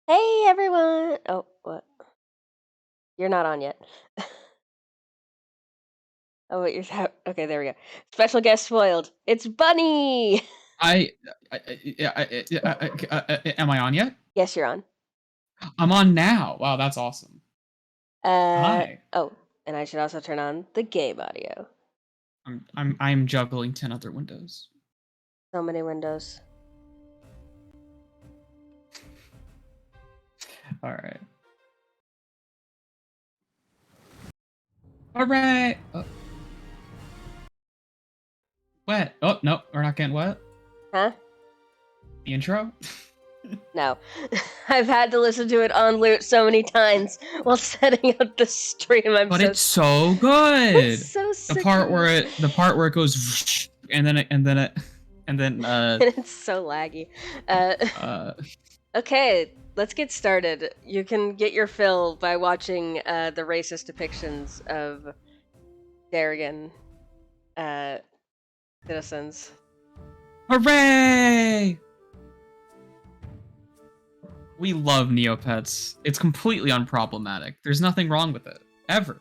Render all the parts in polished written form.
Hey everyone! Oh, what? You're not on yet. Oh, wait, okay, there we go. Special guest spoiled. It's Bunny! I, am I on yet? Yes, you're on. I'm on now. Wow, that's awesome. Hi. Oh, and I should also turn on the game audio. I'm juggling 10 other windows. So many windows. All right. All right. Oh, wet. Oh no, we're not getting wet. Huh? The intro. No. I've had to listen to it on loop so many times while setting up the stream. But it's so good. It's so sick. The part where it goes and then and it's so laggy. Okay, let's get started. You can get your fill by watching the racist depictions of Darrigan citizens. Hooray! We love Neopets. It's completely unproblematic. There's nothing wrong with it. Ever.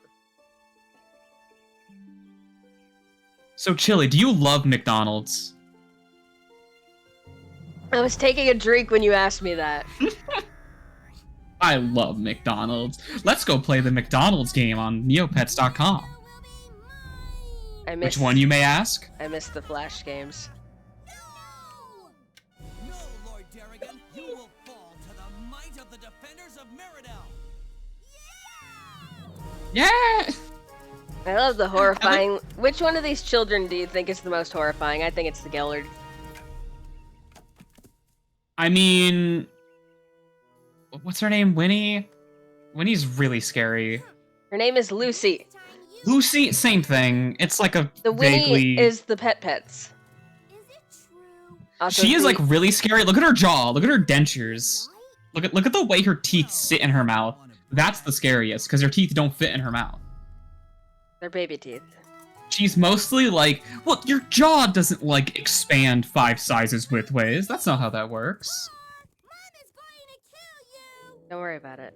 So, Chili, do you love McDonald's? I was taking a drink when you asked me that. I love McDonald's. Let's go play the McDonald's game on Neopets.com. Which one, you may ask? I missed the Flash games. No, Lord Darrigan, you will fall to the might of the defenders of Meridel. Yeah! I love the horrifying... Which one of these children do you think is the most horrifying? I think it's the Gellard. I mean... What's her name? Winnie? Winnie's really scary. Her name is Lucy. Lucy? Same thing. It's like a The Winnie is the pets. Also, she is like really scary. Look at her jaw. Look at her dentures. Look at the way her teeth sit in her mouth. That's the scariest, because her teeth don't fit in her mouth. They're baby teeth. She's mostly like, well, your jaw doesn't, like, expand 5 sizes widthways. That's not how that works. Don't worry about it.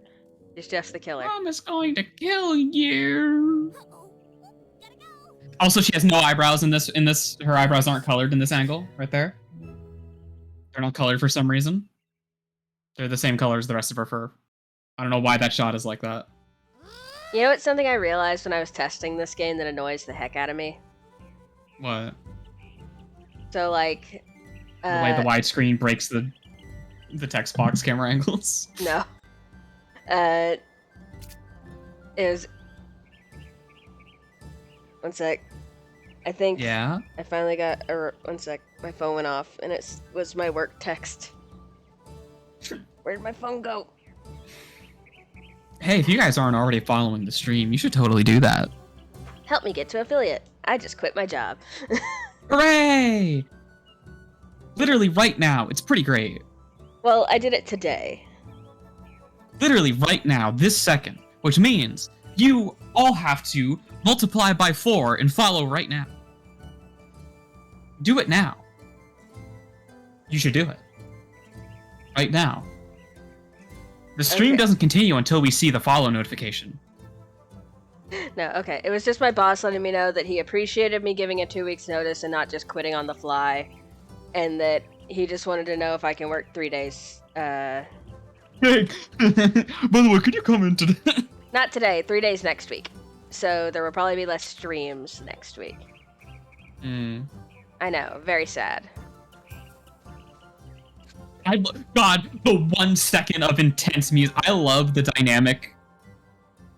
She's just the killer. Mom is going to kill you. Also, she has no eyebrows in this. Her eyebrows aren't colored in this angle, right there. They're not colored for some reason. They're the same color as the rest of her fur. I don't know why that shot is like that. You know what's something I realized when I was testing this game that annoys the heck out of me? What? So, like... the way the widescreen breaks the text box camera angles? No. It was... One sec. I think... Yeah? I finally got... one sec. My phone went off, and it was my work text. Where'd my phone go? Hey, if you guys aren't already following the stream, you should totally do that. Help me get to affiliate. I just quit my job. Hooray! Literally right now. It's pretty great. Well, I did it today. Literally right now, this second. Which means you all have to multiply by 4 and follow right now. Do it now. You should do it. Right now. The stream doesn't continue until we see the follow notification. No, okay. It was just my boss letting me know that he appreciated me giving a 2 weeks notice and not just quitting on the fly. And that he just wanted to know if I can work 3 days. Hey, by the way, could you come in today? Not today, 3 days next week. So there will probably be less streams next week. I know, very sad. God, the 1 second of intense music. I love the dynamic.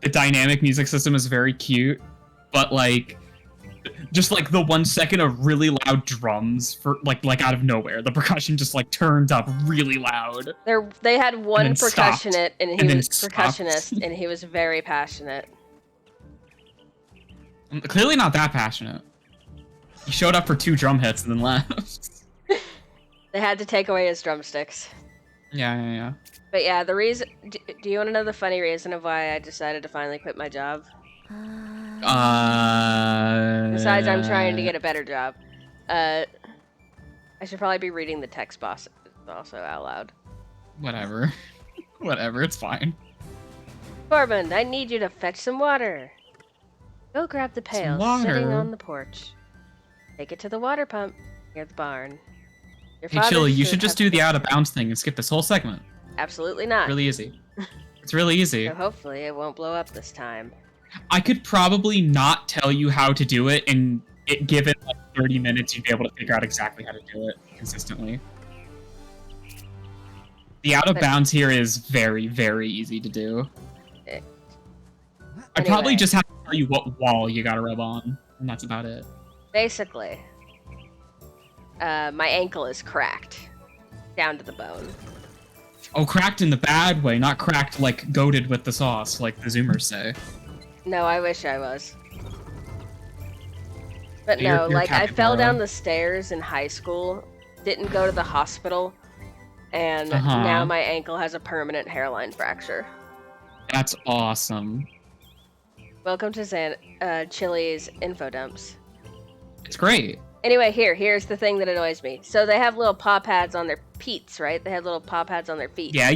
The dynamic music system is very cute, but like, just like the 1 second of really loud drums for like out of nowhere. The percussion just like turned up really loud. They had one percussionist, and he was percussionist, and he was very passionate. Clearly not that passionate. He showed up for 2 drum hits and then left. They had to take away his drumsticks. Yeah. But yeah, the reason... Do you want to know the funny reason of why I decided to finally quit my job? Besides, I'm trying to get a better job. I should probably be reading the text box also out loud. Whatever. Whatever, it's fine. Corbin, I need you to fetch some water. Go grab the Some pail sitting water? on the porch. Take it to the water pump near the barn. Your Hey, father Chili, you should should just have do the fixed out of it. bounds thing and skip this whole segment. Absolutely not. Really easy. It's really easy. So hopefully it won't blow up this time. I could probably not tell you how to do it, and given like 30 minutes, you'd be able to figure out exactly how to do it consistently. The out of bounds here is very, very easy to do. I probably Anyway. just have to tell you what wall you gotta rub on, and that's about it. Basically, my ankle is cracked down to the bone. Oh, cracked in the bad way, not cracked like goated with the sauce, like the Zoomers say. No, I wish I was. But You're no, like I Captain fell down Morrow. the stairs in high school, didn't go to the hospital, and Uh-huh. now my ankle has a permanent hairline fracture. That's awesome. Welcome to Chili's info dumps. It's great. Anyway, here's the thing that annoys me. So they have little paw pads on their feet, right? They have little paw pads on their feet. Yeah.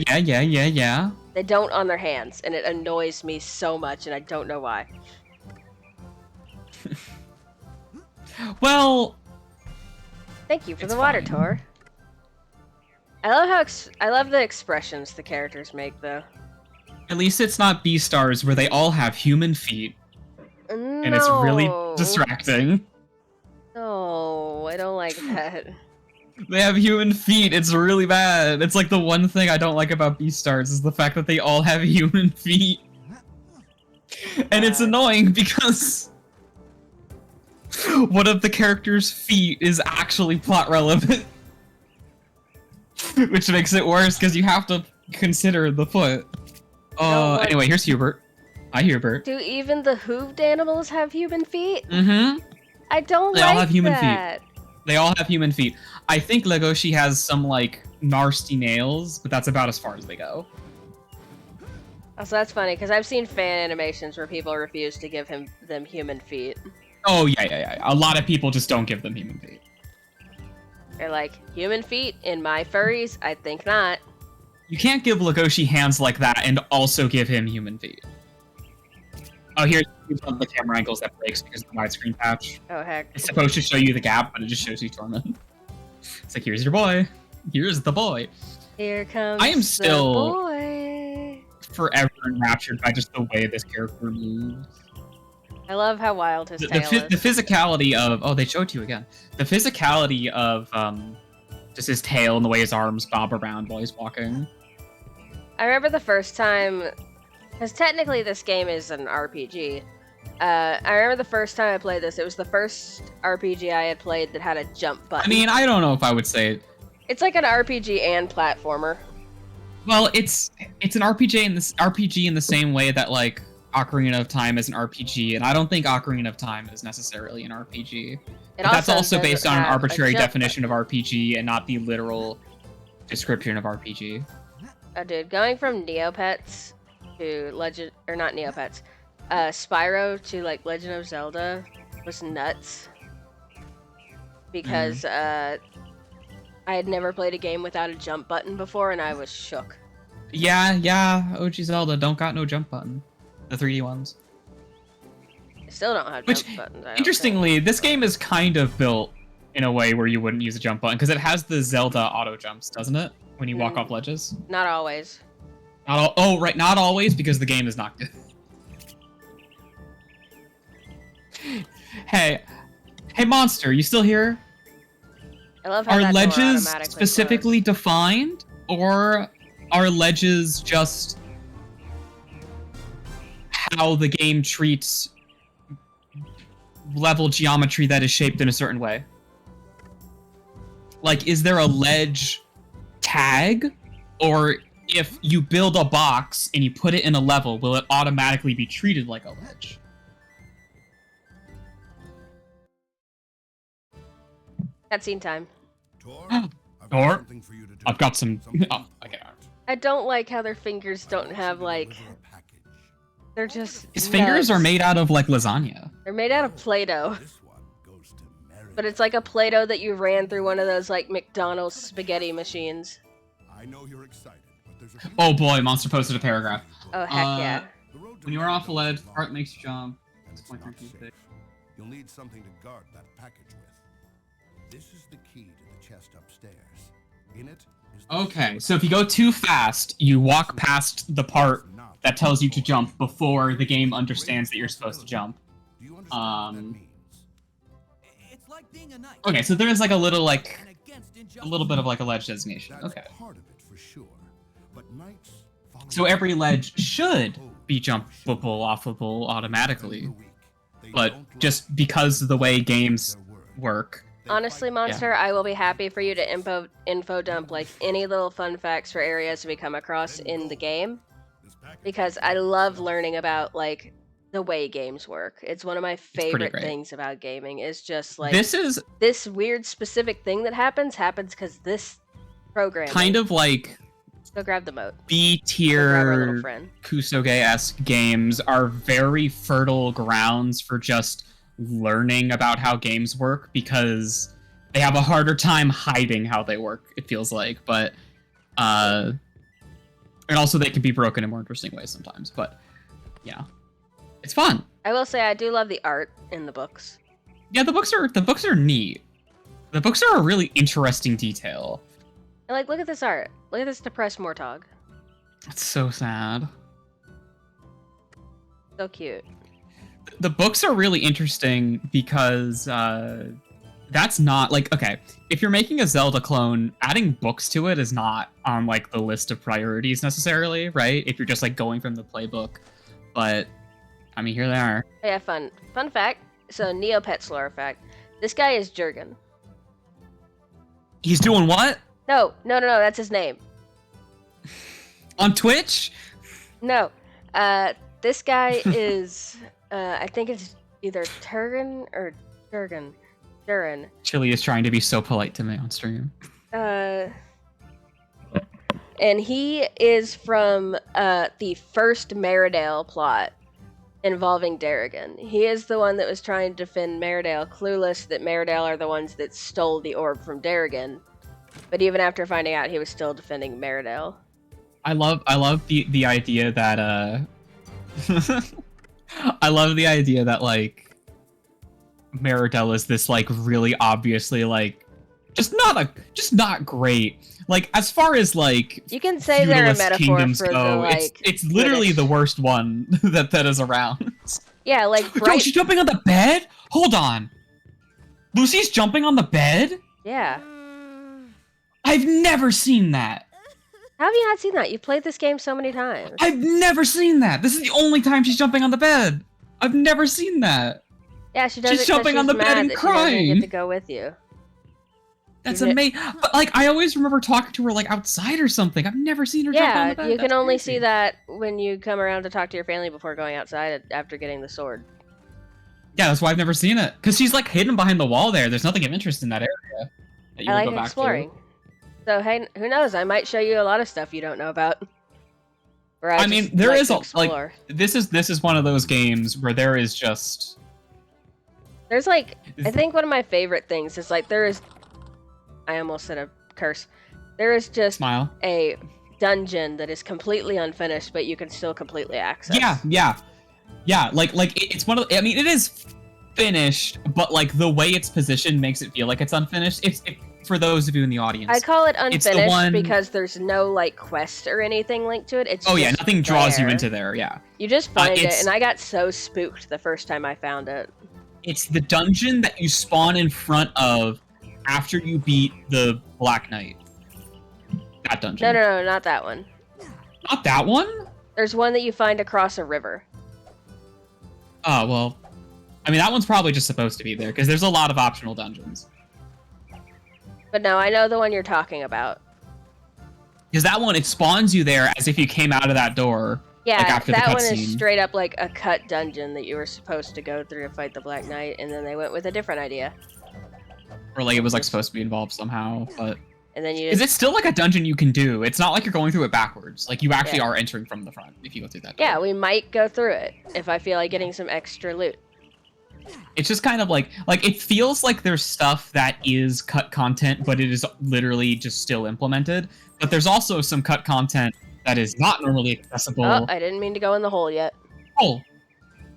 They don't on their hands, and it annoys me so much, and I don't know why. Well, Thank you for It's the water, fine. Tor. I love I love the expressions the characters make, though. at least it's not Beastars where they all have human feet, and it's really distracting. No, I don't like that. They have human feet. It's really bad. It's like the one thing I don't like about Beastars is the fact that they all have human feet. And it's annoying because one of the characters' feet is actually plot relevant. Which makes it worse because you have to consider the foot. Anyway, here's Hubert. Hi, Hubert. Do even the hooved animals have human feet? Mm-hmm. I don't They like all have human that. They all have human feet. I think Legoshi has some, like, nasty nails, but that's about as far as they go. Also, that's funny, because I've seen fan animations where people refuse to give them human feet. Oh, yeah. A lot of people just don't give them human feet. They're like, human feet in my furries? I think not. You can't give Legoshi hands like that and also give him human feet. Oh, here's one of the camera angles that breaks because of the widescreen patch. Oh, heck. It's supposed to show you the gap, but it just shows you Torment. It's like, here's your boy. Here's the boy. Here comes I am still- the boy. Forever enraptured by just the way this character moves. I love how wild his The tail is. physicality of... Oh, they show it to you again. The physicality of just his tail and the way his arms bob around while he's walking. I remember the first time, because technically this game is an RPG. I remember the first time I played this. It was the first RPG I had played that had a jump button. I mean, I don't know if I would say it. It's like an RPG and platformer. Well, it's an RPG in the same way that like Ocarina of Time is an RPG, and I don't think Ocarina of Time is necessarily an RPG. But that's also based on an arbitrary definition of RPG and not the literal description of RPG. Oh, dude, going from Neopets to not Neopets, Spyro to like Legend of Zelda was nuts. Because I had never played a game without a jump button before, and I was shook. Yeah, OG Zelda don't got no jump button. The 3D ones. I still don't have Which, jump buttons. I don't interestingly, this game is kind of built in a way where you wouldn't use a jump button, because it has the Zelda auto jumps, doesn't it? When you walk off ledges? think. Not always. Not always, because the game is not good. Hey, Monster, you still here? I love how Are that door ledges automatically specifically closed. defined, or are ledges just how the game treats level geometry that is shaped in a certain way? Like, is there a ledge tag, or if you build a box and you put it in a level, will it automatically be treated like a ledge? Cutscene time. Tor, Tor, something for you to do. I've got some... Something Oh, okay. I don't like how their fingers don't have like. Deliver a package. They're just. His fingers are nubs. made out of, like, lasagna. They're made out of Play-Doh. This one goes to Mary. But it's like a Play-Doh that you ran through one of those like McDonald's spaghetti machines. I know you're excited, but Oh boy, Monster posted a paragraph. Oh, heck yeah. When you are off a ledge, heart makes you jump. You'll need something to guard that package with. This is the key to the chest upstairs. In it is the Okay, so if you go too fast, you walk past the part that tells you to jump before the game understands that you're supposed to jump. Do you understand what that means? It's like being a knight. Okay, so there is like a little like And against a injustice. little bit of like a ledge designation. That's Okay. part of it for sure. But knights follow So every ledge should be jumpable, offable automatically, but just because of the way games work. Honestly, Monster, I will be happy for you to info dump like any little fun facts for areas we come across in the game, because I love learning about like the way games work. It's one of my pretty favorite great. things about gaming. Is just like This is weird specific thing that happens because this program kind of like Go grab the moat. B Go grab our little tier friend. Kusoge-esque games are very fertile grounds for just learning about how games work, because they have a harder time hiding how they work, it feels like, but and also they can be broken in more interesting ways sometimes, but yeah, it's fun. I will say I do love the art in the books. Yeah, the books are neat. The books are a really interesting detail. And like, look at this art. Look at this depressed Mortog. It's so sad. So cute. The books are really interesting because that's not like, okay, if you're making a Zelda clone, adding books to it is not on like the list of priorities necessarily, right? If you're just like going from the playbook, but I mean, here they are. Yeah, fun fact. So Neopets lore fact. This guy is Jurgen. He's doing what? No, that's his name. On Twitch? No. This guy is, I think it's either Turgan or Jurgen. Durin. Chili is trying to be so polite to me on stream. And he is from the first Meridale plot involving Darrigan. He is the one that was trying to defend Meridale, clueless that Meridale are the ones that stole the orb from Darrigan. But even after finding out, he was still defending Meridale. I love the idea that I love the idea that like Meridell is this like really obviously like just not great. Like as far as like You can say they're a feudalist metaphor kingdoms for the go, like. it's literally British. the worst one that is around. Yeah, like Bro, bright. she's jumping on the bed? Hold on. Lucy's jumping on the bed? Yeah. I've never seen that. How have you not seen that? You played this game so many times. I've never seen that. This is the only time she's jumping on the bed. I've never seen that. Yeah, she does She's it 'cause jumping on she's the bed mad and that she doesn't crying. get to go with you. That's You kn- amazing. But like, I always remember talking to her like outside or something. I've never seen her jump on the Yeah, bed. you can That's only crazy. see that when you come around to talk to your family before going outside after getting the sword. Yeah, that's why I've never seen it. Because she's like hidden behind the wall there. There's nothing of interest in that area that you I would like go back exploring. to. So hey, who knows? I might show you a lot of stuff you don't know about. Or I mean, there like is to a like explore. this is one of those games where there is just There's like, I think one of my favorite things is like there is. I almost said a curse. There is just smile. a dungeon that is completely unfinished, but you can still completely access. Yeah. Like it's one of. I mean, it is finished, but like the way it's positioned makes it feel like it's unfinished. For those of you in the audience. I call it It's the unfinished one- because there's no like quest or anything linked to it. It's Oh yeah, just nothing draws you there. into there. Yeah. You just find it, it's- and I got so spooked the first time I found it. It's the dungeon that you spawn in front of after you beat the Black Knight. That dungeon. No, not that one. Not that one? There's one that you find across a river. Oh, well. I mean, that one's probably just supposed to be there, because there's a lot of optional dungeons. But no, I know the one you're talking about. Because that one, it spawns you there as if you came out of that door. Yeah, Like after the that one is cutscene. straight up like a cut dungeon that you were supposed to go through to fight the Black Knight, and then they went with a different idea. Or like it was like supposed to be involved somehow, but... And then you Is just, it still like a dungeon you can do? It's not like you're going through it backwards. Like, you actually Yeah. are entering from the front if you go through that door. yeah, we might go through it if I feel like getting some extra loot. It's just kind of like it feels like there's stuff that is cut content, but it is literally just still implemented. But there's also some cut content that is not normally accessible. Oh, I didn't mean to go in the hole yet. Oh,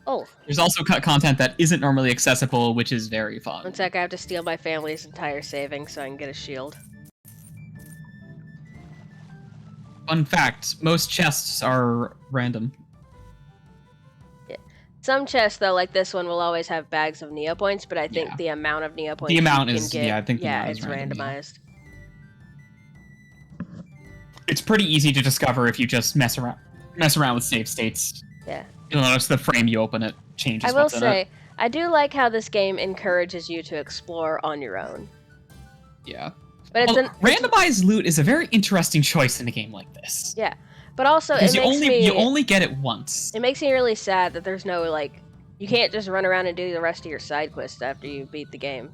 Oh, there's also cut content that isn't normally accessible, which is very fun. one sec, I have to steal my family's entire savings so I can get a shield. Fun fact, most chests are random. Some chests, though, like this one, will always have bags of Neopoints, but I think Yeah. the amount of Neopoints The amount you is- can get, yeah, I think the amount is it's random, yeah. randomized. It's pretty easy to discover if you just mess around with save states. Yeah. You'll notice the frame you open it changes I will what's in say, it. I do like how this game encourages you to explore on your own. Yeah. But it's Well, randomized loot is a very interesting choice in a game like this. Yeah. But also, Because it makes you only get it once. It makes me really sad that there's no, like, you can't just run around and do the rest of your side quests after you beat the game.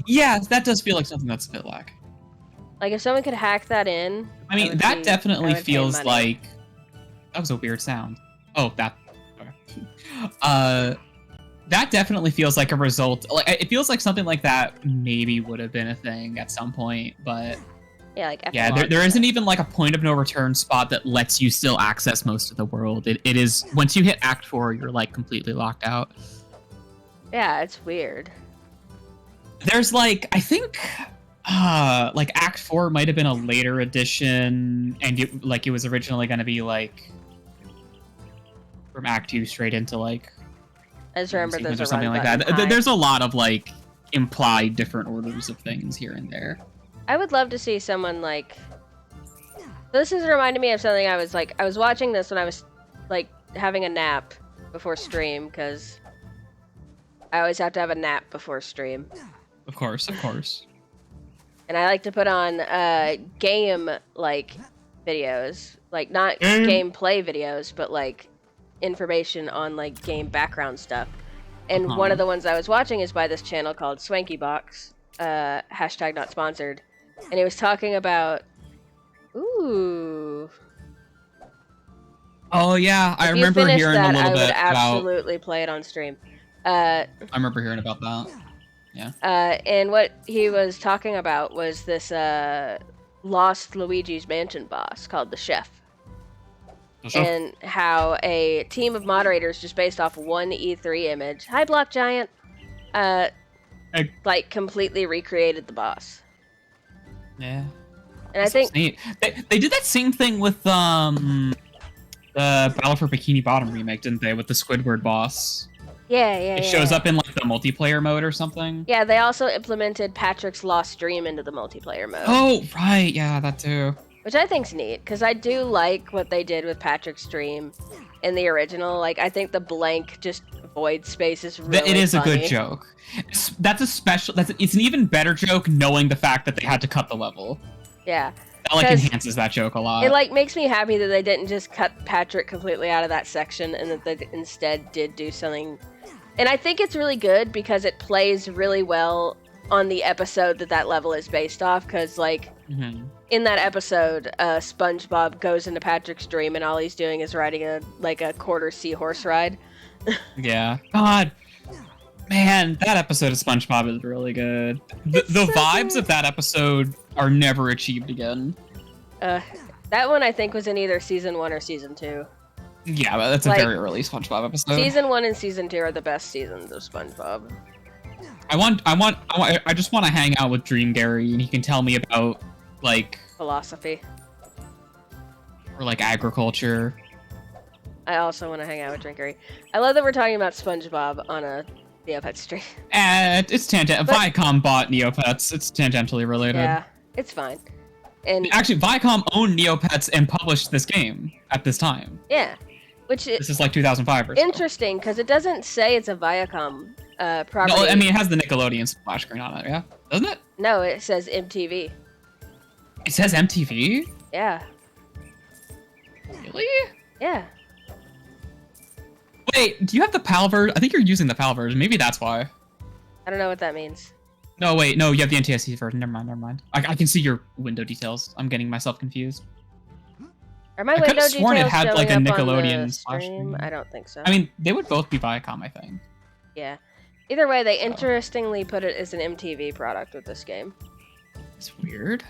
Yeah, that does feel like something that's a bit lack. Like, if someone could hack that in... I mean, would that be- definitely I would pay feels money. like... That was a weird sound. Oh, that... that definitely feels like a result... Like, it feels like something like that maybe would have been a thing at some point, but... Yeah, like, Yeah, epilogue there stuff. isn't even like a point of no return spot that lets you still access most of the world. It is... Once you hit Act 4, you're like completely locked out. Yeah, it's weird. There's like, I think... like Act 4 might have been a later edition, and it was originally going to be like... From Act 2 straight into like... I just remember there's or a something run like that. button high. There's a lot of like implied different orders of things here and there. I would love to see someone, like... This is reminding me of something I was watching this when I was, like, having a nap before stream, because I always have to have a nap before stream. Of course. And I like to put on game like videos, like not Game. gameplay videos, but like information on like game background stuff. And one of the ones I was watching is by this channel called Swanky Box, hashtag not sponsored, and he was talking about, ooh. Oh yeah, I If you remember finish hearing that, a little I would bit about. absolutely play it on stream. I remember hearing about that. Yeah. And what he was talking about was this Lost Luigi's Mansion boss called the Chef. And how a team of moderators just based off one E3 image, hi Block Giant, like completely recreated the boss. Yeah. And I think Neat. They did that same thing with the Battle for Bikini Bottom remake, didn't they? With the Squidward boss. yeah. It shows up in like the multiplayer mode or something. Yeah, they also implemented Patrick's Lost Dream into the multiplayer mode. Oh right, yeah, that too. Which I think's neat, because I do like what they did with Patrick's Dream in the original. Like, I think the blank, just void space is really It is funny. a good joke. It's an even better joke knowing the fact that they had to cut the level. Yeah. That like 'Cause enhances that joke a lot. It, like, makes me happy that they didn't just cut Patrick completely out of that section, and that they instead did do something. And I think it's really good, because it plays really well on the episode that level is based off, because, like... In that episode, SpongeBob goes into Patrick's dream, and all he's doing is riding a quarter seahorse ride. Yeah. God. Man, that episode of SpongeBob is really good. The vibes of that episode are never achieved again. That one I think was in either season 1 or season 2. Yeah, but that's a Like, very early SpongeBob episode. Season 1 and season 2 are the best seasons of SpongeBob. I just want to hang out with Dream Gary, and he can tell me about like Philosophy. or like agriculture. I also want to hang out with Drinkery. I love that we're talking about SpongeBob on a Neopets stream. It's tangent. Viacom bought Neopets. It's tangentially related. Yeah, it's fine. And Actually, Viacom owned Neopets and published this game at this time. yeah, which is This is like 2005 or so. interesting because it doesn't say it's a Viacom property. No, I mean, it has the Nickelodeon splash screen on it, yeah? Doesn't it? No, it says MTV. It says MTV? Yeah, Really? yeah. Wait, do you have the PAL version? I think you're using the PAL version. Maybe that's why. I don't know what that means. No, wait, no, you have the NTSC version. Never mind. I can see your window details. I'm getting myself confused. Are my I could've window sworn it details had, like, a showing up on the Nickelodeon splash stream? screen. I don't think so. I mean, they would both be Viacom, I think. yeah. Either way, they interestingly put it as an MTV product with this game. It's weird.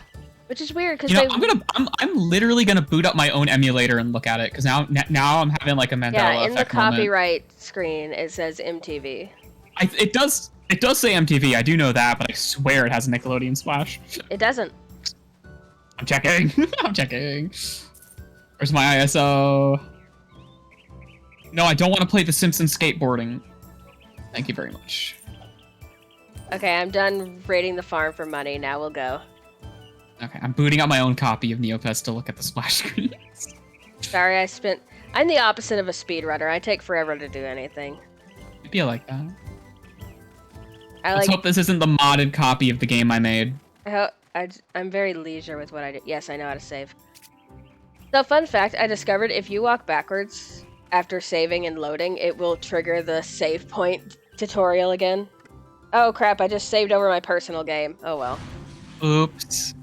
Which is weird because You know, I'm literally gonna boot up my own emulator and look at it because now I'm having like a Mandela yeah, in the effect moment. copyright screen it says MTV. It does say MTV. I do know that, but I swear it has a Nickelodeon splash. It doesn't. I'm checking. I'm checking. Where's my ISO? No, I don't want to play The Simpsons skateboarding. Thank you very much. Okay, I'm done raiding the farm for money. Now we'll go. Okay, I'm booting up my own copy of Neopets to look at the splash screen. Sorry, I'm the opposite of a speedrunner. I take forever to do anything. Maybe I like that. Let's hope this isn't the modded copy of the game I made. I'm very leisure with what I do. Yes, I know how to save. So, fun fact, I discovered if you walk backwards after saving and loading, it will trigger the save point tutorial again. Oh crap, I just saved over my personal game. Oh well. Oops.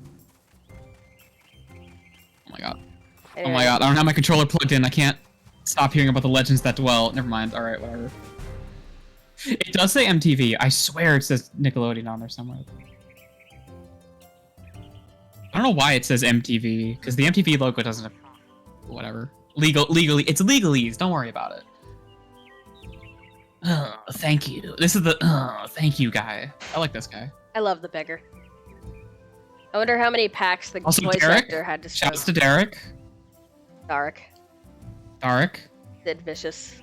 Oh my god. Anyway. Oh my god, I don't have my controller plugged in. I can't stop hearing about the legends that dwell. Never mind. Alright, whatever. It does say MTV. I swear it says Nickelodeon on there somewhere. I don't know why it says MTV, because the MTV logo doesn't have... Whatever. Legally, it's legalese. Don't worry about it. Thank you. This is the thank you guy. I like this guy. I love the beggar. I wonder how many packs the Also, voice Derek. actor had to spend. Shouts to Derek. Dark. Sid Vicious.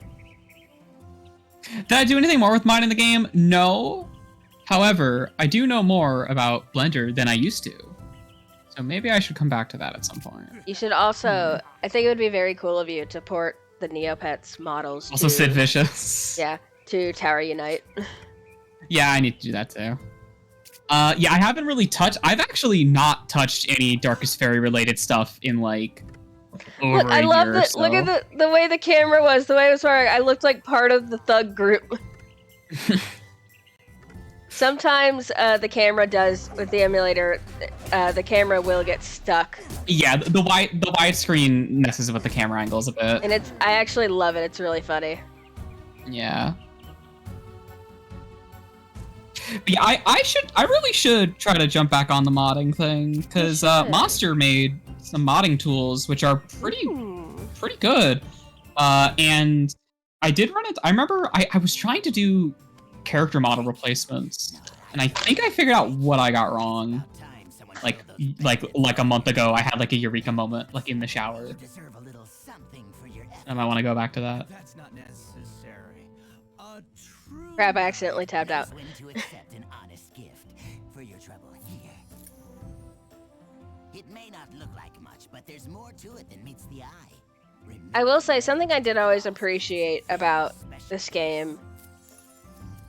Did I do anything more with mine in the game? No. However, I do know more about Blender than I used to. So maybe I should come back to that at some point. You should also... I think it would be very cool of you to port the Neopets models Also to... Sid Vicious. Yeah, to Tower Unite. Yeah, I need to do that too. Yeah, I haven't really touched... I've actually not touched any Darkest Faerie related stuff in like... over Look, I a love year that. or so. Look at the way the camera was, the way it was wearing. I looked like part of the thug group. Sometimes the camera does with the emulator. The camera will get stuck. Yeah, the widescreen messes with the camera angles a bit. And I actually love it. It's really funny. Yeah. But yeah, I really should try to jump back on the modding thing because Monster made some modding tools which are pretty good. And I did run it. I remember I was trying to do character model replacements, and I think I figured out what I got wrong. Like a month ago, I had like a eureka moment, like in the shower. I might want to go back to that. That's not necessary. A true Crap, I accidentally tabbed out. To accept an honest gift for your trouble here. It may not look like much, but there's more to it than meets the eye. I will say something I did always appreciate about this game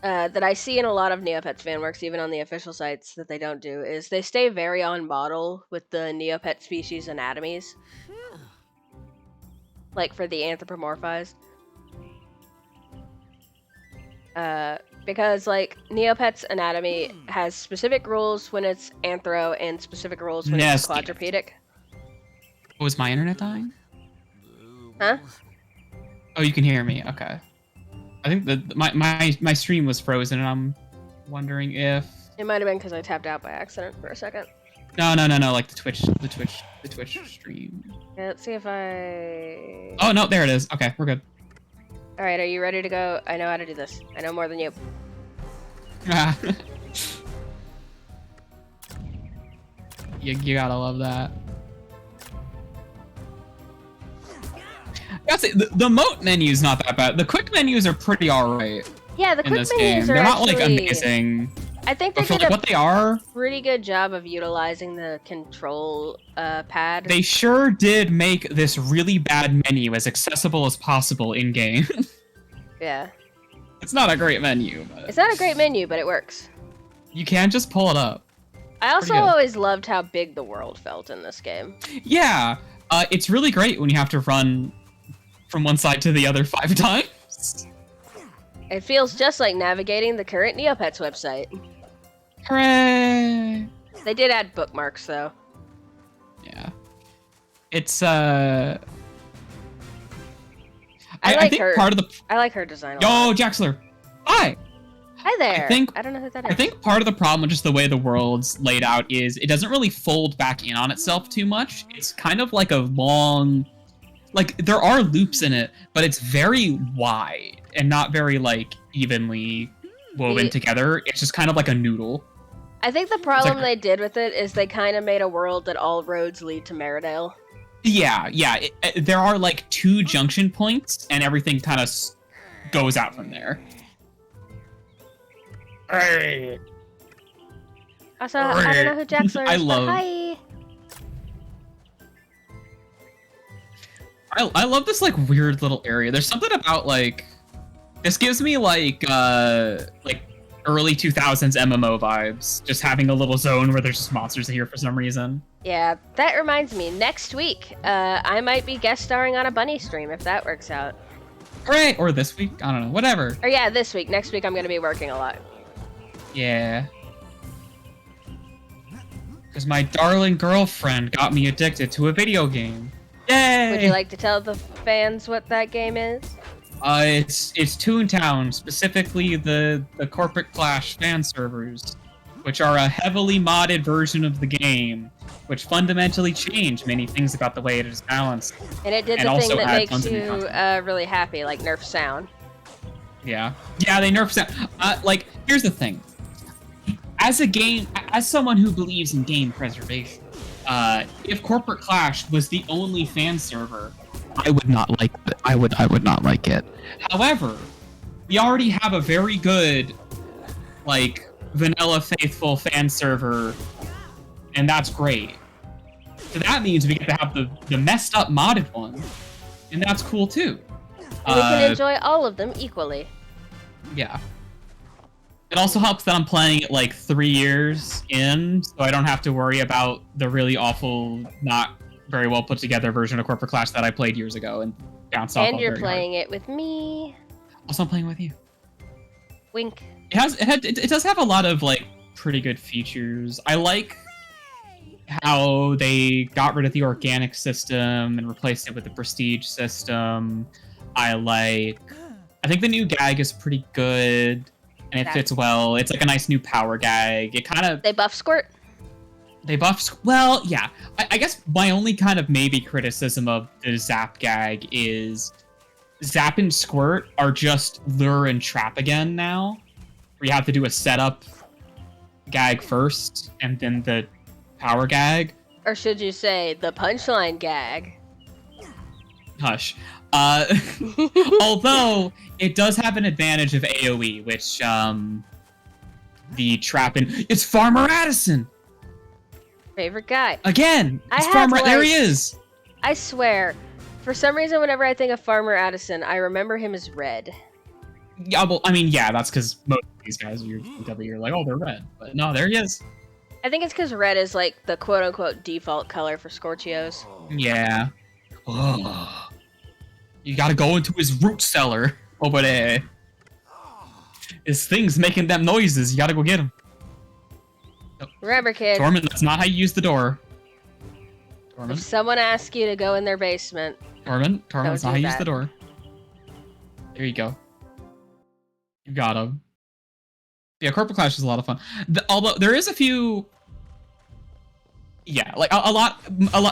that I see in a lot of Neopets fanworks, even on the official sites that they don't do, is they stay very on model with the Neopet species anatomies. Like for the anthropomorphized. Because like Neopets anatomy has specific rules when it's anthro and specific rules when it's quadrupedic. Was my internet dying? Huh? Oh, you can hear me. Okay. I think that my stream was frozen, and I'm wondering if It might have been because I tapped out by accident for a second. no, like the Twitch stream. Yeah, let's see if I... Oh no, there it is. Okay, we're good. Alright, are you ready to go? I know how to do this. I know more than you. You gotta love that. I gotta say, the moat menu's not that bad. The quick menus are pretty alright. Yeah, the In quick this menus game, are they're not actually... like amazing. I think they But for did like a what they are, pretty good job of utilizing the control pad. they sure did make this really bad menu as accessible as possible in game. Yeah. It's not a great menu, but It's not a great menu, but it works. you can just pull it up. I also Pretty good. always loved how big the world felt in this game. Yeah, it's really great when you have to run from one side to the other 5 times. It feels just like navigating the current Neopets website. Hooray! They did add bookmarks, though. Yeah. It's I I like think her. part of the I like her design a lot. Yo, Jaxler! Hi! Hi there. I don't know who that is. I think part of the problem with just the way the world's laid out is it doesn't really fold back in on itself too much. It's kind of like a long, like there are loops in it, but it's very wide and not very like evenly woven together. It's just kind of like a noodle. I think the problem they did with it is they kind of made a world that all roads lead to Meridale. Yeah. There are like 2 junction points, and everything kind of goes out from there. Also, I don't know who Jaxler is, but hi! I love this like weird little area. There's something about like this gives me like early 2000s MMO vibes. Just having a little zone where there's just monsters here for some reason. Yeah, that reminds me. Next week, I might be guest starring on a bunny stream if that works out. Hooray! Or this week, I don't know, whatever. Or yeah, this week. Next week I'm gonna be working a lot. Yeah. Because my darling girlfriend got me addicted to a video game. Yay! Would you like to tell the fans what that game is? It's Toontown, specifically the Corporate Clash fan servers, which are a heavily modded version of the game, which fundamentally change many things about the way it is balanced. And it did the thing that makes you really happy, like nerf sound. Yeah, they nerf sound. Like, here's the thing. As someone who believes in game preservation, if Corporate Clash was the only fan server, I would not like it. I would not like it. However, we already have a very good, like, vanilla faithful fan server, and that's great. So that means we get to have the messed up modded one, and that's cool too. And we can enjoy all of them equally. Yeah. It also helps that I'm playing it like 3 years in, so I don't have to worry about the really awful, not very well put together version of Corporate Clash that I played years ago and bounced off. And you're playing it with me. Also, I'm playing with you. Wink. It does have a lot of like pretty good features. I like how they got rid of the organic system and replaced it with the prestige system. I think the new gag is pretty good. And it fits well. It's like a nice new power gag. It kind of... They buff Squirt? They buff... Well, yeah. I guess my only kind of maybe criticism of the Zap gag is Zap and Squirt are just lure and trap again now. Where you have to do a setup gag first, and then the power gag. Or should you say the punchline gag? Hush. Although it does have an advantage of AoE, which the trap in it's Farmer Addison. Favorite guy. Again, it's Farmer. There he is. I swear, for some reason, whenever I think of Farmer Addison, I remember him as red. Yeah, well, I mean, yeah, that's because most of these guys you're like, oh, they're red, but no, there he is. I think it's because red is like the quote-unquote default color for Scorchios. Yeah. Oh. You gotta go into his root cellar over there. His thing's making them noises. You gotta go get him. Remember, kid. Tormund, that's not how you use the door. Tormund. If someone asks you to go in their basement... Tormund, that's not how you use the door. There you go. You got him. Yeah, Corporate Clash is a lot of fun. Although, there is a few... Yeah, like a lot,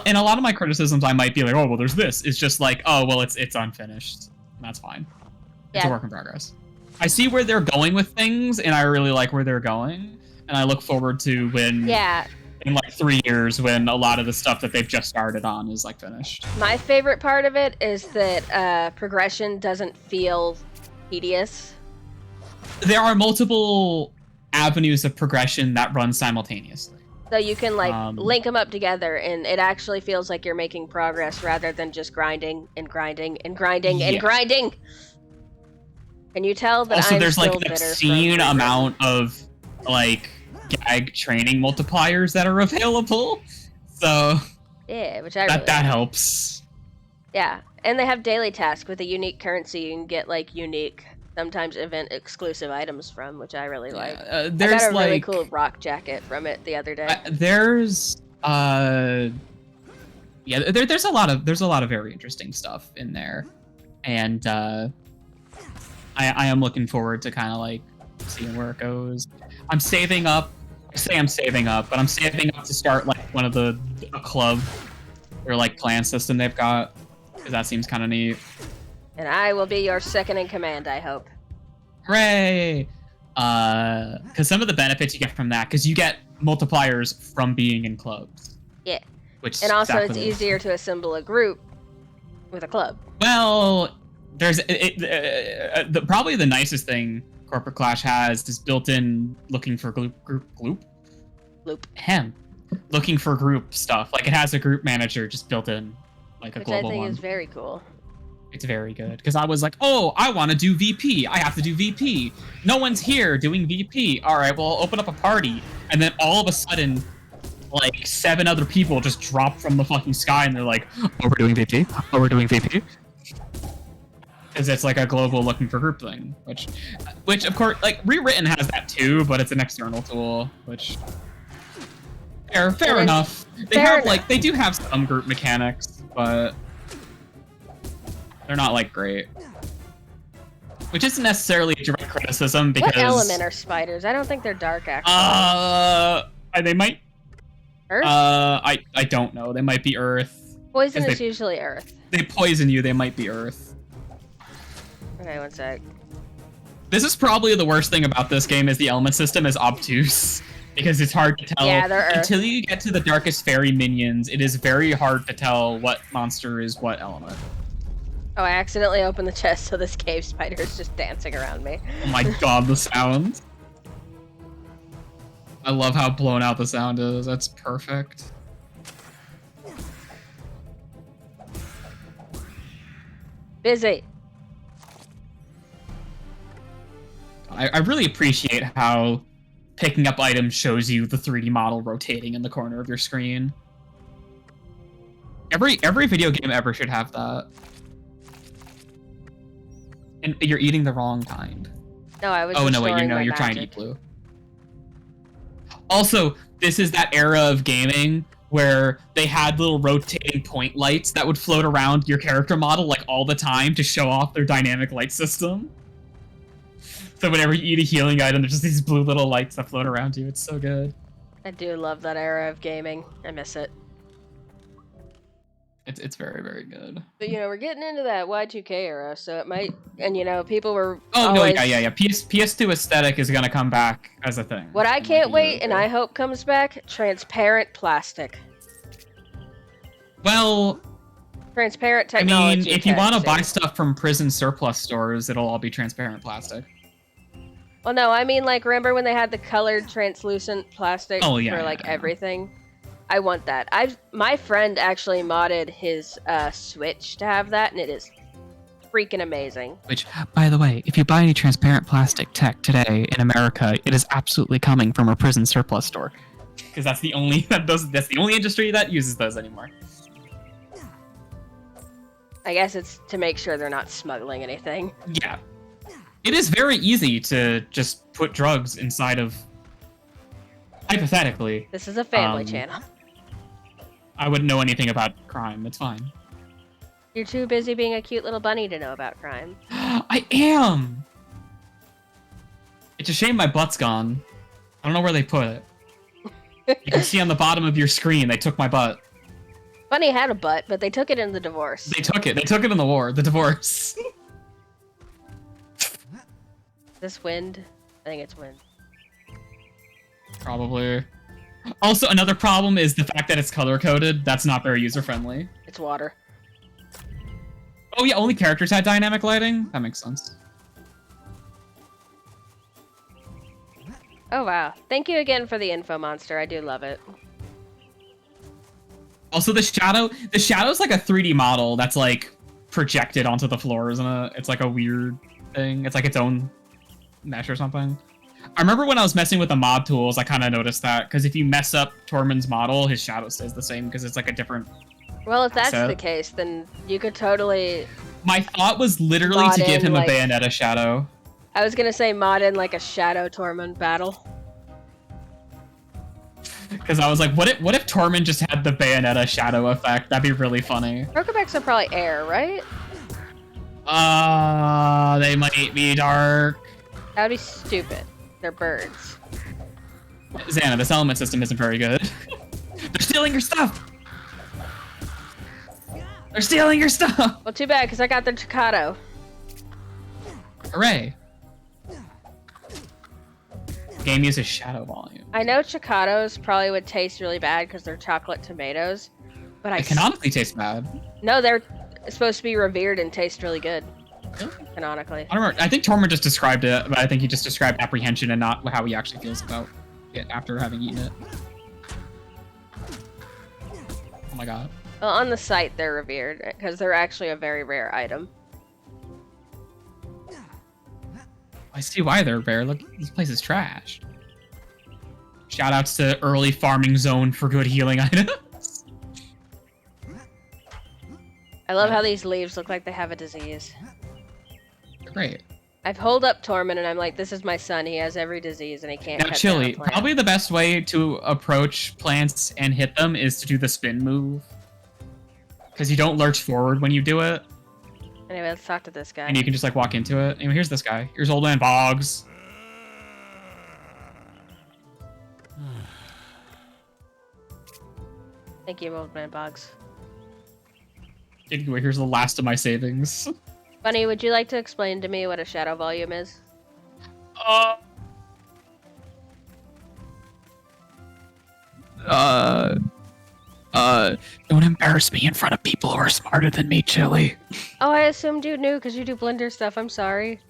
in a lot of my criticisms, I might be like, oh, well, there's this. It's just like, oh, well, it's unfinished. That's fine. It's a work in progress. I see where they're going with things, and I really like where they're going. And I look forward to when, in like 3 years, when a lot of the stuff that they've just started on is like finished. My favorite part of it is that progression doesn't feel tedious. There are multiple avenues of progression that run simultaneously. So you can like link them up together, and it actually feels like you're making progress rather than just grinding and grinding and grinding and grinding. Can you tell that also, I'm there's still like an bitter obscene amount of like gag training multipliers that are available. So yeah, which I really that helps. Yeah, and they have daily tasks with a unique currency you can get like unique, sometimes event exclusive items from, which I really like. There's I got a really cool rock jacket from it the other day. There's a lot of very interesting stuff in there, and I am looking forward to kind of like seeing where it goes. I'm saving up. I say I'm saving up, but I'm saving up to start like one of a club or like clan system they've got, because that seems kind of neat. And I will be your second in command, I hope. Hooray! Because some of the benefits you get from that, because you get multipliers from being in clubs. Yeah. Which And also, it's exactly- easier to assemble a group with a club. Well, there's probably the nicest thing Corporate Clash has is built-in looking for group. Looking for group stuff. Like it has a group manager just built in, like a Which global I think one. is very cool. It's very good because I was like, oh, I want to do VP. I have to do VP. No one's here doing VP. All right, well, I'll open up a party, and then all of a sudden, like 7 other people just drop from the fucking sky, and they're like, oh, we're doing VP. Oh, we're doing VP. Because it's like a global looking for group thing, which of course, like Rewritten has that too, but it's an external tool, which fair enough. They do have some group mechanics, but they're not like great. Which isn't necessarily a direct criticism because What element are spiders? I don't think they're dark, actually. They might. Earth? I don't know. They might be Earth. Poison is usually Earth. They poison you. They might be Earth. Okay, one sec. This is probably the worst thing about this game is the element system is obtuse. Because it's hard to tell. Yeah, they're Earth. Until you get to the Darkest Faerie minions, it is very hard to tell what monster is what element. Oh, I accidentally opened the chest, so this cave spider is just dancing around me. Oh my god, the sound. I love how blown out the sound is. That's perfect. Busy. I really appreciate how picking up items shows you the 3D model rotating in the corner of your screen. Every video game ever should have that. And you're eating the wrong kind. No, I was. Oh no, wait, restoring my you're trying to magic. eat blue. Also, this is that era of gaming where they had little rotating point lights that would float around your character model like all the time to show off their dynamic light system. So whenever you eat a healing item, there's just these blue little lights that float around you. It's so good. I do love that era of gaming. I miss it. It's very, very good. But you know, we're getting into that Y2K era, so it might. And you know, people were. Oh always, no, yeah. PS2 aesthetic is gonna come back as a thing. What I in, can't like, a year wait, and or two. I hope comes back, transparent plastic. Well, Transparent I technology. mean, if you want to testing. buy stuff from prison surplus stores, it'll all be transparent plastic. Well, no, I mean, like, remember when they had the colored translucent plastic Oh, yeah, for, like, yeah. everything? I want that. My friend actually modded his Switch to have that, and it is freaking amazing. Which, by the way, if you buy any transparent plastic tech today in America, it is absolutely coming from a prison surplus store. Because that's the only that's the only industry that uses those anymore. I guess it's to make sure they're not smuggling anything. Yeah. It is very easy to just put drugs inside of... Hypothetically. This is a family Um, channel. I wouldn't know anything about crime. It's fine. You're too busy being a cute little bunny to know about crime. I am! It's a shame my butt's gone. I don't know where they put it. You can see on the bottom of your screen, they took my butt. Bunny had a butt, but they took it in the divorce. They took it. They took it in the war. The divorce. This wind? I think it's wind. Probably. Also, another problem is the fact that it's color-coded. That's not very user-friendly. It's water. Oh yeah, only characters had dynamic lighting? That makes sense. Oh, wow. Thank you again for the info, Monster. I do love it. Also, the shadow's like a 3D model that's like projected onto the floor, isn't it? It's like a weird thing. It's like its own mesh or something. I remember when I was messing with the mod tools, I kind of noticed that, because if you mess up Tormund's model, his shadow stays the same, because it's like a different... Well, if that's So- the case, then you could totally... My thought was literally Mod to give in, him like- a Bayonetta shadow. I was gonna say mod in like a Shadow Tormund battle. Because I was like, what if Tormund just had the Bayonetta shadow effect? That'd be really funny. Rokabeks are probably air, right? They might be dark. That would be stupid. They're birds. Xana, this element system isn't very good. They're stealing your stuff! They're stealing your stuff! Well, too bad, because I got the Chikado. Hooray. Game uses shadow volume. I know Chikados probably would taste really bad because they're chocolate tomatoes, but It canonically tastes bad. No, they're supposed to be revered and taste really good. Really? Canonically. I don't remember. I think Tormund just described it, but I think he just described apprehension and not how he actually feels about it after having eaten it. Oh my god. Well, on the site, they're revered because they're actually a very rare item. I see why they're rare. Look, this place is trash. Shoutouts to early farming zone for good healing items. I love how these leaves look like they have a disease. Great. I've holed up Tormund and I'm like, this is my son. He has every disease and he can't Now, cut Chili, down a plant. probably the best way to approach plants and hit them is to do the spin move. Because you don't lurch forward when you do it. Anyway, let's talk to this guy. And you can just like walk into it. Anyway, here's this guy. Here's Old Man Boggs. Thank you, Old Man Boggs. Anyway, here's the last of my savings. Bunny, would you like to explain to me what a shadow volume is? Don't embarrass me in front of people who are smarter than me, Chili. Oh, I assumed you knew because you do Blender stuff. I'm sorry.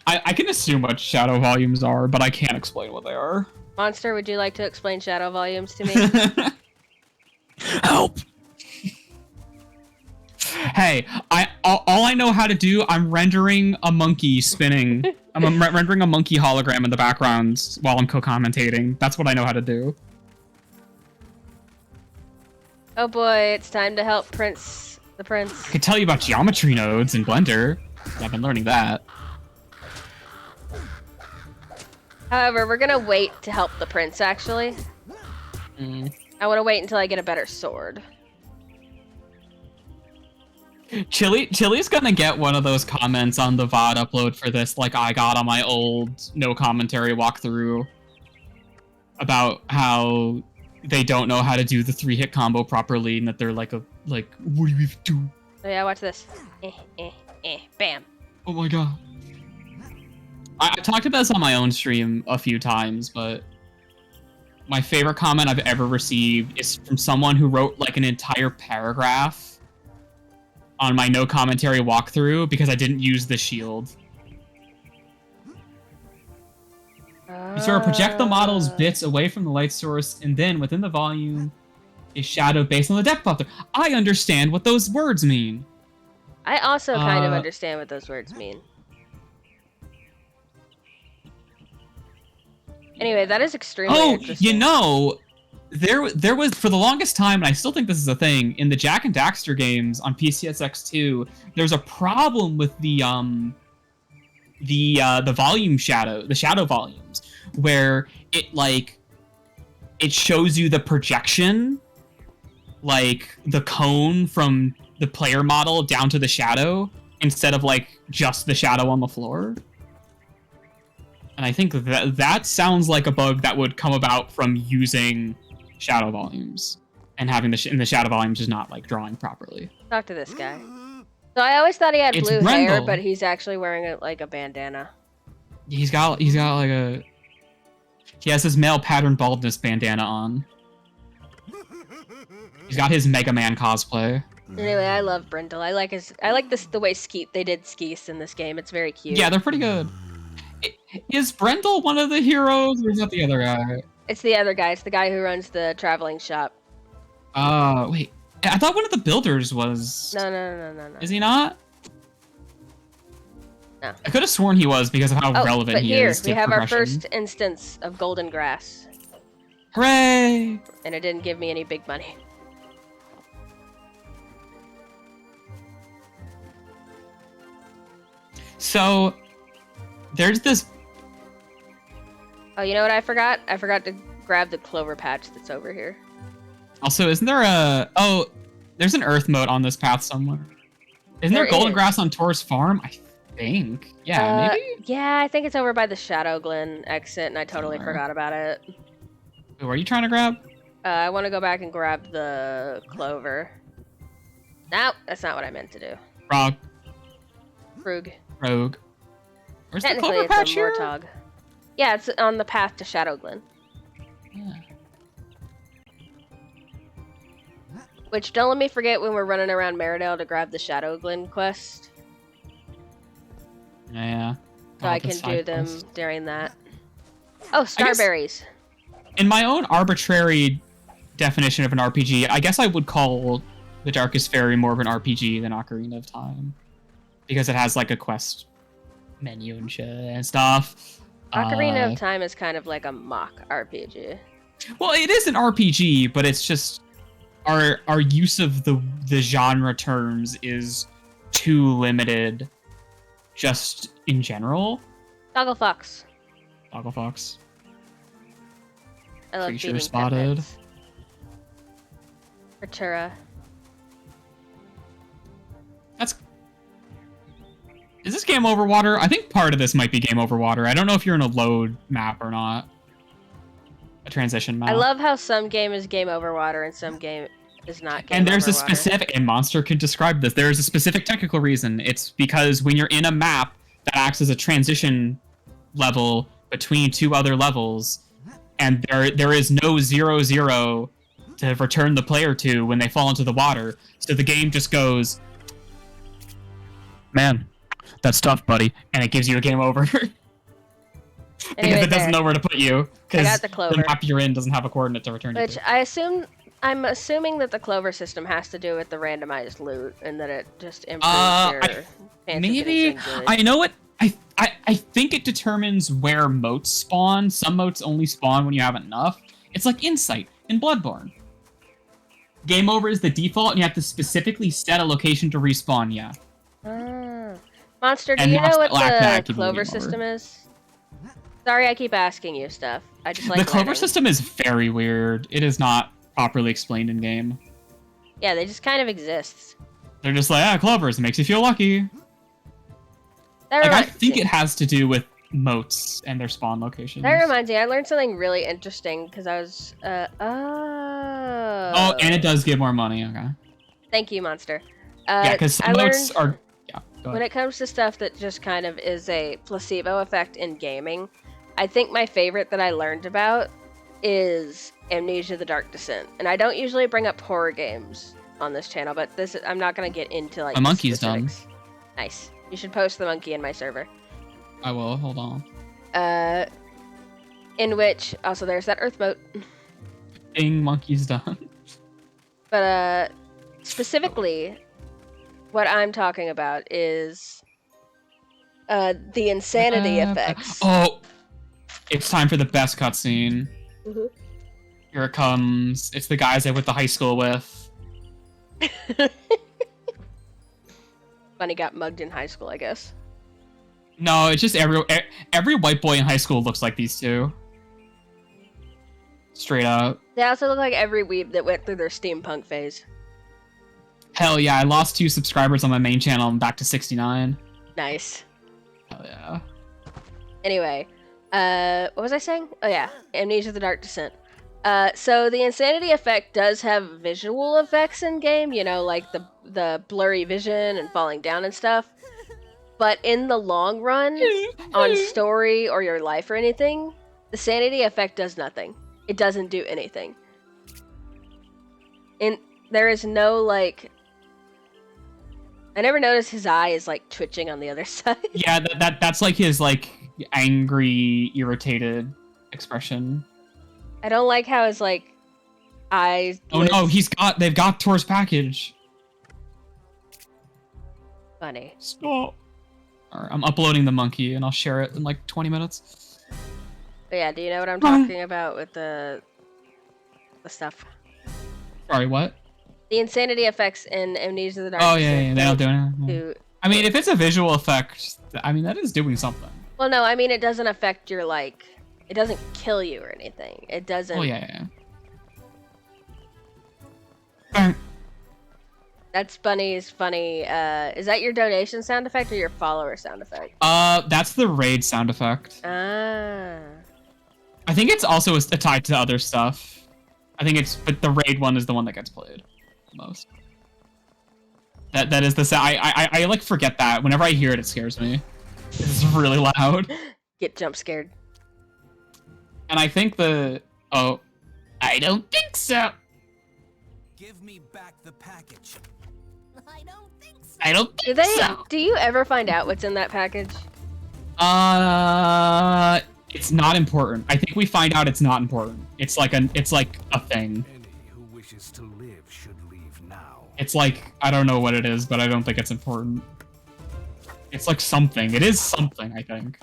I can assume what shadow volumes are, but I can't explain what they are. Monster, would you like to explain shadow volumes to me? Help! Hey, all I know how to do, I'm rendering a monkey spinning. I'm rendering a monkey hologram in the background while I'm co-commentating. That's what I know how to do. Oh boy, it's time to help the prince. I could tell you about geometry nodes in Blender. I've been learning that. However, we're gonna wait to help the prince, actually. I want to wait until I get a better sword. Chili's gonna get one of those comments on the VOD upload for this, like I got on my old no commentary walkthrough about how they don't know how to do the 3-hit combo properly, and that they're like, what do we do? Oh yeah, watch this. Bam. Oh my god. I talked about this on my own stream a few times, but my favorite comment I've ever received is from someone who wrote like an entire paragraph on my no commentary walkthrough because I didn't use the shield. You sort of project the model's bits away from the light source, and then within the volume is shadow based on the depth buffer. I understand what those words mean. I also kind of understand what those words mean. Anyway, that is extremely interesting. You know, there was for the longest time, and I still think this is a thing in the Jak and Daxter games on PCSX2. There's a problem with the volume shadow, the shadow volumes, where it shows you the projection, like the cone from the player model down to the shadow instead of like just the shadow on the floor. And I think that sounds like a bug that would come about from using shadow volumes and having the shadow volumes just not like drawing properly. Talk to this guy. So I always thought he had It's blue Brendel. hair, but he's actually wearing a bandana. He's got like a... He has his male pattern baldness bandana on. He's got his Mega Man cosplay. Anyway, I love Brindle. I like the way they did Skeese in this game. It's very cute. Yeah, they're pretty good. Is Brendel one of the heroes, or is that the other guy? It's the other guy. It's the guy who runs the traveling shop. Wait. I thought one of the builders was... No. Is he not? No. I could have sworn he was because of how relevant but he here, is to we have our progression. first instance of golden grass. Hooray! And it didn't give me any big money. So, there's this... Oh, you know what I forgot? I forgot to grab the clover patch that's over here. Also, isn't there a... Oh, there's an earth moat on this path somewhere. Isn't there golden grass on Tor's farm? I think. Yeah, maybe? Yeah, I think it's over by the Shadow Glen exit, and I totally Somewhere. forgot about it. Who are you trying to grab? I want to go back and grab the clover. No, that's not what I meant to do. Frog. Frug. Rogue. Where's the Technically, clover it's a patch here? Mortog. Yeah, it's on the path to Shadow Glen. Yeah. Which, don't let me forget when we're running around Meridale to grab the Shadow Glen quest. Yeah. So Oh, I the can do side them quest. during that. Oh, guess- Starberries. In my own arbitrary definition of an RPG, I guess I would call The Darkest Faerie more of an RPG than Ocarina of Time. Because it has like a quest menu and shit and stuff. Ocarina of Time is kind of like a mock RPG. Well, it is an RPG, but it's just our use of the genre terms is too limited just in general. Toggle Fox. Toggle Fox. I love Creature beating spotted. pet-pets. Ratura. Is this game over water? I think part of this might be game over water. I don't know if you're in a load map or not. A transition map. I love how some game is game over water and some game is not game And there's over a water. specific, and Monster can describe this. There's a specific technical reason. It's because when you're in a map that acts as a transition level between two other levels, and there is no 0-0 to return the player to when they fall into the water. So the game just goes, man, that's tough, buddy. And it gives you a game over. Because Anyway, it doesn't there. know where to put you. I Because got the clover. map you're in doesn't have a coordinate to return you Which to. I'm assuming that the clover system has to do with the randomized loot and that it just improves your chance of getting Maybe. something good. I know what. I think it determines where motes spawn. Some motes only spawn when you have enough. It's like Insight in Bloodborne. Game over is the default, and you have to specifically set a location to respawn. Yeah. Monster, do And you know Monster what will act back the if you clover game over. system is? Sorry, I keep asking you stuff. I just like The clover learning. system is very weird. It is not properly explained in game. Yeah, they just kind of exist. They're just like, clovers, it makes you feel lucky. That Like, I reminds think me. it has to do with motes and their spawn locations. That reminds me, I learned something really interesting because I was. Oh, and it does give more money. Okay. Thank you, Monster. Yeah, because some motes learned are. Yeah. Go when ahead. it comes to stuff that just kind of is a placebo effect in gaming, I think my favorite that I learned about is Amnesia: The Dark Descent. And I don't usually bring up horror games on this channel, but I'm not gonna get into like My monkey's specifics. Nice. You should post the monkey in my server. I will. Hold on. In which also there's that earth moat. Ding, monkey's done. But specifically, what I'm talking about is the insanity effects. Oh, it's time for the best cutscene. Mhm. Here it comes. It's the guys I went to high school with. Bunny got mugged in high school, I guess. No, it's just every white boy in high school looks like these two. Straight up. They also look like every weeb that went through their steampunk phase. Hell yeah, I lost 2 subscribers on my main channel. I'm back to 69. Nice. Hell yeah. Anyway, what was I saying? Oh yeah, Amnesia: The Dark Descent. So the insanity effect does have visual effects in game, you know, like the blurry vision and falling down and stuff. But in the long run, on story or your life or anything, the sanity effect does nothing. It doesn't do anything. And there is no like. I never noticed his eye is like twitching on the other side. Yeah, that's like his like angry, irritated expression. I don't like how his like eyes. Oh no, they've got Tor's package. Funny. Stop. Alright, I'm uploading the monkey and I'll share it in like 20 minutes. But yeah, do you know what I'm talking about with the stuff? Sorry, what? The insanity effects in Amnesia: The Dark Oh yeah, Descent they don't do anything. to- I mean, if it's a visual effect, I mean that is doing something. Well, no, I mean it doesn't affect your like. It doesn't kill you or anything. It doesn't. Oh yeah. That's Bunny's funny. Is that your donation sound effect or your follower sound effect? That's the raid sound effect. Ah. I think it's also tied to other stuff. But the raid one is the one that gets played the most. That is the sound. I like forget that. Whenever I hear it, it scares me. It's really loud. Get jump scared. And I think oh, I don't think so. Give me back the package. I don't think so. I don't think so. Do you ever find out what's in that package? It's not important. I think we find out it's not important. It's like a thing. Any who wishes to live should leave now. It's like, I don't know what it is, but I don't think it's important. It's like something. It is something, I think.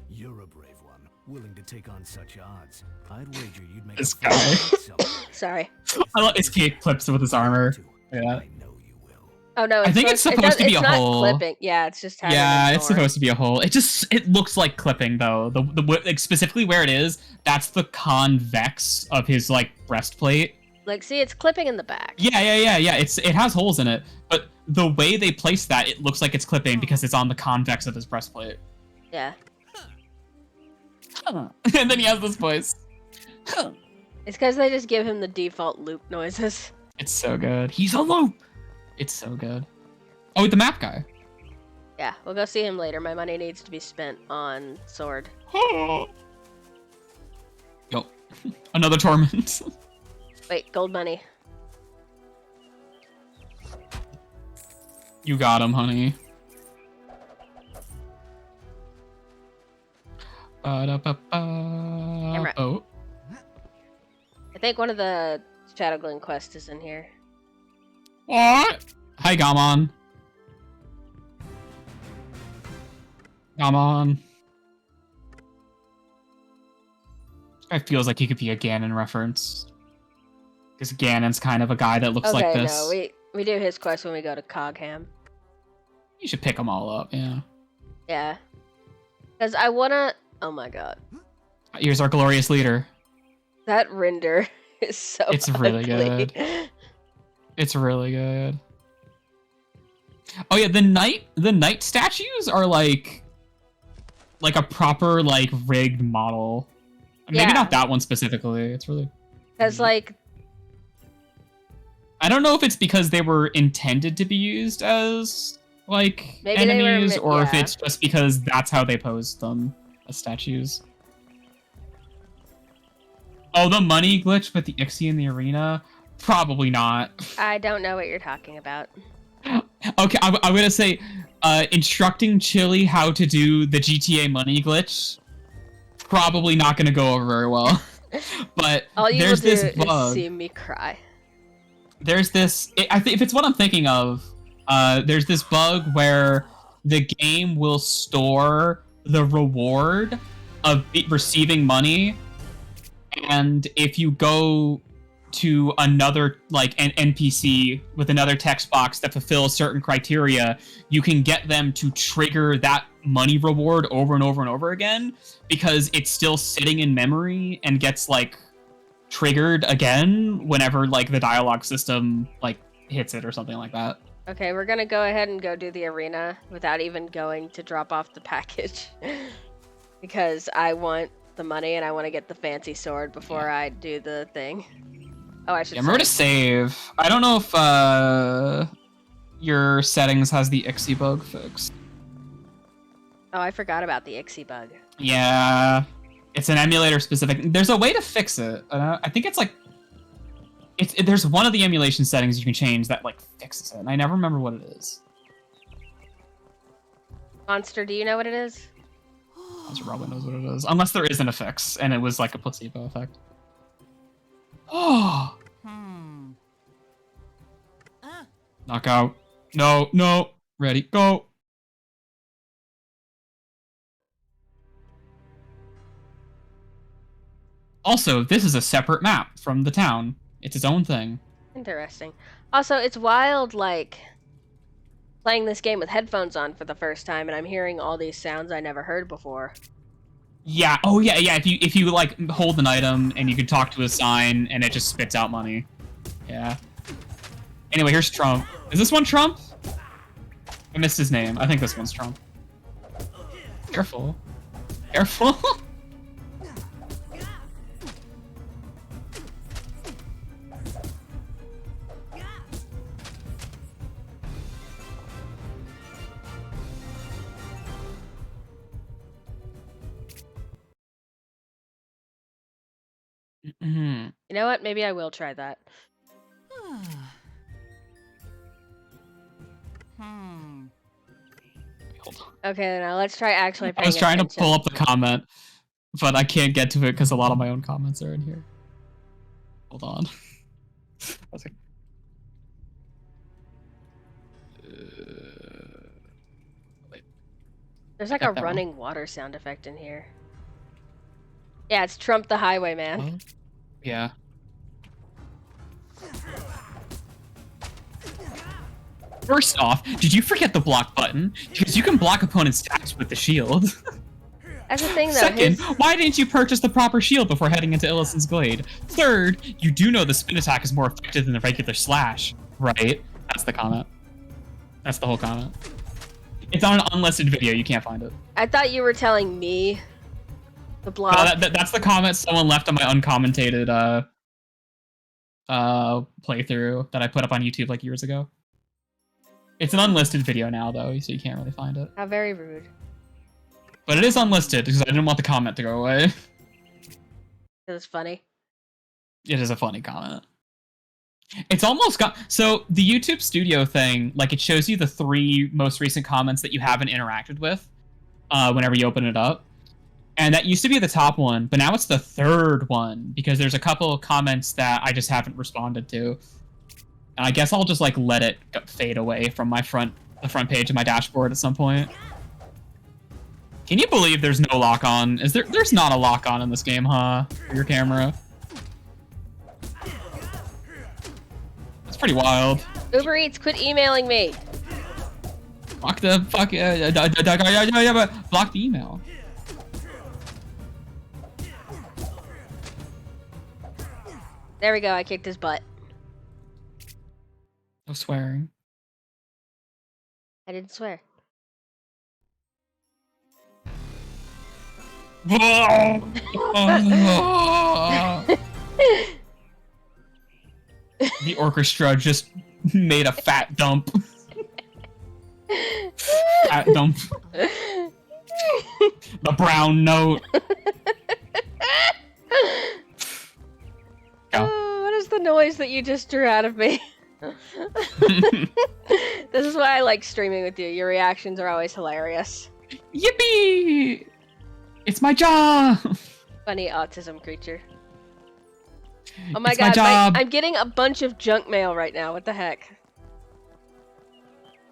You're a brave one, willing to take on such odds. I'd wager you'd make This a fool of yourself. Sorry. I love his cape clips with his armor. Yeah. I know you will. Oh no, I think it's supposed to be a hole. It's not clipping. Yeah, it's just having Yeah, a it's thorn. supposed to be a hole. It looks like clipping though. Like, specifically where it is, that's the convex of his like breastplate. Like, see, it's clipping in the back. Yeah. It has holes in it, but the way they place that, it looks like it's clipping because it's on the convex of his breastplate. Yeah. Huh. And then he has this voice. Huh. It's because they just give him the default loop noises. It's so good. He's a loop. It's so good. Oh, the map guy. Yeah, we'll go see him later. My money needs to be spent on sword. Yo, another torment. Wait, gold money. You got him, honey. Camera. Oh. I think one of the Shadowglen quests is in here. What? Hi, Gamon. Gamon. Guy feels like he could be a Ganon reference. Because Ganon's kind of a guy that looks Okay, like this. no, we do his quest when we go to Cogham. You should pick them all up, yeah. Yeah. Because I wanna... Oh my god. Here's our glorious leader. That render is so It's really ugly. good. It's really good. Oh yeah, the knight statues are like a proper like rigged model. Maybe Yeah. not that one specifically. It's really Because, like... I don't know if it's because they were intended to be used as like Maybe they were enemies or if yeah. it's just because that's how they posed them as statues. Oh, the money glitch with the Ixie in the arena? Probably not. I don't know what you're talking about. Okay, I'm gonna say, instructing Chili how to do the GTA money glitch, probably not gonna go over very well. But All you there's will do this bug. is see me cry. There's this. If it's what I'm thinking of, there's this bug where the game will store the reward of receiving money, and if you go to another like an NPC with another text box that fulfills certain criteria, you can get them to trigger that money reward over and over and over again because it's still sitting in memory and gets like triggered again whenever like the dialogue system like hits it or something like that. Okay, we're gonna go ahead and go do the arena without even going to drop off the package. Because I want the money and I want to get the fancy sword before I do the thing. Oh, I should Yeah, remember to save. I don't know if your settings has the Ixie bug fixed. Oh, I forgot about the Ixie bug. Yeah, it's an emulator specific. There's a way to fix it. I think it's like there's one of the emulation settings you can change that like fixes it. And I never remember what it is. Monster, do you know what it is? Monster probably knows what it is, unless there isn't a fix and it was like a placebo effect. Oh, knockout. No. Ready, go. Also, this is a separate map from the town. It's its own thing. Interesting. Also, it's wild, like, playing this game with headphones on for the first time, and I'm hearing all these sounds I never heard before. Yeah. Oh, yeah. If you like hold an item and you can talk to a sign and it just spits out money. Yeah. Anyway, here's Trump. Is this one Trump? I missed his name. I think this one's Trump. Careful. Careful. You know what? Maybe I will try that. Hold on. Okay, now let's try actually paying I was trying attention. to pull up the comment, but I can't get to it because a lot of my own comments are in here. Hold on. I was like, wait. There's like Got a that one. running water sound effect in here. Yeah, it's Trump the Highwayman. Yeah. First off, did you forget the block button? Because you can block opponents' attacks with the shield. That's the thing, though. Second, why didn't you purchase the proper shield before heading into Illison's Glade? Third, you do know the spin attack is more effective than the regular slash, right? That's the comment. That's the whole comment. It's on an unlisted video, you can't find it. I thought you were telling me the block. No, that's the comment someone left on my uncommentated playthrough that I put up on YouTube like years ago. It's an unlisted video now, though, so you can't really find it. How very rude. But it is unlisted because I didn't want the comment to go away. It was funny. It is a funny comment. It's almost got... So, the YouTube Studio thing, like, it shows you the 3 most recent comments that you haven't interacted with whenever you open it up. And that used to be the top one, but now it's the 3rd one because there's a couple of comments that I just haven't responded to. And I guess I'll just, like, let it fade away from the front page of my dashboard at some point. Can you believe there's no lock-on? There's not a lock-on in this game, huh? For your camera. It's pretty wild. Uber Eats, quit emailing me. Block the block the email. There we go, I kicked his butt. No swearing. I didn't swear. The orchestra just made a fat dump. Fat dump. The brown note. Oh, what is the noise that you just drew out of me? This is why I like streaming with you. Your reactions are always hilarious. Yippee! It's my job! Funny autism creature. Oh my It's god, my job. I'm getting a bunch of junk mail right now. What the heck?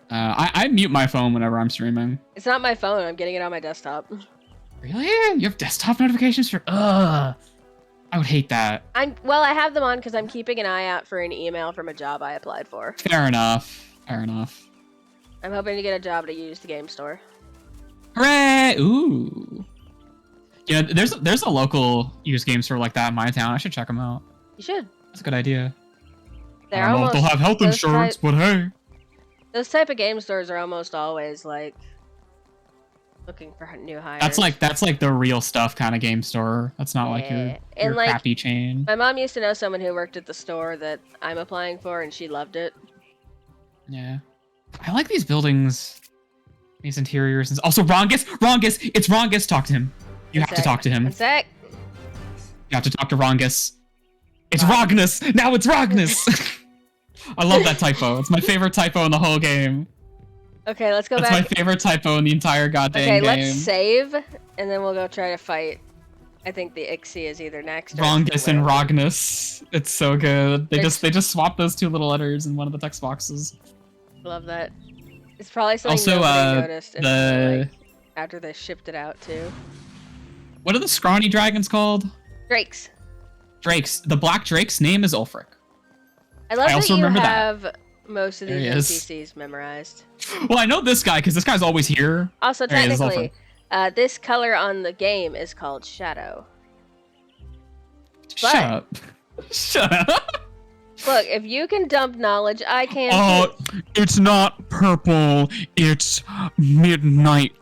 I mute my phone whenever I'm streaming. It's not my phone. I'm getting it on my desktop. Really? You have desktop notifications for... Ugh. I would hate that. Well, I have them on because I'm keeping an eye out for an email from a job I applied for. Fair enough. Fair enough. I'm hoping to get a job to use the game store. Hooray! Ooh. You know, there's a local used game store like that in my town. I should check them out. You should. That's a good idea. They're I don't know if almost, they'll have health those insurance, type- but hey. Those type of game stores are almost always like looking for new hires. That's like the real stuff kind of game store. That's not like your And, like, crappy chain. My mom used to know someone who worked at the store that I'm applying for, and she loved it. Yeah. I like these buildings. These interiors. And... Also, Rongus! Rongus! It's Rongus! Talk to him. You have to talk to him. One sec. You have to talk to Rongus. It's Rognus! Now it's Rognus! I love that typo. It's my favorite typo in the whole game. Okay, let's go That's back. my favorite typo in the entire goddamn Okay, game. let's save, and then we'll go try to fight. I think the Ixie is either next or Rongus and whatever. Rognus. It's so good. They just swapped those 2 little letters in one of the text boxes. Love that. It's probably something Also, nobody noticed until, the like, after they shipped it out too. what are the scrawny dragons called? Drakes. Drakes. The black drake's name is Ulfric. I love I also that you remember that. have most of There these he is. NPCs memorized. Well, I know this guy because this guy's always here. Also, There he is, technically, this color on the game is called Shadow. Shut up. Shut up. Look, if you can dump knowledge, I can too. It's not purple. It's midnight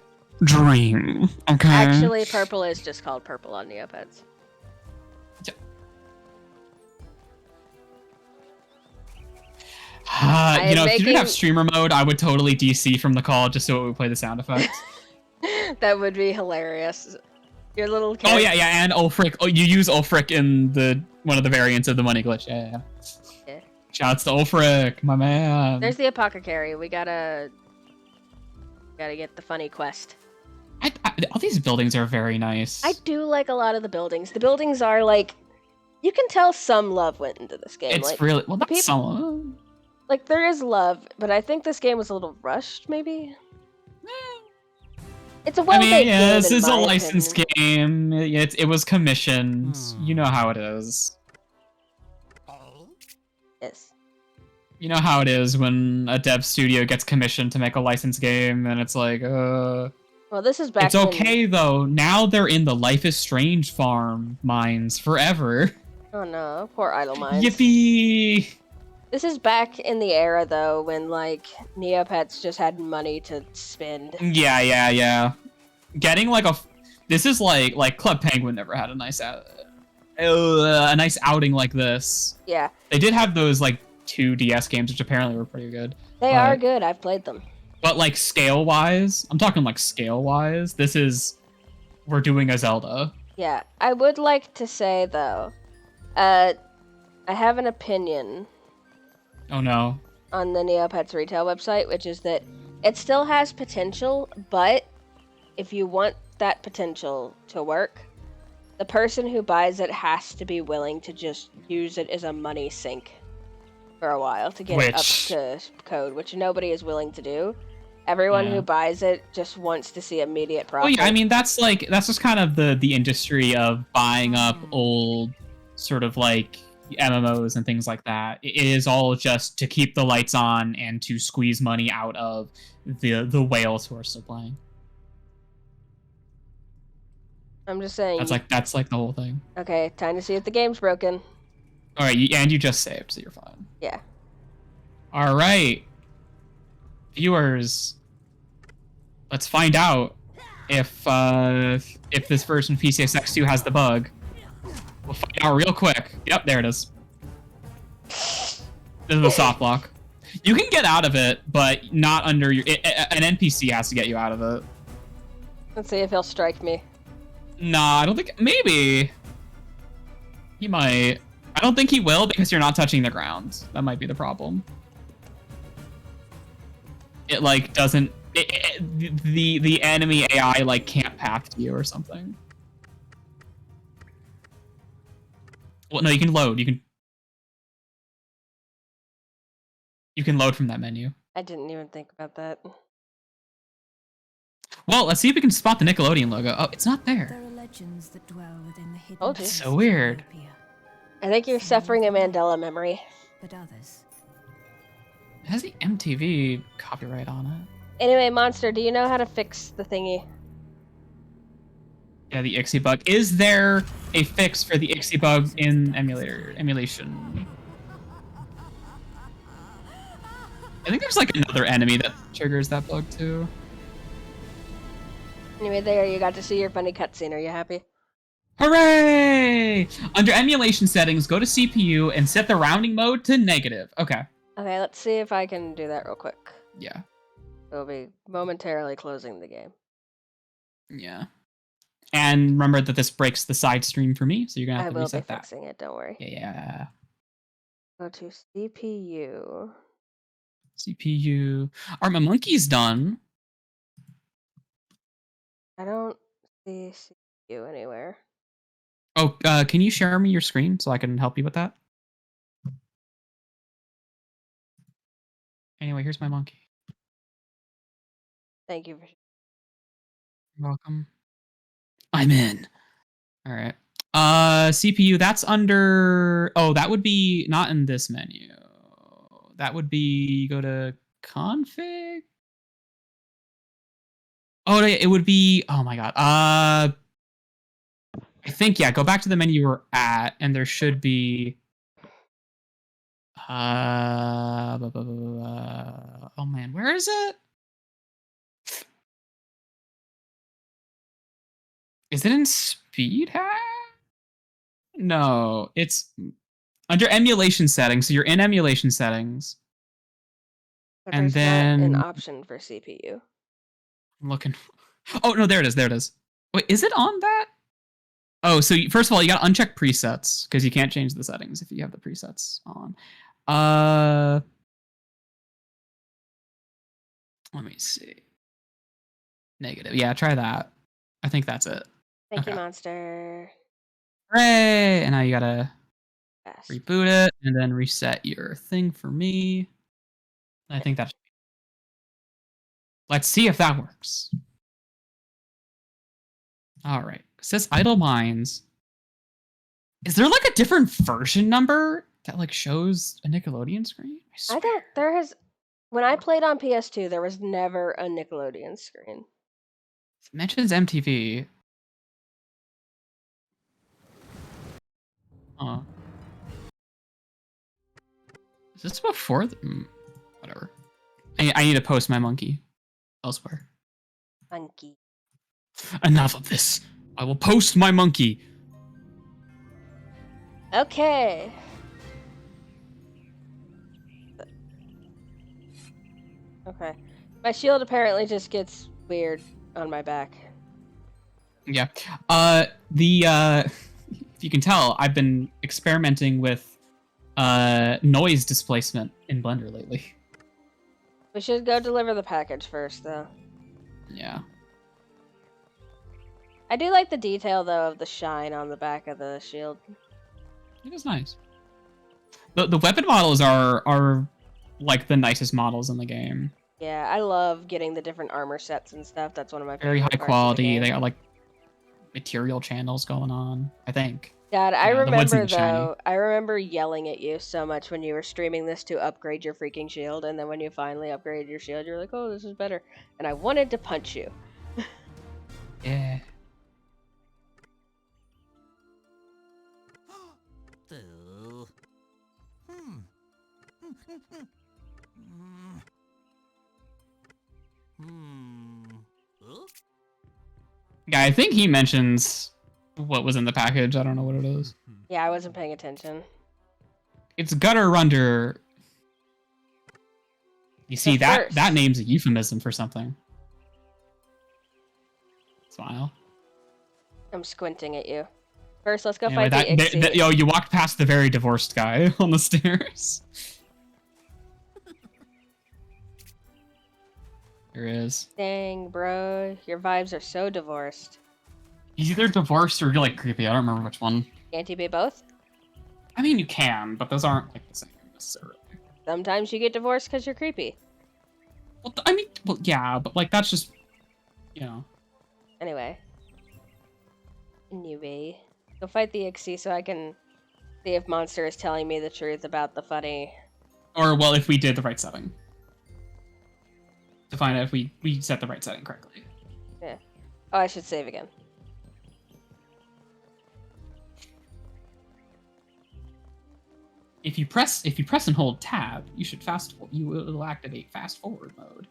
dream. Okay. Actually, purple is just called purple on Neopets. You know, if you didn't have streamer mode, I would totally DC from the call just so it would play the sound effects. That would be hilarious. Your little character. Oh yeah, and Ulfric. Oh, you use Ulfric in the one of the variants of the money glitch. Yeah. Shouts to Ulfric, my man. There's the apothecary. We gotta get the funny quest. All these buildings are very nice. I do like a lot of the buildings. The buildings are like, you can tell some love went into this game. It's like, really well. That's some. Like there is love, but I think this game was a little rushed, maybe. It's a well-made game. Yeah, this is a licensed game. It was commissioned. You know how it is. Yes. You know how it is when a dev studio gets commissioned to make a licensed game, and it's like, Well, this is back. It's okay though. Now they're in the Life is Strange farm mines forever. Oh no, poor idle mines. Yippee! This is back in the era though when like Neopets just had money to spend. Yeah. Getting like this is like Club Penguin never had a nice outing like this. Yeah. They did have those like 2 DS games which apparently were pretty good. They are good. I've played them. But like scale-wise, I'm talking like scale-wise, we're doing a Zelda. Yeah, I would like to say though, I have an opinion. Oh no. On the Neopets retail website, which is that it still has potential, but if you want that potential to work, the person who buys it has to be willing to just use it as a money sink for a while to get it up to code, which nobody is willing to do. Everyone who buys it just wants to see immediate profit. Oh yeah, I mean that's just kind of the industry of buying up old sort of like MMOs and things like that. It is all just to keep the lights on and to squeeze money out of the whales who are still playing. I'm just saying. That's like the whole thing. Okay, time to see if the game's broken. All right, and you just saved, so you're fine. Yeah. All right, viewers, let's find out if this version of PCSX2 has the bug. We'll find out real quick. Yep, there it is. This is a soft block. You can get out of it, but not under your... an NPC has to get you out of it. Let's see if he'll strike me. Nah, I don't think... Maybe. He might. I don't think he will because you're not touching the ground. That might be the problem. It, like, doesn't... the enemy AI, like, can't path to you or something. Well, no, you can load. You can load from that menu. I didn't even think about that. Well, let's see if we can spot the Nickelodeon logo. Oh, it's not there. There are legends that dwell within the hidden Told you. That's so weird. I think you're suffering a Mandela memory. But others. It has the MTV copyright on it. Anyway, Monster, do you know how to fix the thingy? Yeah, the Ixie bug. Is there a fix for the Ixie bug in emulation? I think there's like another enemy that triggers that bug too. Anyway, there you got to see your funny cutscene. Are you happy? Hooray! Under emulation settings, go to CPU and set the rounding mode to negative. Okay. Okay, let's see if I can do that real quick. Yeah. We'll be momentarily closing the game. Yeah. And remember that this breaks the side stream for me, so you're gonna have to reset that. I will be fixing it, don't worry. Yeah. Go to CPU. CPU. Are my monkeys done? I don't see CPU anywhere. Oh, can you share me your screen so I can help you with that? Anyway, here's my monkey. Thank you. You're welcome. I'm in. All right. CPU, that's under... Oh, that would be not in this menu. That would be... Go to config? Oh, it would be... Oh my god. I think, yeah, go back to the menu you were at, and there should be... Oh man, where is it? Is it in speed hack? No, it's under emulation settings. So you're in emulation settings. But And there's not an then option for CPU. I'm looking. Oh no, there it is. There it is. Wait, is it on that? Oh, so first of all, you got to uncheck presets because you can't change the settings if you have the presets on. Let me see. Negative. Yeah, try that. I think that's it. Thank you, Okay. monster. Hooray! And now you gotta Fast. reboot it and then reset your thing for me. I think that's. Let's see if that works. All right. It says idle minds. Is there like a different version number that like shows a Nickelodeon screen? I don't. There has. When I played on PS2, there was never a Nickelodeon screen. It mentions MTV. Oh. Is this before? Whatever. I need to post my monkey elsewhere. Monkey. Enough of this. I will post my monkey. Okay. Okay. My shield apparently just gets weird on my back. Yeah. If you can tell, I've been experimenting with noise displacement in Blender lately. We should go deliver the package first, though. Yeah. I do like the detail, though, of the shine on the back of the shield. It is nice. The weapon models are like the nicest models in the game. Yeah, I love getting the different armor sets and stuff. That's one of my Very favorite high parts of the quality. game. They got like material channels going on, I think. God, I Yeah, the wood's remember even shiny. though. I remember yelling at you so much when you were streaming this to upgrade your freaking shield, and then when you finally upgraded your shield, you're like, "Oh, this is better," and I wanted to punch you. Yeah. Boo. Huh? Yeah, I think he mentions what was in the package. I don't know what it is. Yeah, I wasn't paying attention. It's Gutter Runder. You see, that name's a euphemism for something. Smile. I'm squinting at you. First, let's go Anyway, fight the Ixie. yo, you walked past the very divorced guy on the stairs. There is. Dang, bro, your vibes are so divorced. He's either divorced or like creepy. I don't remember which one. Can't you be both? I mean, you can, but those aren't like the same necessarily. Sometimes you get divorced because you're creepy. Well, I mean, well, yeah, but like that's just, you know. Anyway, go fight the Ixie so I can see if Monster is telling me the truth about the funny. Or well, if we did the right setting. To find out if we set the right setting correctly. Yeah. Oh, I should save again. If you press and hold tab, it'll activate fast forward mode.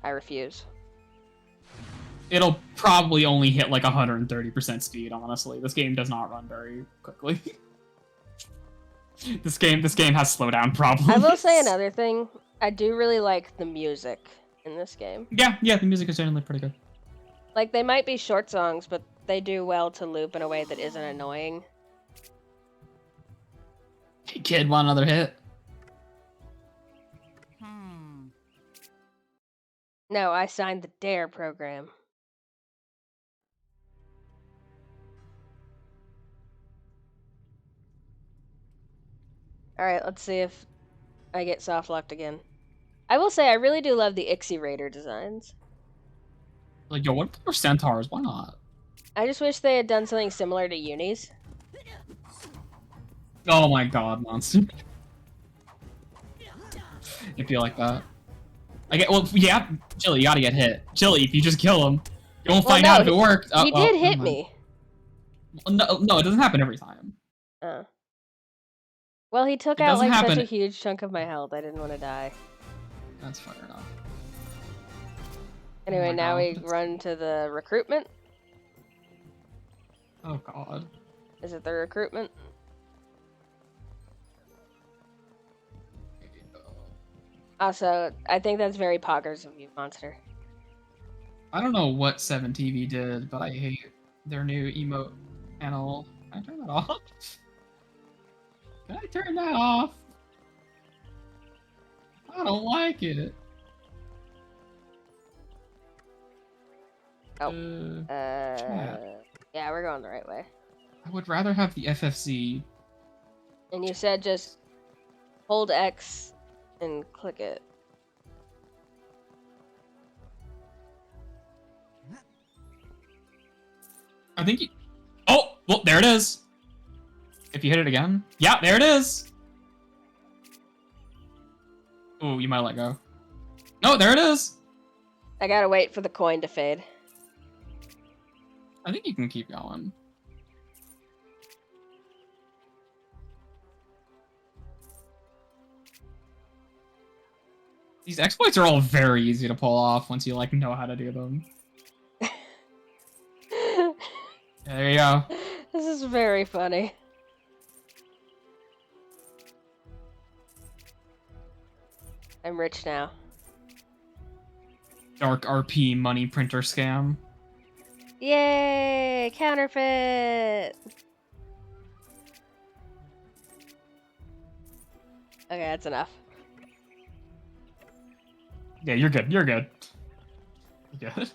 I refuse. It'll probably only hit like 130% speed, honestly. This game does not run very quickly. This game has slowdown problems. I will say another thing. I do really like the music in this game. Yeah, the music is generally pretty good. Like, they might be short songs, but they do well to loop in a way that isn't annoying. Hey kid, want another hit? No, I signed the DARE program. Alright, let's see if I get soft locked again. I will say I really do love the Ixie Raider designs. Like, yo, what are centaurs? Why not? I just wish they had done something similar to Unis. Oh my god, monster. If you like that. Well, yeah, Chili, you gotta get hit. Chili, if you just kill him, you won't find out if it worked. He did hit me. No, it doesn't happen every time. Well, he took It out doesn't like such happen- a huge chunk of my health. I didn't want to die. That's fair enough. Anyway, my now God, we that's- run to the recruitment. Oh god. Is it the recruitment? Also, I think that's very poggers of you, Monster. I don't know what 7TV did, but I hate their new emote panel. Can I turn that off? Can I turn that off? I don't like it. Oh. Chat. Yeah, we're going the right way. I would rather have the FFC. And you said just hold X and click it. I think you... Oh! Well, there it is! If you hit it again. Yeah, there it is! Ooh, you might let go. No, there it is! I gotta wait for the coin to fade. I think you can keep going. These exploits are all very easy to pull off once you, like, know how to do them. There you go. This is very funny. I'm rich now. Dark RP money printer scam. Yay! Counterfeit! Okay, that's enough. Yeah, you're good. You're good. You're good.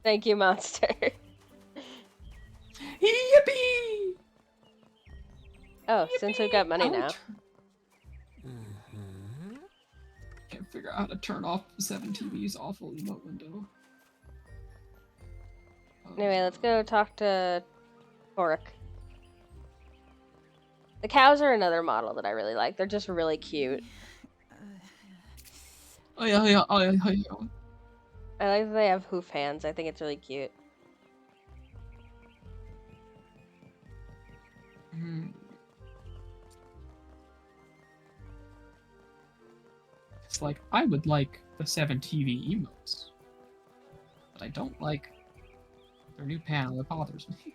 Thank you, Monster. Yippee! Oh, since we've got money now. Can't figure out how to turn off 7TV's awful emote window. Anyway, let's go talk to Torek. The cows are another model that I really like. They're just really cute. Oh yeah, yeah, oh yeah, oh yeah. I like that they have hoof hands. I think it's really cute. It's like, I would like the 7TV emotes, but I don't like their new panel. It bothers me.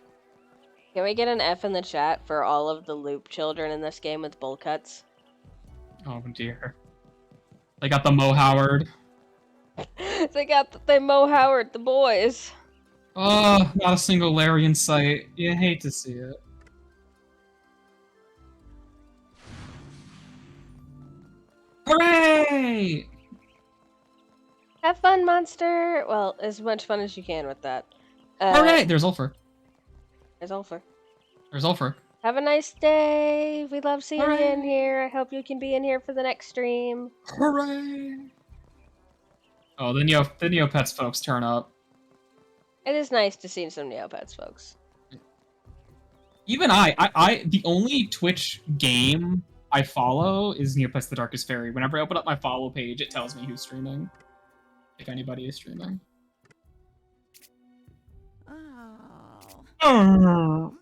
Can we get an F in the chat for all of the loop children in this game with bowl cuts? Oh dear. They got the Mo Howard. They Mo Howard the boys. Oh, not a single Larry in sight. You hate to see it. Hooray! Have fun, Monster! Well, as much fun as you can with that. Hooray! There's Ulfer. There's Ulfer. There's Ulfer. Have a nice day! We love seeing you in Hooray! here. I hope you can be in here for the next stream. Hooray! Oh, the Neopets folks turn up. It is nice to see some Neopets, folks. Even I the only Twitch game I follow is Neopets the Darkest Faerie. Whenever I open up my follow page, it tells me who's streaming. If anybody is streaming. Oh.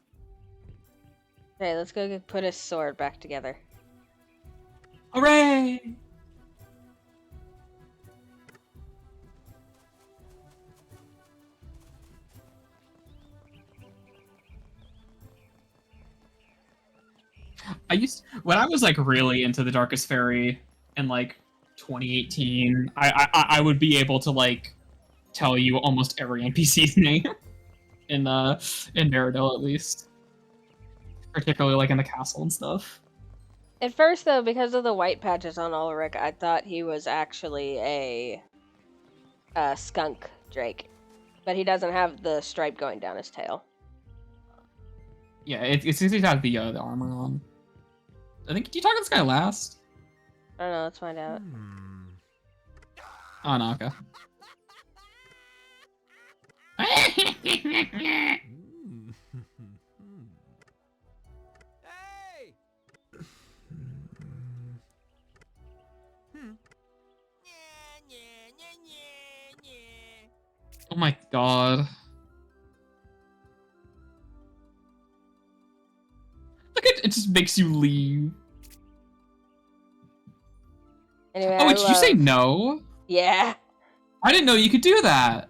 Okay, let's go put his sword back together. Hooray! When I was like really into the Darkest Faerie in like 2018, I would be able to like tell you almost every NPC's name in Meridell at least, particularly like in the castle and stuff. At first, though, because of the white patches on Ulrich, I thought he was actually a skunk drake, but he doesn't have the stripe going down his tail. Yeah, it's because he's got the armor on. I think. Do you talk to this guy last? I don't know. Let's find out. Oh, no, okay. Hey! Oh my god. it just makes you leave. Anyway, Oh, I wait, did you say love- no? Yeah. I didn't know you could do that.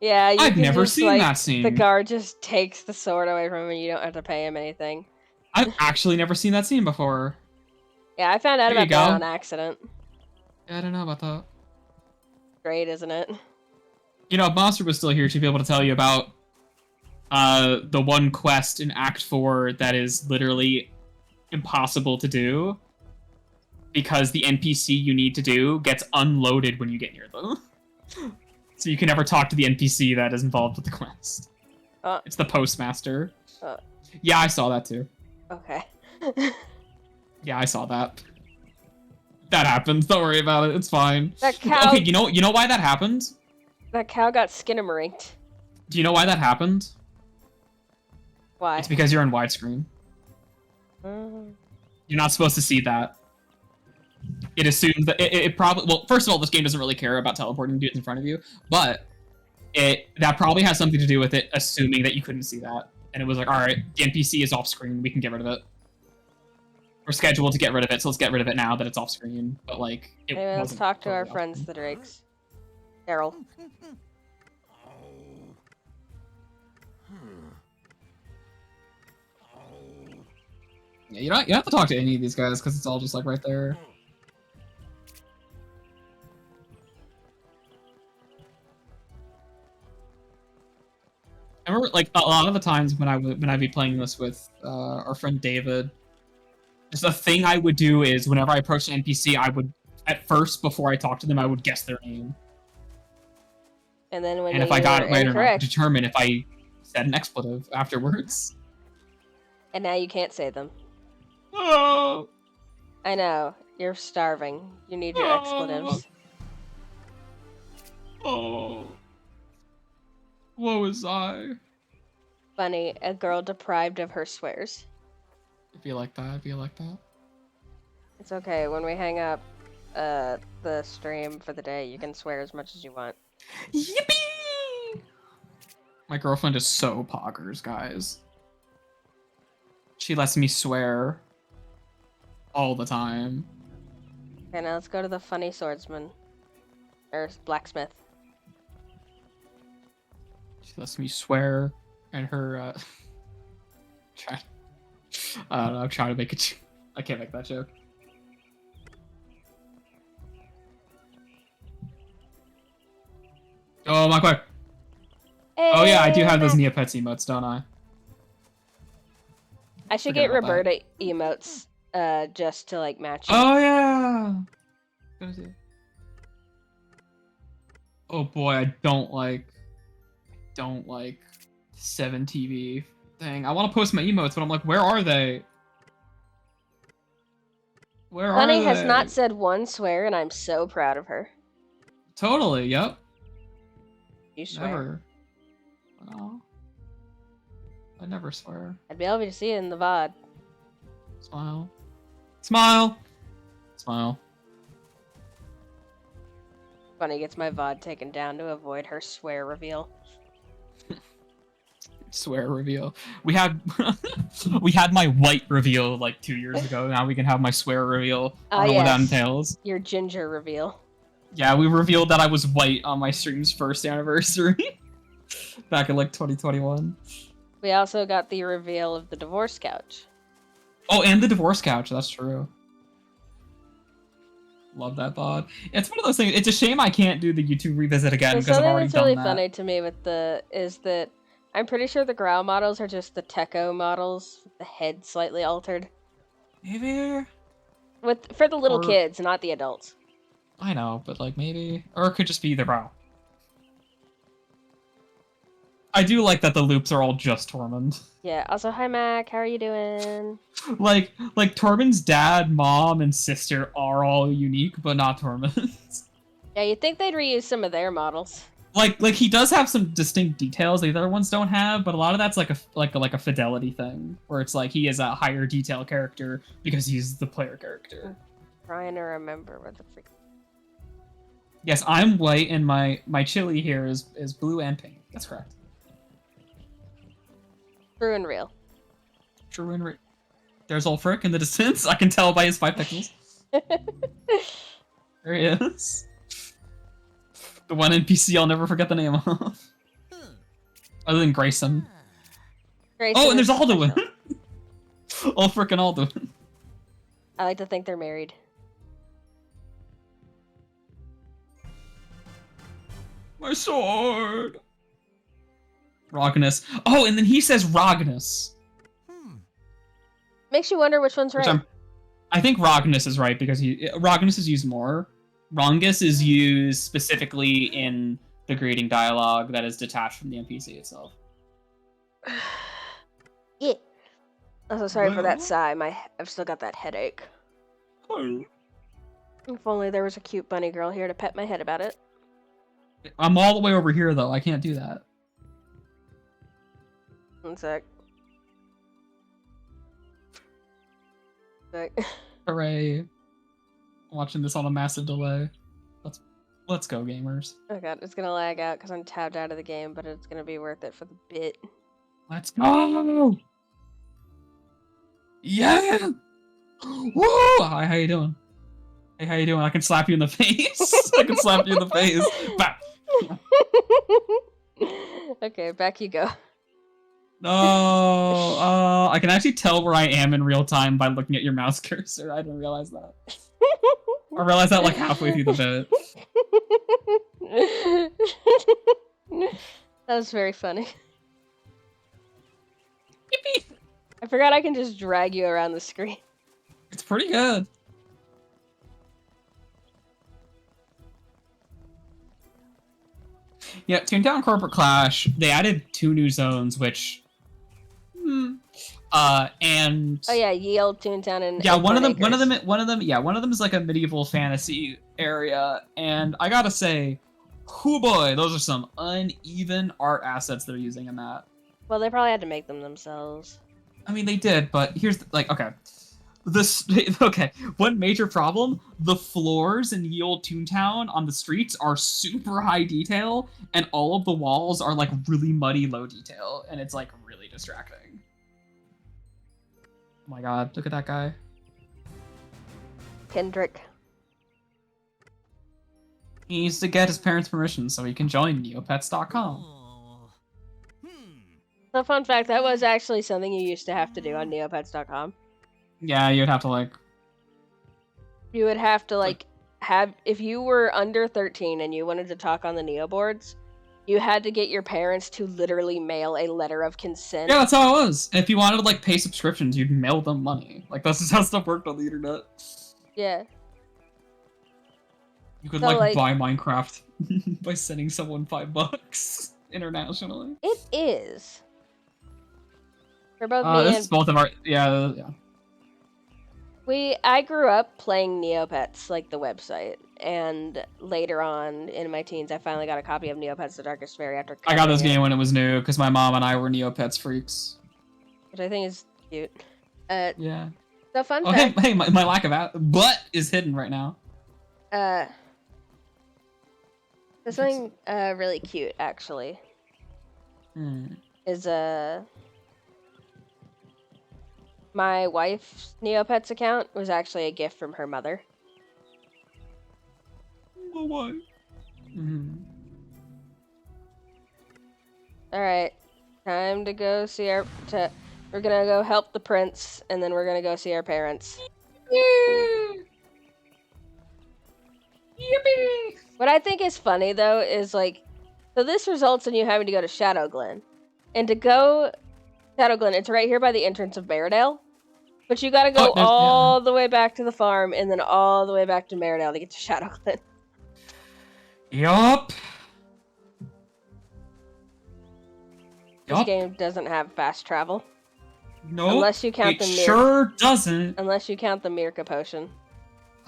Yeah, you I've can never just, seen like, that scene. the guard just takes the sword away from him and you don't have to pay him anything. I've actually never seen that scene before. Yeah, I found out There you about that go. on accident. Yeah, I don't know about that. Great, isn't it? You know, if Monster was still here, she'd be able to tell you about the one quest in Act 4 that is literally impossible to do because the NPC you need to do gets unloaded when you get near them. So you can never talk to the NPC that is involved with the quest. It's the postmaster. Yeah, I saw that too. Okay. Yeah, I saw that. That happens. Don't worry about it. It's fine. That cow- Okay, you know why that happened? That cow got skinnamarink. Do you know why that happened? Why? It's because you're in widescreen. You're not supposed to see that. It assumes that it probably... Well, first of all, this game doesn't really care about teleporting dudes in front of you, but that probably has something to do with it assuming that you couldn't see that. And it was like, alright, the NPC is off screen, we can get rid of it. We're scheduled to get rid of it, so let's get rid of it now that it's off screen. But, like, it Anyway, let's wasn't talk to totally our off friends, screen. the Drakes. Daryl. Yeah, you don't have to talk to any of these guys, because it's all just, like, right there. I remember, like, a lot of the times when I'd be playing this with our friend David, just a thing I would do is whenever I approached an NPC, I would, at first, before I talked to them, I would guess their name. And then when And if I got it right or not, incorrect, determine if I said an expletive afterwards. and now you can't say them. Oh, I know. You're starving. You need your expletives. oh. Woe is I. Funny, a girl deprived of her swears. It'd be like that, it'd be like that. It's okay. When we hang up the stream for the day, you can swear as much as you want. Yippee! My girlfriend is so poggers, guys. She lets me swear all the time. Okay, now let's go to the funny swordsman. Or blacksmith. She lets me swear, and her, I don't know, I'm trying to make it. I can't make that joke. Oh, my quick. Oh yeah, I do have those Neopets emotes, don't I? I should Forget get about that. Roberta emotes, just to like match it. Oh yeah. Oh boy, I don't like 7TV thing. I want to post my emotes, but I'm like, where are they? Where are Bunny they? has not said one swear, and I'm so proud of her. Totally. Yep. You swear. Never. No. I never swear. I'd be able to see it in the VOD. Smile. Smile. Smile. Bunny gets my VOD taken down to avoid her swear reveal. Swear reveal. We had we had my white reveal like 2 years ago. Now we can have my swear reveal. I don't know what that entails. Your ginger reveal. Yeah, we revealed that I was white on my stream's first anniversary. Back in like 2021. We also got the reveal of the divorce couch. Oh, and the divorce couch, that's true. Love that thought. It's one of those things, it's a shame I can't do the YouTube revisit again So because I've something already that's done really that. funny to me with is that I'm pretty sure the Growl models are just the Techo models, with the head slightly altered. Maybe? For the little Or- kids, not the adults. I know, but like maybe. Or it could just be the brow. I do like that the loops are all just Tormund. Yeah, also, hi Mac, how are you doing? like Tormund's dad, mom, and sister are all unique, but not Tormund's. Yeah, you'd think they'd reuse some of their models. like he does have some distinct details the other ones don't have, but a lot of that's like a fidelity thing, where it's like he is a higher detail character because he's the player character. Trying to remember where the freak. Yes, I'm white and my chili here is blue and pink. That's correct. True and real. True and right. There's Ulfric in the distance. I can tell by his 5 pixels. There he is. The one NPC I'll never forget the name of. Other than Grayson. Grayson Oh, and there's is Alduin. special. Ulfric and Alduin. I like to think they're married. My sword. Rognus. Oh, and then he says Rognus. Makes you wonder which one's Which right. I think Rognus is right because Rognus is used more. Rongus is used specifically in the greeting dialogue that is detached from the NPC itself. Yeah. I'm so sorry for that Well. sigh. I've still got that headache. If only there was a cute bunny girl here to pet my head about it. I'm all the way over here though. I can't do that. One sec. Hooray! Watching this on a massive delay. Let's go, gamers. Oh god, it's gonna lag out because I'm tabbed out of the game, but it's gonna be worth it for the bit. Let's go! Yeah! Woo! Hi, how you doing? Hey, how you doing? I can slap you in the face. I can slap you in the face. Bah. Okay, back you go. No, I can actually tell where I am in real time by looking at your mouse cursor. I didn't realize that. I realized that like halfway through the bit. That was very funny. Yippee! I forgot I can just drag you around the screen. It's pretty good. Yeah, Toontown Corporate Clash, they added 2 new zones, which... and... Oh yeah, Yield, Toontown, and yeah, one of them Acres. is like a medieval fantasy area, and I gotta say, hoo boy, those are some uneven art assets they're using in that. Well, they probably had to make them themselves. I mean, they did, but here's okay. One major problem: the floors in Ye Olde Toontown on the streets are super high detail, and all of the walls are like really muddy, low detail, and it's like really distracting. Oh my god, look at that guy. Kendrick. He needs to get his parents' permission so he can join Neopets.com. So fun fact, that was actually something you used to have to do on Neopets.com. Yeah, you'd have to like... You would have to if you were under 13 and you wanted to talk on the Neo boards, you had to get your parents to literally mail a letter of consent. Yeah, that's how it was. And if you wanted to like pay subscriptions, you'd mail them money. Like that's just how stuff worked on the internet. Yeah. You could So, like buy Minecraft by sending someone $5 internationally. It is. For both me This and is both of our yeah. I grew up playing Neopets, like the website, and later on in my teens, I finally got a copy of Neopets the Darkest Faerie after I got this covering game when it was new because my mom and I were Neopets freaks. which I think is cute. Yeah. So fun Oh fact. hey, my lack of butt is hidden right now. There's something really cute actually. Is my wife's Neopets account was actually a gift from her mother. Well, why? Alright. Time to go see we're gonna go help the prince, and then we're gonna go see our parents. Yippee! What I think is funny though is so this results in you having to go to Shadow Glen. And to go Shadow Glen, it's right here by the entrance of Meridale. But you gotta go all the way back to the farm and then all the way back to Meridale to get to Shadow Glen. Yup. This game doesn't have fast travel. Nope. Unless you count the sure doesn't. Unless you count the Mirka potion.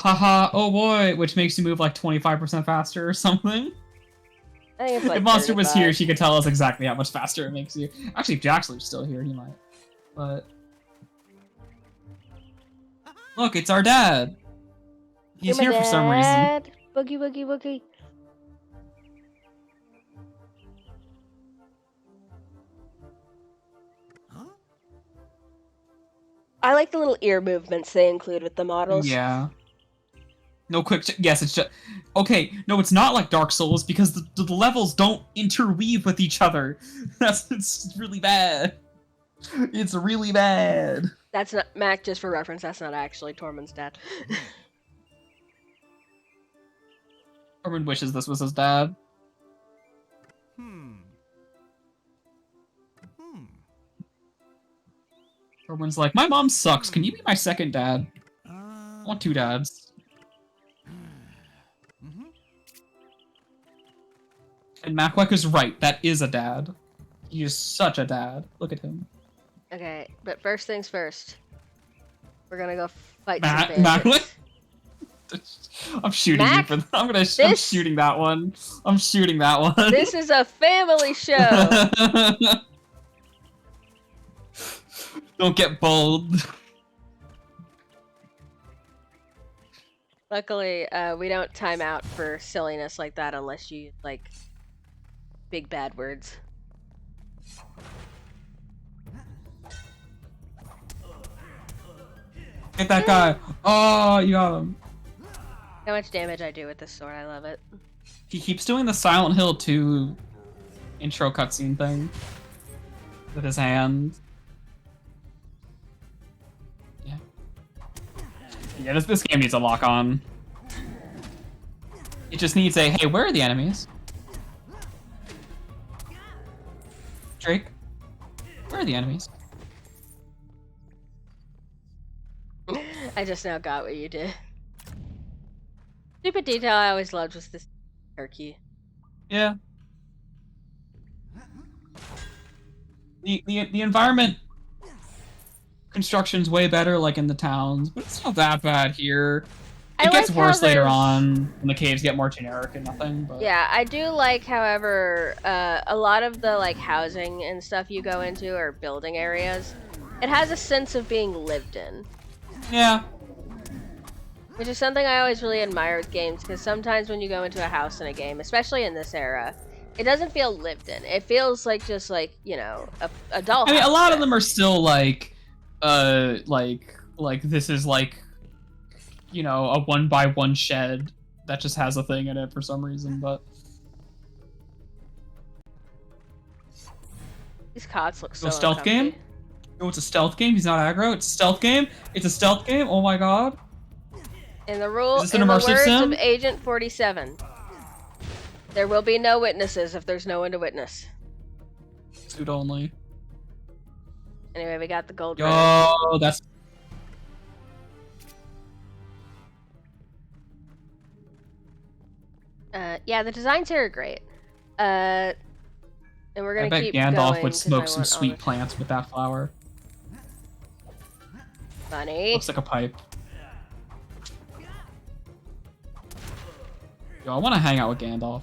Haha, oh boy, which makes you move like 25% faster or something. I think it's like if Monster 35. was here, she could tell us exactly how much faster it makes you. Actually, if Jaxler's still here, he might. But... Look, it's our dad. He's here for some reason. Boogie, boogie, boogie. I like the little ear movements they include with the models. Yeah. No quick. Yes, it's just okay. No, it's not like Dark Souls because the levels don't interweave with each other. It's really bad. It's really bad. That's not Mac. Just for reference, that's not actually Tormund's dad. Tormund wishes this was his dad. Tormund's like, my mom sucks. Can you be my second dad? I want 2 dads. And Macwick is right. That is a dad. He is such a dad. Look at him. Okay, but first things first. We're gonna go fight Mac- some bandits. I'm shooting you Mac, for that. I'm this- shooting that one. I'm shooting that one. This is a family show. Don't get bold. Luckily, we don't time out for silliness like that unless you like big bad words. Get that guy. Oh, you got him. How much damage I do with this sword, I love it. He keeps doing the Silent Hill 2 intro cutscene thing with his hand. Yeah. Yeah, this game needs a lock on. It just needs a, hey, where are the enemies? Drake, where are the enemies? I just now got what you did. Stupid detail I always loved was this turkey. Yeah. The environment construction's way better, like in the towns, but it's not that bad here. It gets worse later on when the caves get more generic and nothing. But... Yeah, I do like, however, a lot of the like housing and stuff you go into or building areas. It has a sense of being lived in. Yeah. Which is something I always really admire with games, because sometimes when you go into a house in a game, especially in this era, it doesn't feel lived in. It feels like just like, you know, a dollhouse. I mean, a lot of them are still like this is like, you know, a 1x1 shed that just has a thing in it for some reason, but these cots look so no stealth uncomfy. game? Oh, it's a stealth game? He's not aggro? It's a stealth game? It's a stealth game? Oh my god. In the rule, Is this an in the immersive words sim? of Agent 47, there will be no witnesses if there's no one to witness. Suit only. Anyway, we got the gold. Yo, that's... Yeah, the designs here are great. And we're gonna I bet keep Gandalf going would 'cause smoke I some want all sweet the- plants with that flower. Funny. Looks like a pipe. Yo, I want to hang out with Gandalf.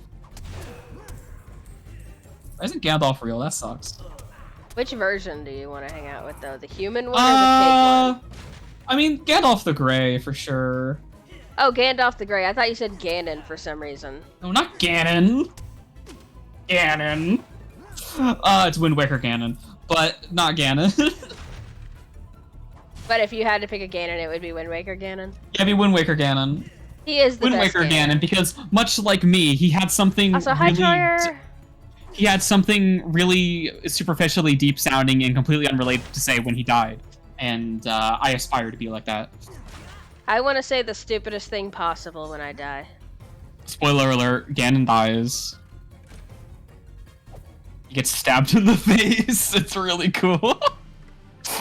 Why isn't Gandalf real? That sucks. Which version do you want to hang out with, though? The human one or the pig one? I mean, Gandalf the Grey, for sure. Oh, Gandalf the Grey. I thought you said Ganon for some reason. No, not Ganon. Ganon. It's Wind Waker Ganon, but not Ganon. But if you had to pick a Ganon, it would be Wind Waker Ganon. Yeah, it'd be Wind Waker Ganon. He is the Wind best Waker Ganon, because much like me, he had something Also, hi, really... Troyer. He had something really superficially deep sounding and completely unrelated to say when he died. And I aspire to be like that. I want to say the stupidest thing possible when I die. Spoiler alert, Ganon dies. He gets stabbed in the face. It's really cool.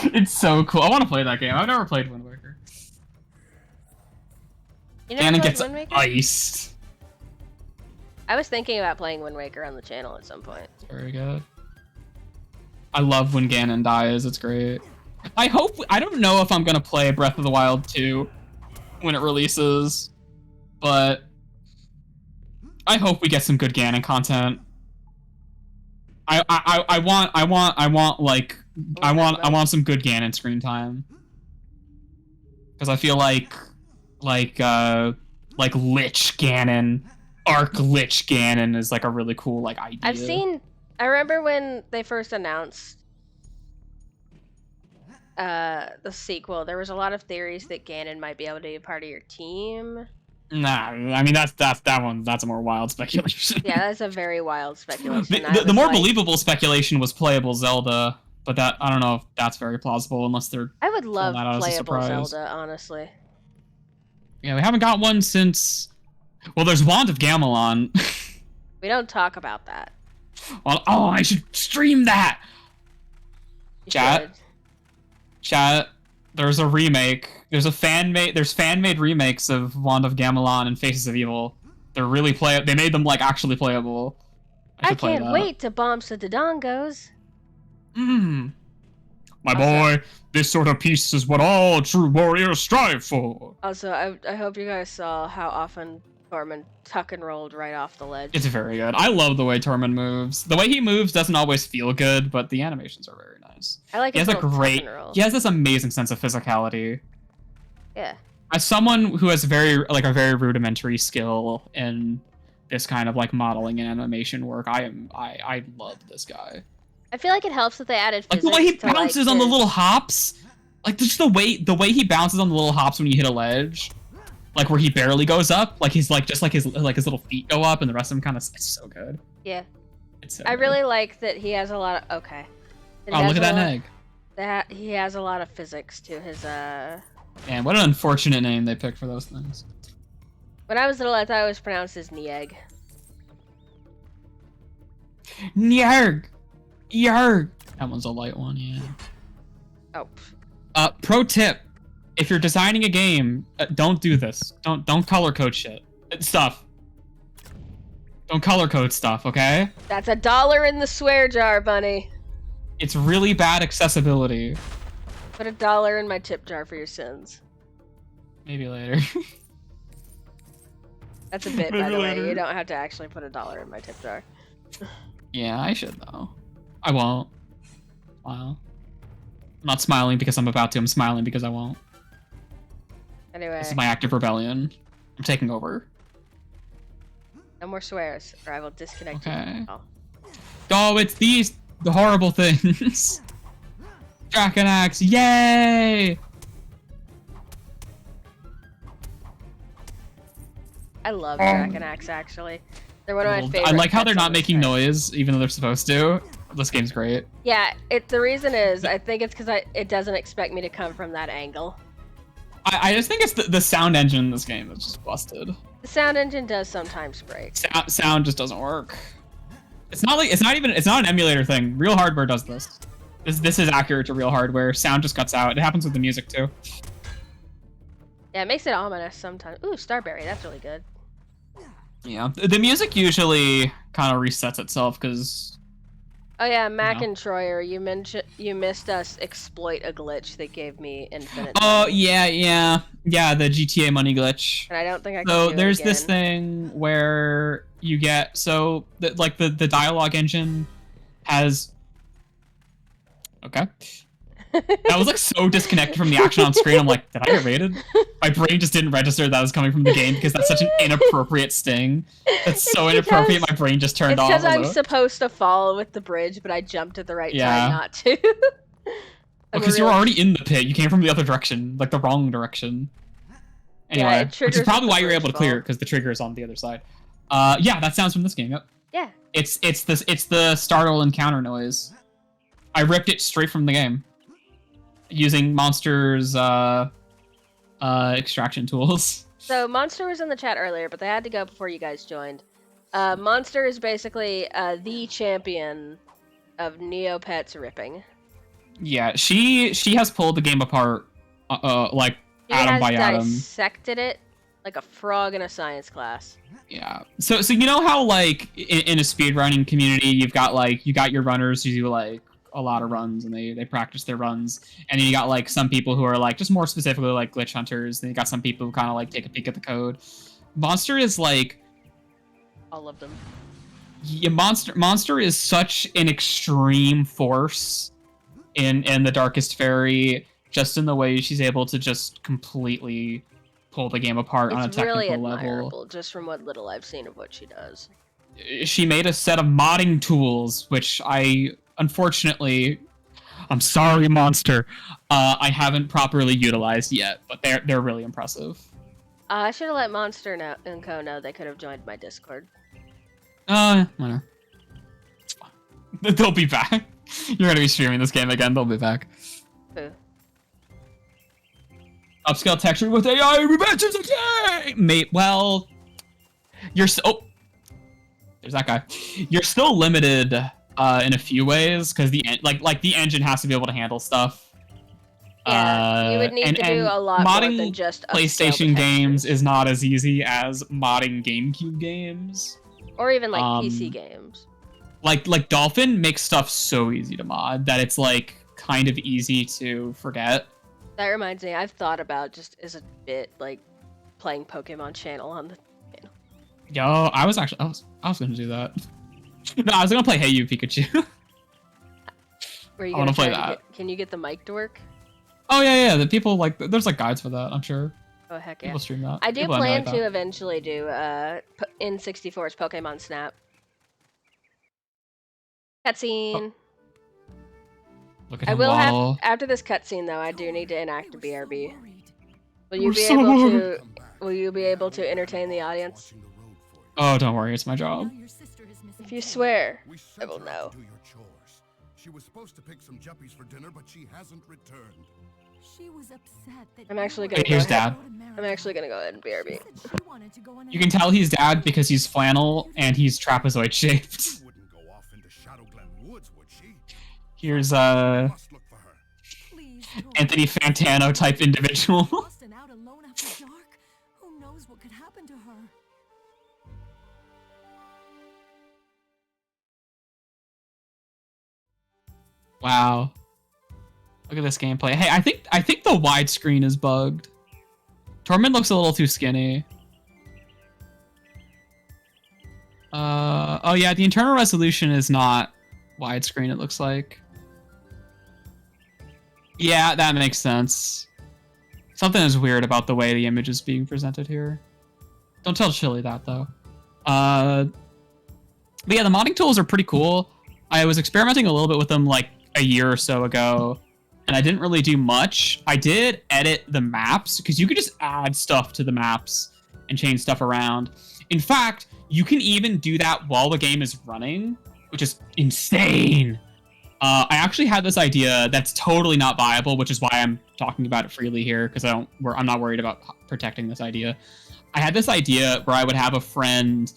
It's so cool. I want to play that game. I've never played Wind Waker. You never Ganon played gets Wind Waker? iced. I was thinking about playing Wind Waker on the channel at some point. Very good. I love when Ganon dies. It's great. I don't know if I'm going to play Breath of the Wild 2 when it releases, but I hope we get some good Ganon content. I want some good Ganon screen time. Because I feel like Lich Ganon, Arc Lich Ganon is like a really cool like idea. I remember when they first announced the sequel, there was a lot of theories that Ganon might be able to be a part of your team. Nah, I mean that's a more wild speculation. Yeah, that's a very wild speculation. The more believable speculation was playable Zelda, but that I don't know if that's very plausible unless they're I would pulling love that out as a playable surprise. Zelda, honestly. Yeah, we haven't got one since. Well, there's Wand of Gamelon. We don't talk about that. Well, oh, I should stream that. You Chat. should. Chat. There's a remake. There's fan-made remakes of Wand of Gamelon and Faces of Evil. They're really They made them like actually playable. I should play can't that. wait to bomb some Dodongos. My Also- boy, this sort of peace is what all true warriors strive for. Also, I hope you guys saw how often Tormund tuck and rolled right off the ledge. It's very good. I love the way Tormund moves. The way he moves doesn't always feel good, but the animations are very nice. I like He his has a little tuck great. and roll. He has this amazing sense of physicality. Yeah. As someone who has a very rudimentary skill in this kind of like modeling and animation work, I love this guy. I feel like it helps that they added Like physics the way he to, like, bounces on the his- little hops, like just the way he bounces on the little hops when you hit a ledge, like where he barely goes up, like he's like just like his little feet go up and the rest of him kind of. It's so good. Yeah. It's so I good. really like that he has a lot of okay. It Oh, has look at a that lot- egg. That he has a lot of physics to his Man, what an unfortunate name they picked for those things. When I was little, I thought it was pronounced as Nieg. Yarg! Yarg! That one's a light one, yeah. Oh. Pro tip. If you're designing a game, don't do this. Don't color code shit. Stuff. Don't color code stuff, okay? That's $1 in the swear jar, bunny. It's really bad accessibility. Put $1 in my tip jar for your sins. Maybe later. That's a bit, by Maybe the way. later. You don't have to actually put $1 in my tip jar. Yeah, I should though. I won't. Wow. I'm not smiling because I'm about to. I'm smiling because I won't. Anyway, This is my act of rebellion. I'm taking over. no more swears, or I will disconnect Okay. you. Oh. Oh, it's the horrible things. Draken Axe, yay! I love Draken Axe, actually. They're one of my favorite. I like how they're pets on not this making site. noise, even though they're supposed to. This game's great. Yeah, the reason is, I think it's because it doesn't expect me to come from that angle. I just think it's the sound engine in this game that's just busted. The sound engine does sometimes break. Sound just doesn't work. It's not an emulator thing. Real hardware does this. This is accurate to real hardware. Sound just cuts out. It happens with the music too. Yeah, it makes it ominous sometimes. Ooh, Starberry, that's really good. Yeah, the music usually kind of resets itself because. Oh yeah, Mac No. and Troyer, you missed us exploit a glitch that gave me infinite. Oh money. yeah, the GTA money glitch. And I don't think I can So do it there's this again. thing where you get the dialogue engine has. Okay. That was like so disconnected from the action on screen. I'm like, did I get rated? My brain just didn't register that was coming from the game because that's such an inappropriate sting. That's so It's inappropriate. because- My brain just turned It's off. because I I'm was like, supposed to fall with the bridge, but I jumped at the right Yeah. time not to. because you were already in the pit. You came from the other direction, like the wrong direction. Anyway, Yeah, it which is triggers probably the why you were able to bridge clear fall. it because the trigger is on the other side. Yeah, that sounds from this game. Yep. Yeah. It's the startle encounter noise. I ripped it straight from the game using Monster's extraction tools. So Monster was in the chat earlier, but they had to go before you guys joined. Monster is basically the champion of Neopets ripping. Yeah, she has pulled the game apart, like He atom has by atom. dissected it like a frog in a science class. Yeah. So you know how like in a speedrunning community you got your runners who do like a lot of runs and they practice their runs, and then you got like some people who are like just more specifically like glitch hunters, and you got some people who kind of like take a peek at the code. Monster is like All of them. yeah, Monster is such an extreme force in the Darkest Faerie, just in the way she's able to just completely pull the game apart on a It's technical really level. admirable, just from what little I've seen of what she does. She made a set of modding tools, which I unfortunately I'm sorry, monster. I haven't properly utilized yet, but they're really impressive. I should have let Monster and Co know they could have joined my Discord. Whatever. It's fine. They'll be back. You're gonna be streaming this game again. They'll be back. Who? Upscale texture with AI rematches again. Mate, well, you're there's that guy. You're still limited in a few ways because the engine has to be able to handle stuff. Yeah, you would need to do a lot more than just PlayStation games is not as easy as modding GameCube games. Or even like PC games. Like Dolphin makes stuff so easy to mod that it's like kind of easy to forget. That reminds me, I've thought about just as a bit like playing Pokemon Channel on the channel. Yo, I was gonna do that. No, I was gonna play Hey You Pikachu. Were you I wanna play that. Can you get the mic to work? Oh yeah, the people like there's like guides for that, I'm sure. Oh heck yeah. People stream that. I do People plan like to that. eventually do N64's Pokemon Snap. Cutscene. Look at I him will waddle. have after this cutscene though. I do need to enact a BRB. Will you We're be so able to? worried. Will you be able to entertain the audience? Oh, don't worry, it's my job. If you swear, We I sent will her know. to do your chores. She was supposed to pick some juppies for dinner, but she hasn't returned. She was upset that I'm actually you gonna Hey, here's go ahead. Dad. I'm actually gonna go ahead and She BRB. said she wanted to go on You can tell he's dad because he's flannel and he's trapezoid shaped. She wouldn't go off into Shadowglen Woods, would she? Here's We must look for her. Please, Anthony Fantano type individual. lost and out alone after dark. Who knows what could happen to her? Wow. Look at this gameplay. Hey, I think the widescreen is bugged. Tormund looks a little too skinny. Oh yeah, the internal resolution is not widescreen, it looks like. Yeah, that makes sense. Something is weird about the way the image is being presented here. Don't tell Chili that, though. But yeah, the modding tools are pretty cool. I was experimenting a little bit with them like a year or so ago, and I didn't really do much. I did edit the maps, because you could just add stuff to the maps and change stuff around. In fact, you can even do that while the game is running, which is insane. I actually had this idea that's totally not viable, which is why I'm talking about it freely here, because I'm not worried about protecting this idea. I had this idea where I would have a friend,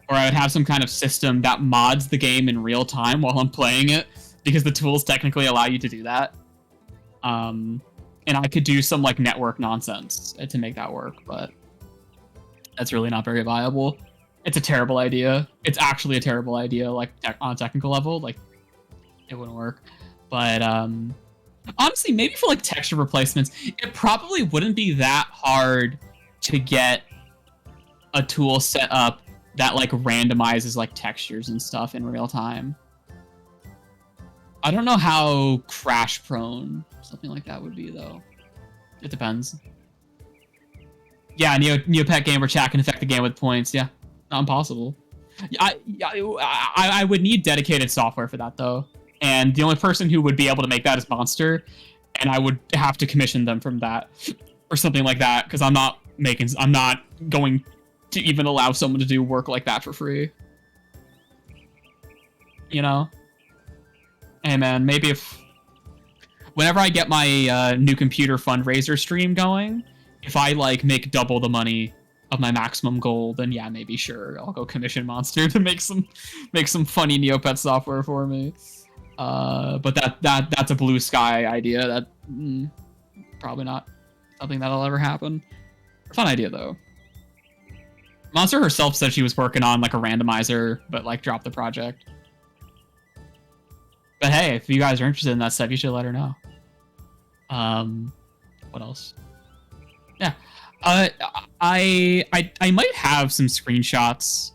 or I would have some kind of system that mods the game in real time while I'm playing it, because the tools technically allow you to do that. And I could do some like network nonsense to make that work, but that's really not very viable. It's a terrible idea. It's actually a terrible idea, like on a technical level, like it wouldn't work. But honestly, maybe for like texture replacements, it probably wouldn't be that hard to get a tool set up that like randomizes like textures and stuff in real time. I don't know how crash prone something like that would be though. It depends. Yeah, Neopet gamer chat can affect the game with points. Yeah, not impossible. I would need dedicated software for that though, and the only person who would be able to make that is Monster, and I would have to commission them from that or something like that, because I'm not going to even allow someone to do work like that for free. You know? Hey man, maybe whenever I get my new computer fundraiser stream going, if I like make double the money of my maximum goal, then yeah, maybe sure, I'll go commission Monster to make some funny Neopet software for me. But that's a blue sky idea. That probably not something that'll ever happen. Fun idea though. Monster herself said she was working on like a randomizer, but like dropped the project. But hey, if you guys are interested in that stuff, you should let her know. What else? Yeah. I might have some screenshots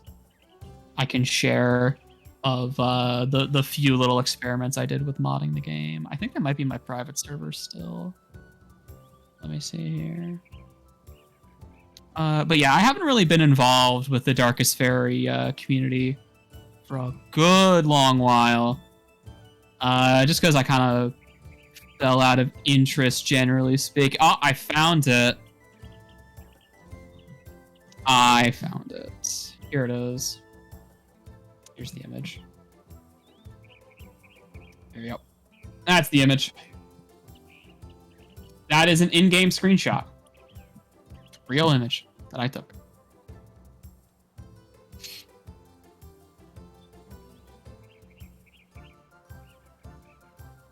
I can share of the few little experiments I did with modding the game. I think that might be my private server still. Let me see here. But yeah, I haven't really been involved with the Darkest Faerie community for a good long while. Just because I kind of fell out of interest, generally speaking. Oh, I found it. I found it. Here it is. Here's the image. There you go. That's the image. That is an in-game screenshot. Real image that I took.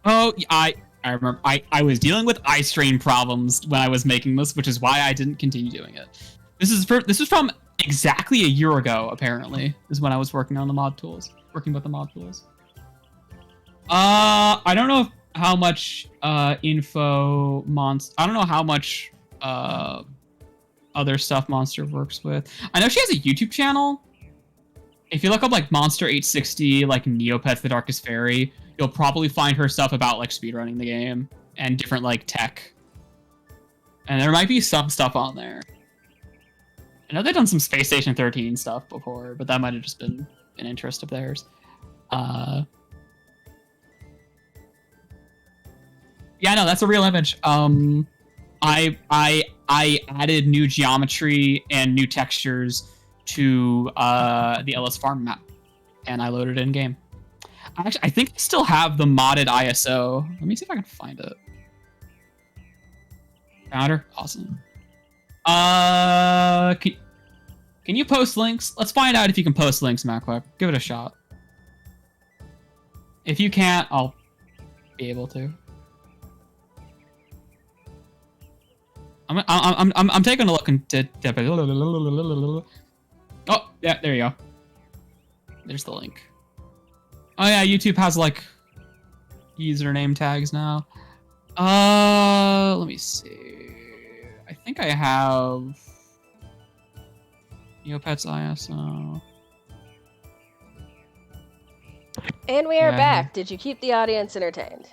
Oh, I remember. I was dealing with eye strain problems when I was making this, which is why I didn't continue doing it. This was from exactly a year ago, apparently, is when I was working on the mod tools. Working with the mod tools. I don't know how much I don't know how much other stuff Monster works with. I know she has a YouTube channel. If you look up like Monster 860, like Neopets the Darkest Faerie, you'll probably find her stuff about like speedrunning the game and different like tech. And there might be some stuff on there. I know they've done some Space Station 13 stuff before, but that might have just been an interest of theirs. Yeah, no, that's a real image. I added new geometry and new textures to the Ellis Farm map, and I loaded it in game. Actually, I think I still have the modded ISO. Let me see if I can find it. Found her? Awesome. Can you post links? Let's find out if you can post links, Macquack. Give it a shot. If you can't, I'll be able to. I'm taking a look into. Oh, yeah, there you go. There's the link. Oh yeah, YouTube has like username tags now. Let me see. I think I have Neopets ISO. And we are back. Did you keep the audience entertained?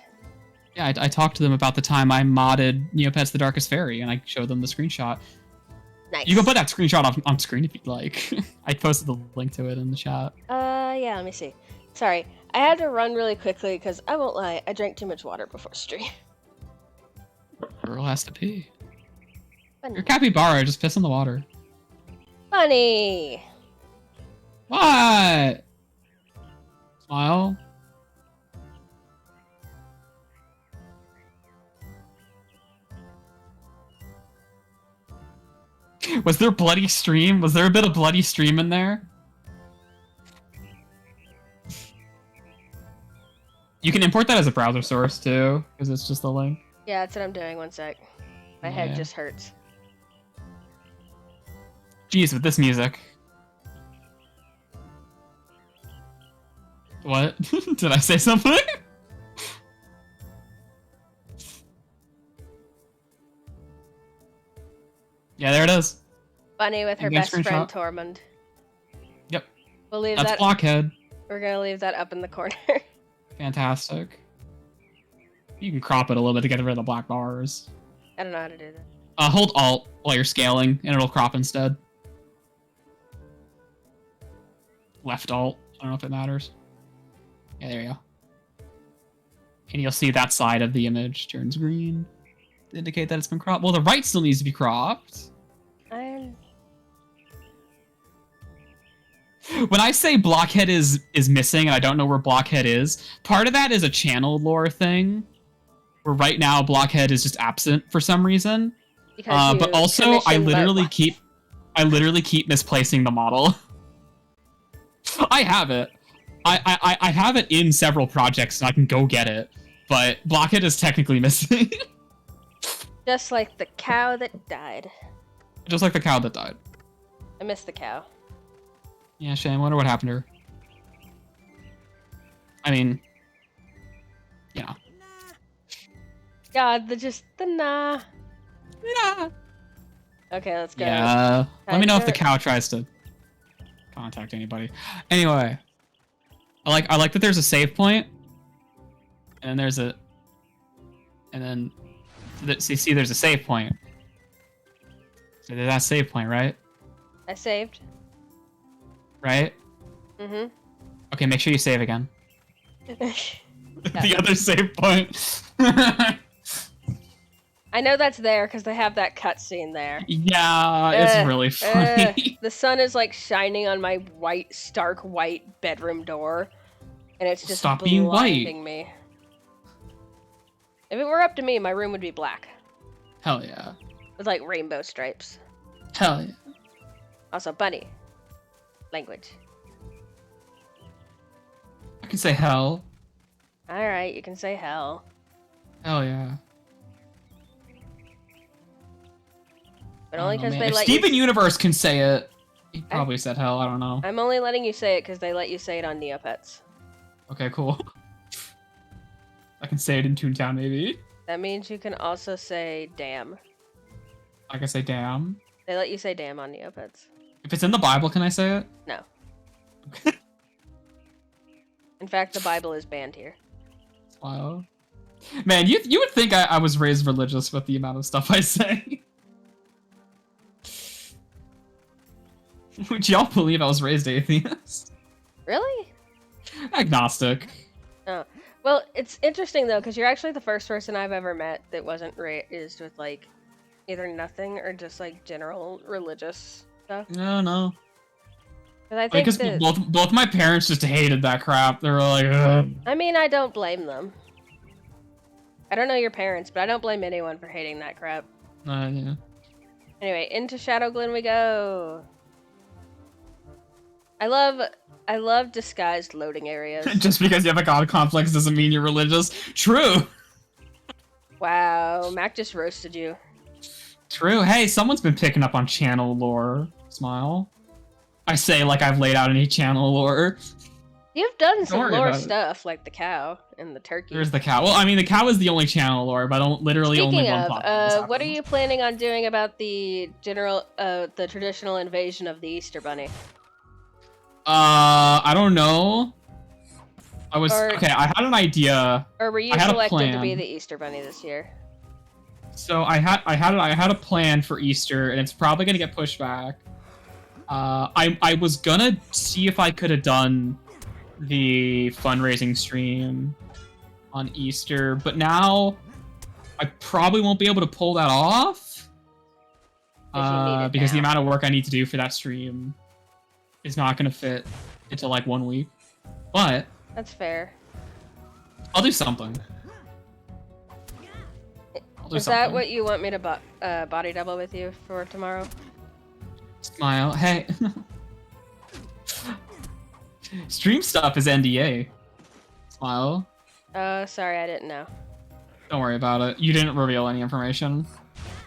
Yeah, I talked to them about the time I modded Neopets the Darkest Faerie, and I showed them the screenshot. Nice. You can put that screenshot on screen if you'd like. I posted the link to it in the chat. Yeah, let me see. Sorry, I had to run really quickly because I won't lie, I drank too much water before stream. Girl has to pee. Funny. You're capybara, just piss in the water. Funny. What? Smile. Was there bloody stream? Was there a bit of bloody stream in there? You can import that as a browser source too, because it's just a link. Yeah, that's what I'm doing. One sec. My head just hurts. Jeez, with this music. What? Did I say something? Yeah, there it is. Bunny with her best friend Tormund. Yep. We'll leave That's that. Blockhead. We're gonna leave that up in the corner. Fantastic. You can crop it a little bit to get rid of the black bars. I don't know how to do that. Hold Alt while you're scaling, and it'll crop instead. Left Alt. I don't know if it matters. Yeah, there you go. And you'll see that side of the image turns green to indicate that it's been cropped. Well, the right still needs to be cropped. When I say Blockhead is missing and I don't know where Blockhead is, part of that is a channel lore thing, where right now Blockhead is just absent for some reason. But also I literally keep misplacing the model. I have it. I have it in several projects and I can go get it, but Blockhead is technically missing. Just like the cow that died. Just like the cow that died. I missed the cow. Yeah, shame. I wonder what happened to her. I mean, you know. God, the nah. Nah. Okay, let's go. Yeah. Let me know if the cow tries to contact anybody. Anyway, I like that there's a save point, and then see there's a save point. So there's that save point, right? I saved. Right? Mm-hmm. Okay, make sure you save again. The other save point. I know that's there because they have that cutscene there. Yeah, it's really funny. The sun is like shining on my stark white bedroom door, and it's just Stop being blinding white. me. If it were up to me, my room would be black Hell yeah. with like rainbow stripes. Hell yeah. Also, bunny language. I can say hell. All right, you can say hell. Hell yeah. But only because they If let Steven you. Universe can say it, he probably said hell. I don't know. I'm only letting you say it because they let you say it on Neopets. Okay, cool. I can say it in Toontown, maybe. That means you can also say damn. I can say damn. They let you say damn on Neopets. If it's in the Bible, can I say it? No. In fact, the Bible is banned here. Wow. Man, you would think I was raised religious with the amount of stuff I say. Would y'all believe I was raised atheist? Really? Agnostic. Oh. Well, it's interesting though, because you're actually the first person I've ever met that wasn't raised with like either nothing or just like general religious stuff. No. Because I think Because that, both my parents just hated that crap. They were like, ugh. I mean, I don't blame them. I don't know your parents, but I don't blame anyone for hating that crap. Yeah. Anyway, into Shadowglen we go. I love disguised loading areas. Just because you have a god complex doesn't mean you're religious. True. Wow, Mac just roasted you. True. Hey, someone's been picking up on channel lore. Smile. I say like I've laid out any channel lore. You've done Don't some worry lore about it. stuff, like the cow and the turkey. There's the cow. Well, I mean, the cow is the only channel lore, but literally only Speaking one of, plot point has what are happened. you planning on doing about the the traditional invasion of the Easter Bunny? I don't know. Or- okay. I had an idea. Or were you I had a selected to be plan. the Easter Bunny this year? So I had a plan for Easter, and it's probably gonna get pushed back. I was gonna see if I could have done the fundraising stream on Easter, but now I probably won't be able to pull that off. If you need it Because the now. amount of work I need to do for that stream is not gonna fit into like 1 week. But That's fair. I'll do something. Is that what you want me to body double with you for tomorrow? Smile. Hey. Stream stuff is NDA. Smile. Sorry, I didn't know. Don't worry about it. You didn't reveal any information.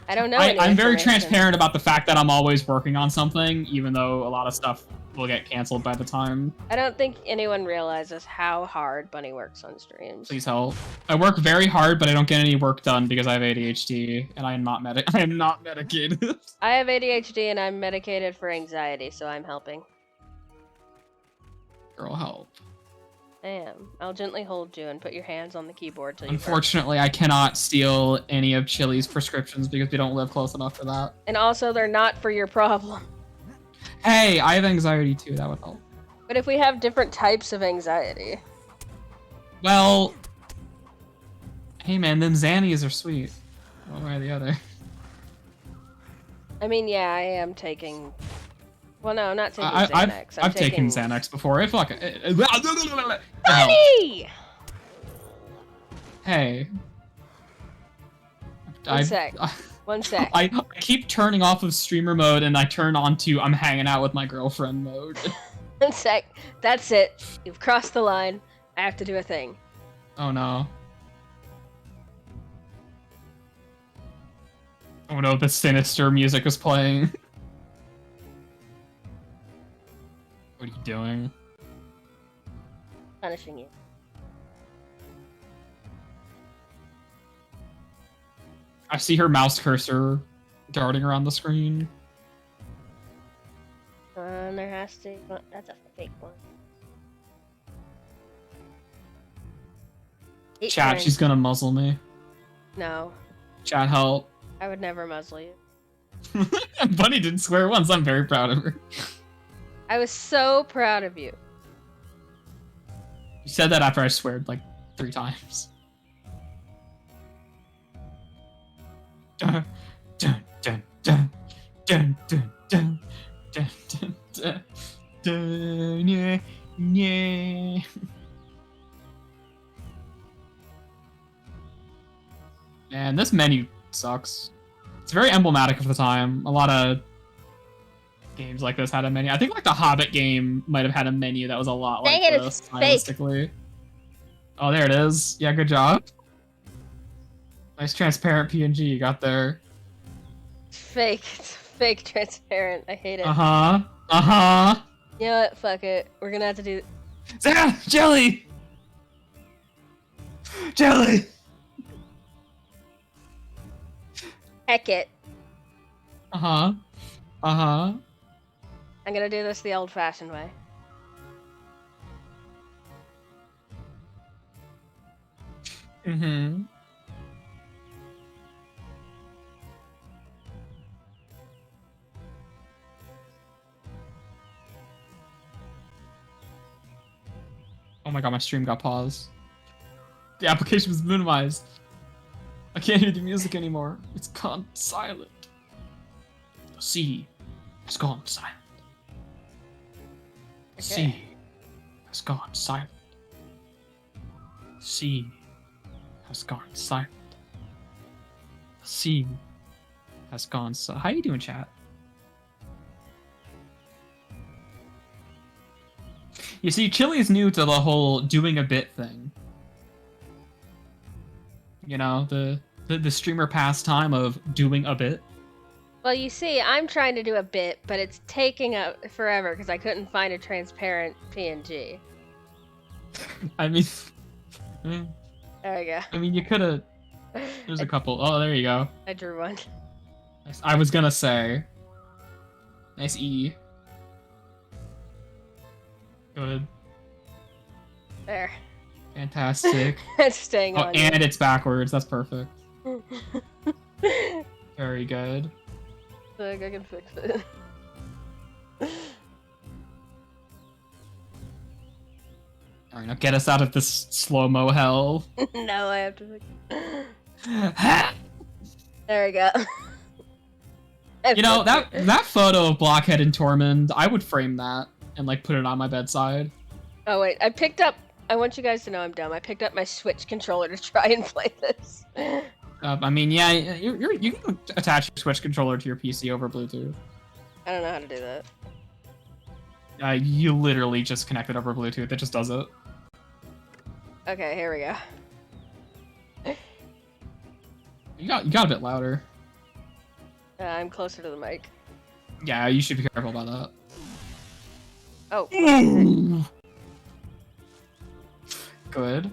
I don't know. any I'm very information. transparent about the fact that I'm always working on something, even though a lot of stuff will get canceled by the time. I don't think anyone realizes how hard Bunny works on streams. Please help. I work very hard, but I don't get any work done because I have ADHD and I am not medicated. I have ADHD and I'm medicated for anxiety, so I'm helping. Girl, help. I am. I'll gently hold you and put your hands on the keyboard till you burp. Unfortunately, I cannot steal any of Chili's prescriptions because we don't live close enough for that. And also, they're not for your problem. Hey, I have anxiety too. That would help. But if we have different types of anxiety, Well, hey man, them Xannies are sweet. One way or the other. I mean, yeah, I am taking. Well, no, I'm not taking I've Xanax. I've taken Xanax before. It fucking. Bunny! Hey. One sec. One sec. I keep turning off of streamer mode and I turn on to I'm hanging out with my girlfriend mode. One sec. That's it. You've crossed the line. I have to do a thing. Oh no. Oh no, the sinister music is playing. What are you doing? Punishing you. I see her mouse cursor darting around the screen. There has to. That's a fake one. Eight Chat, turns. she's gonna muzzle me. No, Chat, help. I would never muzzle you. Bunny didn't swear once. I'm very proud of her. I was so proud of you. You said that after I sweared like 3 times. Dun, dun, dun, dun, dun, dun, dun, dun, dun, dun, dun, yeah, yeah. Man, this menu sucks. It's very emblematic of the time. A lot of games like this had a menu. I think like the Hobbit game might have had a menu that was a lot Dang like it, this it's fake. stylistically. Oh, there it is. Yeah, good job. Nice transparent PNG you got there. It's fake. It's fake transparent. I hate it. Uh-huh. Uh-huh. You know what? Fuck it. We're gonna have to do. Ah, jelly! Jelly! Heck it. Uh-huh. Uh-huh. I'm gonna do this the old-fashioned way. Mm-hmm. Oh my god, my stream got paused. The application was minimized. I can't hear the music anymore. It's gone silent. The sea has gone silent. The sea has gone silent. The sea has gone silent. The sea has gone silent. How you doing, chat? You see, Chili's new to the whole doing a bit thing. You know, the streamer pastime of doing a bit. Well, you see, I'm trying to do a bit, but it's taking up forever because I couldn't find a transparent PNG. I mean, There we go. I mean, you could have. There's a couple. Oh, there you go. I drew one. Nice. I was gonna say. Nice E. Good. There. Fantastic. It's staying Oh, on. and it's backwards. That's perfect. Very good. Look, I can fix it. Alright, now get us out of this slow-mo hell. No, I have to fix it. There we go. You know, that photo of Blockhead and Tormund, I would frame that and like put it on my bedside. Oh wait, I picked up. I want you guys to know I'm dumb. I picked up my Switch controller to try and play this. I mean, yeah, you can attach your Switch controller to your PC over Bluetooth. I don't know how to do that. You literally just connect it over Bluetooth. It just does it. Okay, here we go. You got a bit louder. I'm closer to the mic. Yeah, you should be careful about that. Oh. Ooh. Good.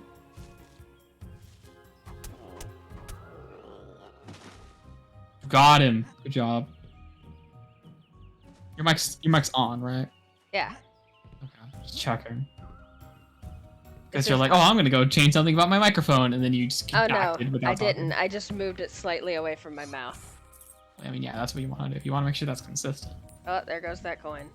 Got him. Good job. Your mic's on, right? Yeah. Okay, just checking. Because you're like, oh, I'm gonna go change something about my microphone, and then you just Oh no, acted without I didn't. talking. I just moved it slightly away from my mouth. I mean, yeah, that's what you want to do. You want to make sure that's consistent. Oh, there goes that coin.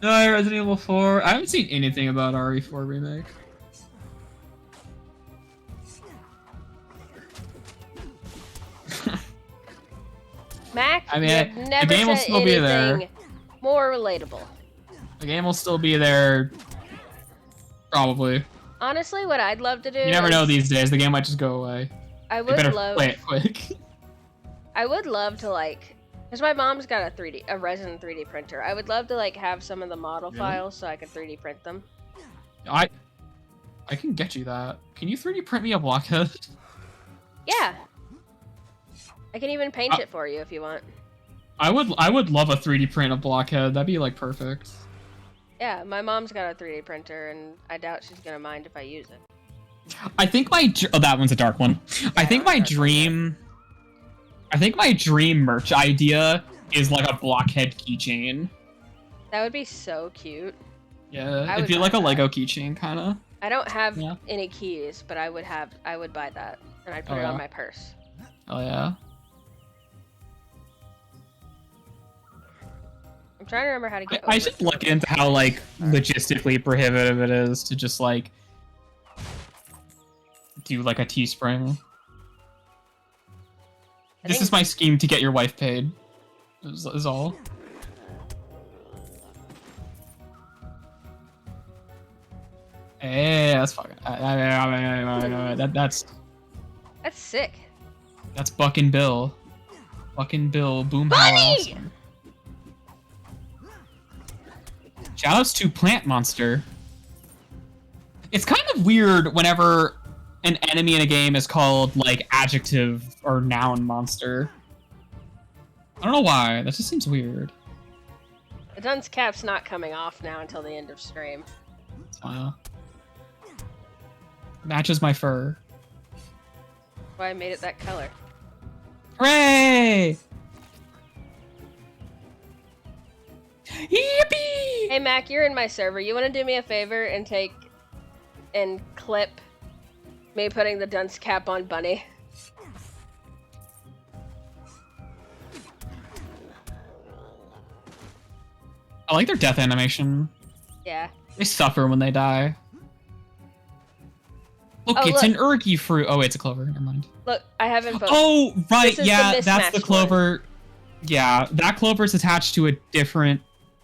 No, Resident Evil 4. I haven't seen anything about RE4 remake. Mac, I mean, you've the never game will said still be there. anything more relatable. The game will still be there. Probably. Honestly, what I'd love to do. You never know is- these days. The game might just go away. I You would better love. play it quick. I would love to like, because my mom's got a resin 3D printer. I would love to like have some of the model Really? files so I could 3D print them. I can get you that. Can you 3D print me a blockhead? Yeah. I can even paint it for you if you want. I would love a 3D print of blockhead. That'd be like perfect. Yeah, my mom's got a 3D printer, and I doubt she's gonna mind if I use it. I think that one's a dark one. I think my dark one, dream. I think my dream merch idea is like a blockhead keychain. That would be so cute. Yeah, I it'd would be buy like a that. Lego keychain, kind of. I don't have Yeah. any keys, but I would buy that, and I'd put Oh, it on yeah. my purse. Oh yeah. I'm trying to remember how to get I over should to look it. into how like logistically prohibitive it is to just like do like a Teespring. This is my scheme to get your wife paid. Is all. Hey, that's fucking. That's sick. That's Buckin' Bill. Buckin' Bill, Boomhauer Bunny! awesome. Shoutouts to Plant Monster. It's kind of weird whenever an enemy in a game is called like adjective or noun monster. I don't know why. That just seems weird. The dunce cap's not coming off now until the end of stream. Wow. Matches my fur. That's why I made it that color. Hooray! Yippee! Hey Mac, you're in my server. You want to do me a favor and clip me putting the dunce cap on Bunny? I like their death animation. Yeah. They suffer when they die. Look, Oh, it's look. an Urgi fruit. Oh, wait, it's a clover. Never mind. Look, I haven't voted. Oh, right. This is Yeah, the that's the mismatched clover. Yeah, that clover is attached to a different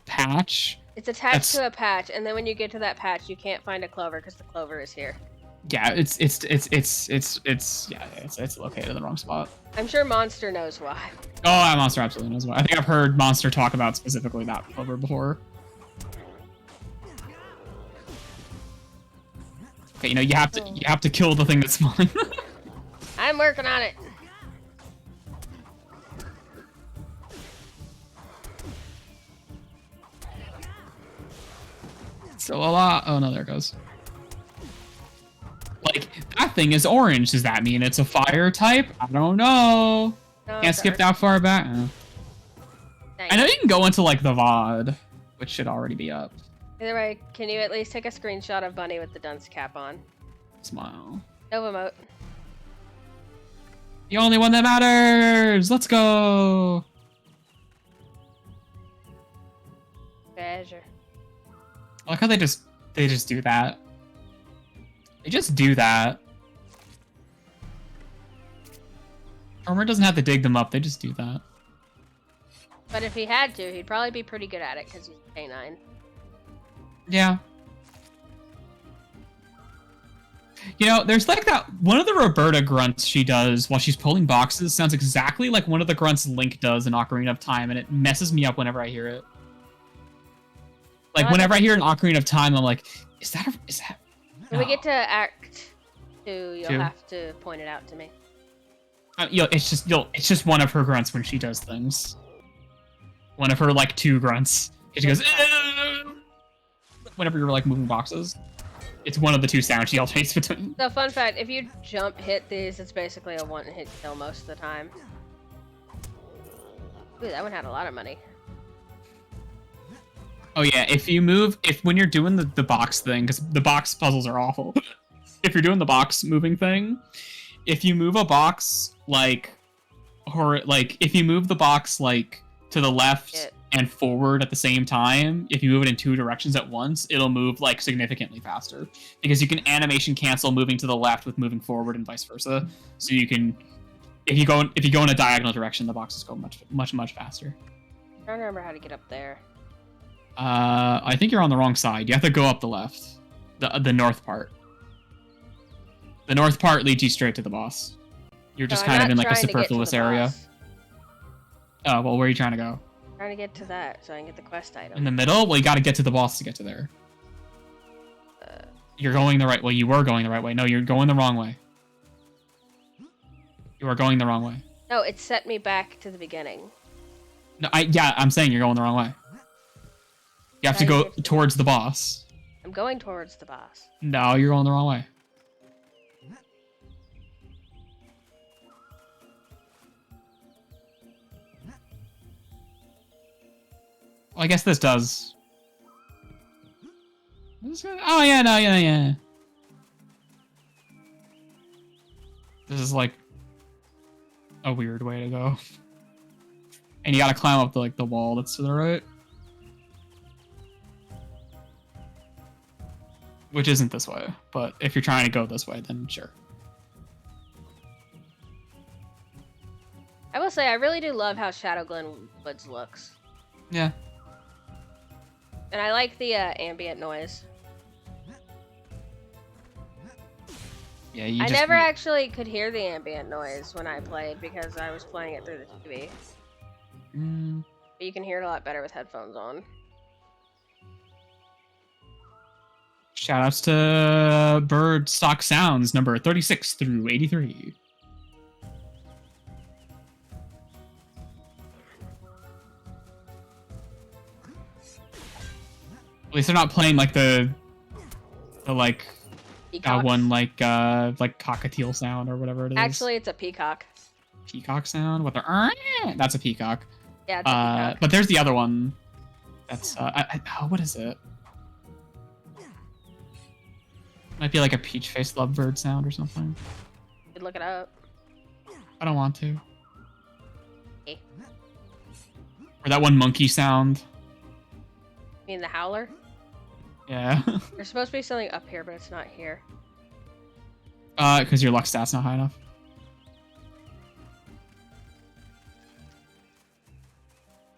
patch. It's attached to a patch, and then when you get to that patch, you can't find a clover because the clover is here. Yeah, it's located in the wrong spot. I'm sure Monster knows why. Oh, Monster absolutely knows why. I think I've heard Monster talk about specifically that clover before. Okay, you have to kill the thing that's spawning. I'm working on it. So a lot. Oh no, there it goes. Like that thing is orange. Does that mean it's a fire type? I don't know. No, Can't skip that far back. Oh. I know you can go into like the VOD, which should already be up. Either way, can you at least take a screenshot of Bunny with the dunce cap on? Smile. Nova Mote. The only one that matters. Let's go. Treasure. I like how they just do that. They just do that. Armor doesn't have to dig them up. They just do that. But if he had to, he'd probably be pretty good at it because he's a canine. Yeah. You know, there's like that one of the Roberta grunts she does while she's pulling boxes sounds exactly like one of the grunts Link does in Ocarina of Time, and it messes me up whenever I hear it. Like whenever I hear an Ocarina of Time, I'm like, is that? When we get to Act 2, you'll Two. have to point it out to me. It's just one of her grunts when she does things. One of her like two grunts. She goes whenever you're like moving boxes. It's one of the two sounds she alternates between. So fun fact, if you jump hit these, it's basically a one-hit kill most of the time. Ooh, that one had a lot of money. Oh yeah, when you're doing the box thing, because the box puzzles are awful. If you're doing the box moving thing, if you move a box if you move the box like to the left and forward at the same time, if you move it in two directions at once, it'll move like significantly faster because you can animation cancel moving to the left with moving forward and vice versa. So you can, if you go in a diagonal direction, the boxes go much faster. I'm trying to remember how to get up there. I think you're on the wrong side. You have to go up the left, the north part. The north part leads you straight to the boss. You're just kind of in like a superfluous area. Oh, well, where are you trying to go? Trying to get to that so I can get the quest item. In the middle? Well, you got to get to the boss to get to there. You're going the right way. You were going the right way. No, you're going the wrong way. You are going the wrong way. No, it set me back to the beginning. No, I'm saying you're going the wrong way. You have to go towards the boss. I'm going towards the boss. No, you're going the wrong way. Well, I guess this does. Oh, yeah, no, yeah. This is like a weird way to go. And you gotta climb up the wall that's to the right. which isn't this way. But if you're trying to go this way, then sure. I will say, I really do love how Shadowglen Woods looks. Yeah. And I like the ambient noise. Yeah, I never actually could hear the ambient noise when I played because I was playing it through the TV. But you can hear it a lot better with headphones on. Shoutouts to Bird Stock Sounds number 36 through 83. At least they're not playing like the like that one like cockatiel sound or whatever it is. Actually, it's a peacock. Peacock sound? What the? That's a peacock. Yeah, it's a peacock. But there's the other one. That's what is it? Might be like a peach faced lovebird sound or something. You could look it up. I don't want to. Okay. Or that one monkey sound. You mean the howler? Yeah. There's supposed to be something up here, but it's not here. Because your luck stat's not high enough.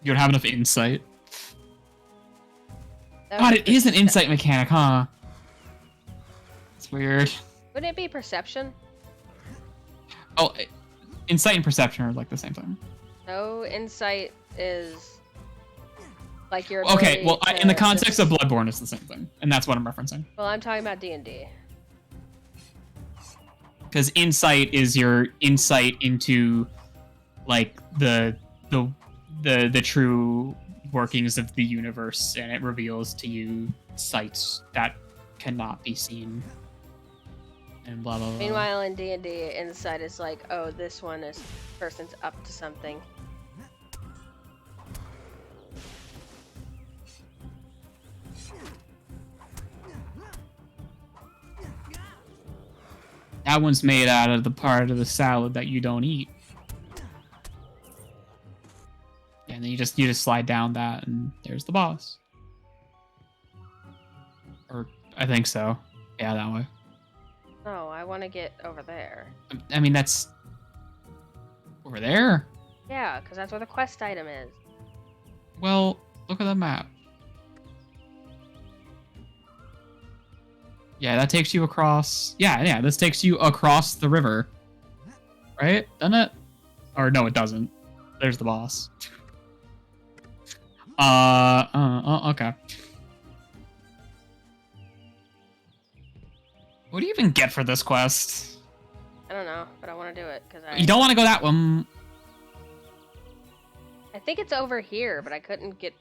You don't have enough insight. God, it is an insight mechanic, huh? It's weird. Wouldn't it be perception? Oh, insight and perception are like the same thing. No, insight is like your okay, well, in the context of of Bloodborne, it's the same thing, and that's what I'm referencing. Well, I'm talking about D&D. Because insight is your insight into, like, the true workings of the universe, and it reveals to you sights that cannot be seen. And blah blah blah. Meanwhile, in D&D, insight is like, oh, this person's up to something. That one's made out of the part of the salad that you don't eat. And then you just slide down that, and there's the boss. Or I think so. Yeah, that way. No, I want to get over there. I mean, that's over there. Yeah, because that's where the quest item is. Well, look at the map. Yeah, that takes you across. Yeah, this takes you across the river. Right? Doesn't it? Or no, it doesn't. There's the boss. Okay. What do you even get for this quest? I don't know, but I want to do it because You don't want to go that one. I think it's over here, but I couldn't get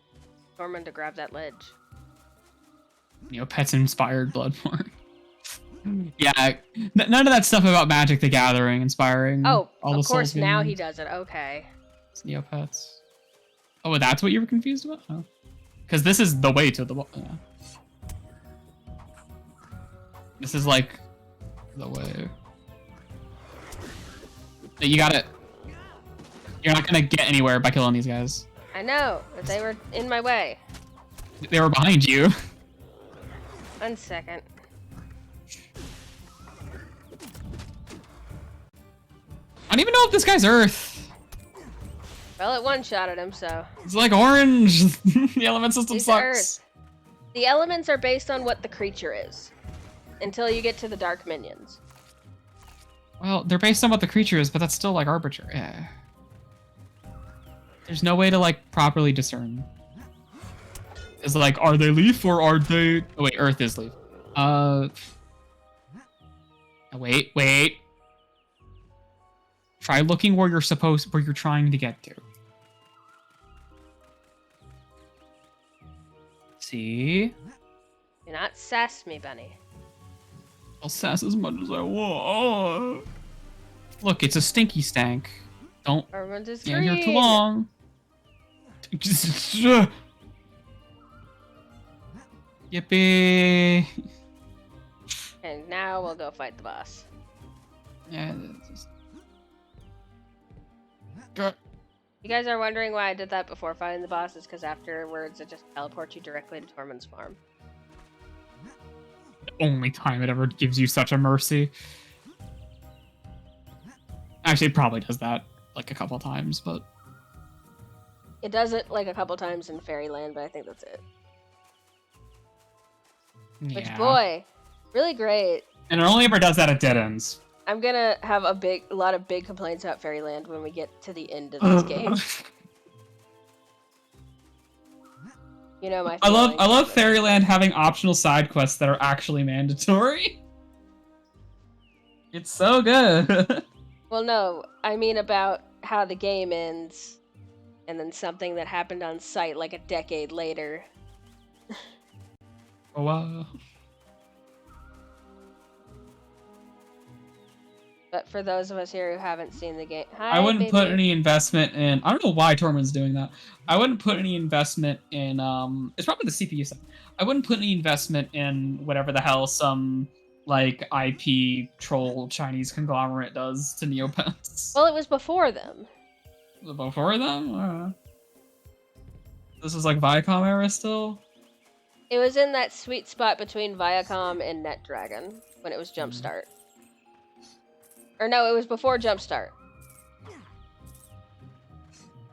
Norman to grab that ledge. Neopets inspired Bloodborne. Yeah, none of that stuff about Magic the Gathering inspiring. Oh, all of the course, Souls now he games. does it. Okay. It's Neopets. Oh, that's what you were confused about? Oh. Because this is the way to the... Yeah. This is like the way. You got it. You're not gonna get anywhere by killing these guys. I know, but they were in my way. They were behind you. 1 second. I don't even know if this guy's Earth. Well, it one-shotted him, so... It's like orange. The element system He's sucks. Earth. The elements are based on what the creature is. Until you get to the dark minions. Well, they're based on what the creature is, but that's still like arbitrary. Yeah. There's no way to like properly discern. Is it like, are they leaf or are they... Oh wait, Earth is leaf. Wait. Try looking where you're trying to get to. See? Do not sass me, Bunny. I'll sass as much as I want. Look, it's a stinky stank. Don't stand here too long. Yippee! And now we'll go fight the boss. Yeah. You guys are wondering why I did that before fighting the boss, is because afterwards it just teleports you directly to Tormund's farm. only time it ever gives you such a mercy. Actually, it probably does that like a couple times, but It does it like a couple times in Fairyland, but I think that's it. yeah. Which, boy, really great. And it only ever does that at dead ends. I'm gonna have a lot of big complaints about Fairyland when we get to the end of this game. You know my I love feelings. Fairyland having optional side quests that are actually mandatory. It's so good. Well, no, I mean about how the game ends, and then something that happened on site like a decade later. Oh, wow. But for those of us here who haven't seen the game, hi, I wouldn't baby. put any investment in. I don't know why Tormund's doing that. I wouldn't put any investment in. It's probably the CPU side. I wouldn't put any investment in whatever the hell some like IP troll Chinese conglomerate does to Neopets. Well, it was before them. Was it before them? This is like Viacom era still. It was in that sweet spot between Viacom and NetDragon when it was Jumpstart. Or no, it was before Jumpstart.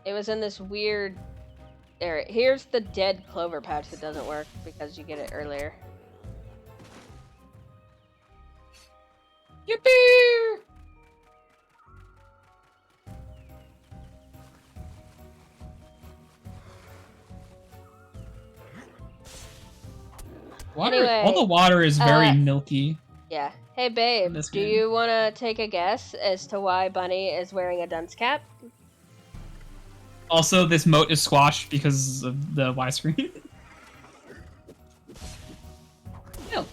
It was in this weird area. Here's the dead clover patch that doesn't work because you get it earlier. Yippee! Water. Anyway, all the water is very milky. Yeah. Hey, babe, This do game. you want to take a guess as to why Bunny is wearing a dunce cap? Also, this moat is squashed because of the widescreen. Milk.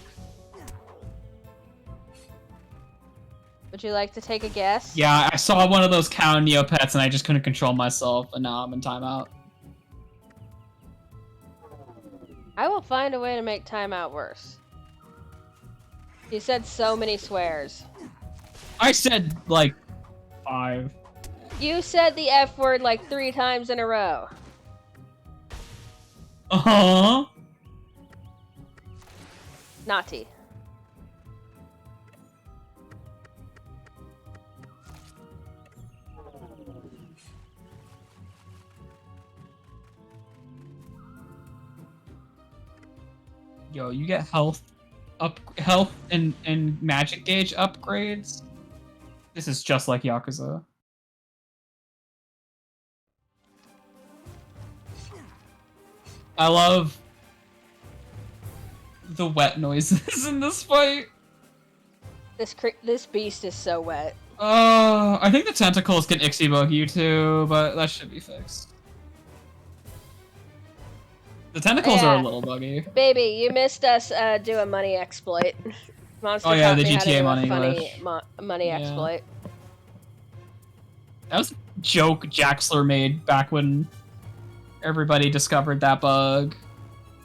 Would you like to take a guess? Yeah, I saw one of those cow Neopets and I just couldn't control myself, and now I'm in timeout. I will find a way to make timeout worse. You said so many swears. I said, like, 5. You said the F word like 3 times in a row. Uh-huh. Naughty. Yo, you get health and magic gauge upgrades. This is just like Yakuza. I love the wet noises in this fight. This beast is so wet. I think the tentacles can Ixie bug you too, but that should be fixed. The tentacles are a little buggy. Baby, you missed us do a money exploit. Monster Oh, yeah, taught the me how to GTA do a money funny glitch. money Yeah. exploit. That was a joke Jaxler made back when everybody discovered that bug,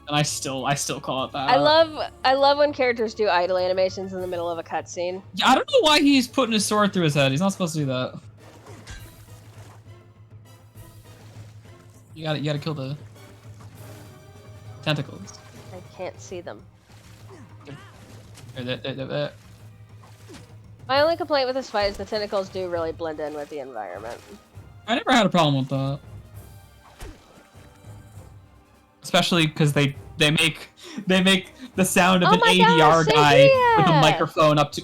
and I still call it that. I love when characters do idle animations in the middle of a cutscene. Yeah, I don't know why he's putting his sword through his head. He's not supposed to do that. You gotta kill the tentacles. I can't see them. There. My only complaint with this fight is the tentacles do really blend in with the environment. I never had a problem with that. Especially because they make the sound of Oh an my ADR gosh, guy with a Sangria! microphone up to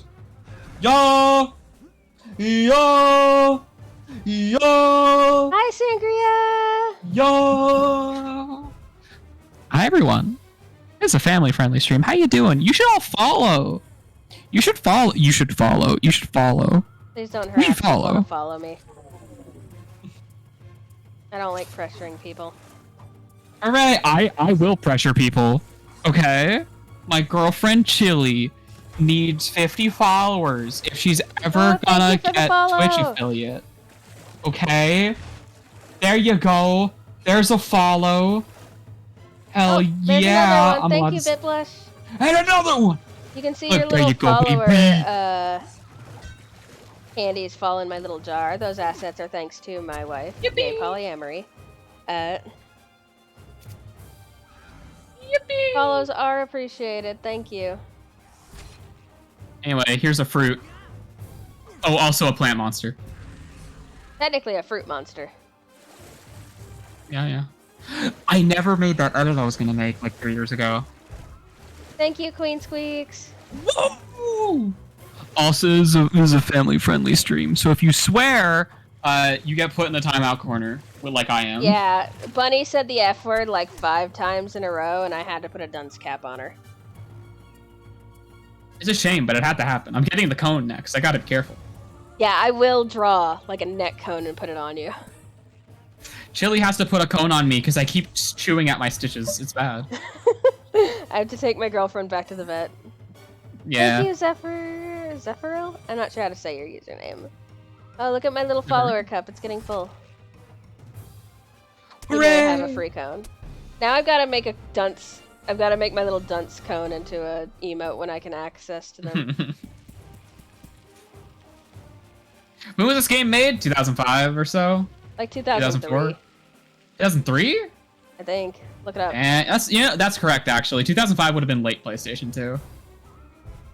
Yo! Yo! Yo! Hi, Sangria! Yo! Hi everyone. It's a family-friendly stream. How you doing? You should all follow. You should follow. You should follow. You should follow. Please don't We harass should people follow. to follow me. I don't like pressuring people. Alright, I will pressure people. Okay? My girlfriend Chili needs 50 followers if she's ever Oh, thank gonna you for the get follow. Twitch affiliate. Okay? There you go. There's a follow. Hell There's yeah. another one. Thank you, s- Bitblush. And another one! You can see Look, your there little you go, follower baby. candies fall in my little jar. Those assets are thanks to my wife, Yippee. Gay Polyamory. Yippee! Follows are appreciated. Thank you. Anyway, here's a fruit. Oh, also a plant monster. Technically a fruit monster. Yeah, yeah. I never made that edit I was gonna make like 3 years ago. Thank you, Queen Squeaks. Whoa! Also, this is a family-friendly stream, so if you swear, you get put in the timeout corner, like I am. Yeah, Bunny said the F word like 5 times in a row, and I had to put a dunce cap on her. It's a shame, but it had to happen. I'm getting the cone next. I gotta be careful. Yeah, I will draw like a neck cone and put it on you. Chili has to put a cone on me because I keep chewing at my stitches. It's bad. I have to take my girlfriend back to the vet. Yeah. Thank you, Zephyril? I'm not sure how to say your username. Oh, look at my little follower cup. It's getting full. Hooray! I have a free cone. Now I've got to make a dunce. I've got to make my little dunce cone into a emote when I can access to them. When was this game made? 2005 or so? Like 2003. 2003? I think. Look it up. And that's correct actually. 2005 would have been late PlayStation 2.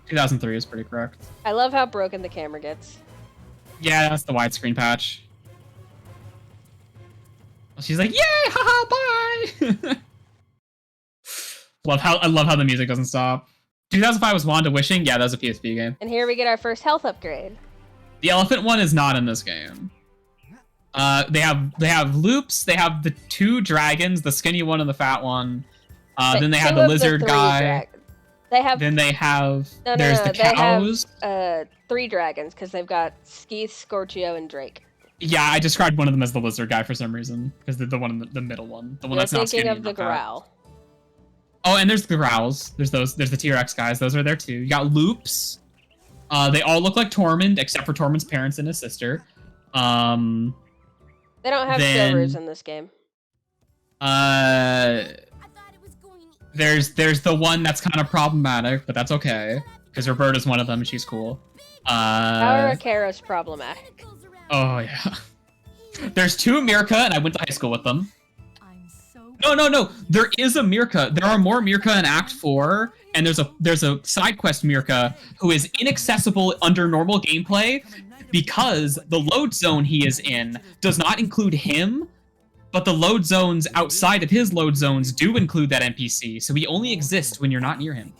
2003 is pretty correct. I love how broken the camera gets. Yeah, that's the widescreen patch. She's like, yay, haha, bye. I love how the music doesn't stop. 2005 was Wanda Wishing. Yeah, that was a PSP game. And here we get our first health upgrade. The elephant one is not in this game. They have loops. They have the 2 dragons, the skinny one and the fat one. Then they have the lizard guy. They have. Then they have. No, there's the cows. They have 3 dragons because they've got Skeeth, Scorchio, and Drake. Yeah, I described one of them as the lizard guy for some reason because the one in the middle one, the one that's not skinny. Thinking of the Growl. Oh, and there's the Growls. There's the T-Rex guys. Those are there too. You got loops. They all look like Tormund except for Tormund's parents and his sister. They don't have silvers in this game. There's the one that's kind of problematic, but that's okay because Roberta's one of them and she's cool. How are Kara's problematic? Oh yeah. There's 2 Mirka, and I went to high school with them. No. There is a Mirka. There are more Mirka in Act 4, and there's a side quest Mirka who is inaccessible under normal gameplay because the load zone he is in does not include him, but the load zones outside of his load zones do include that NPC, so he only exists when you're not near him.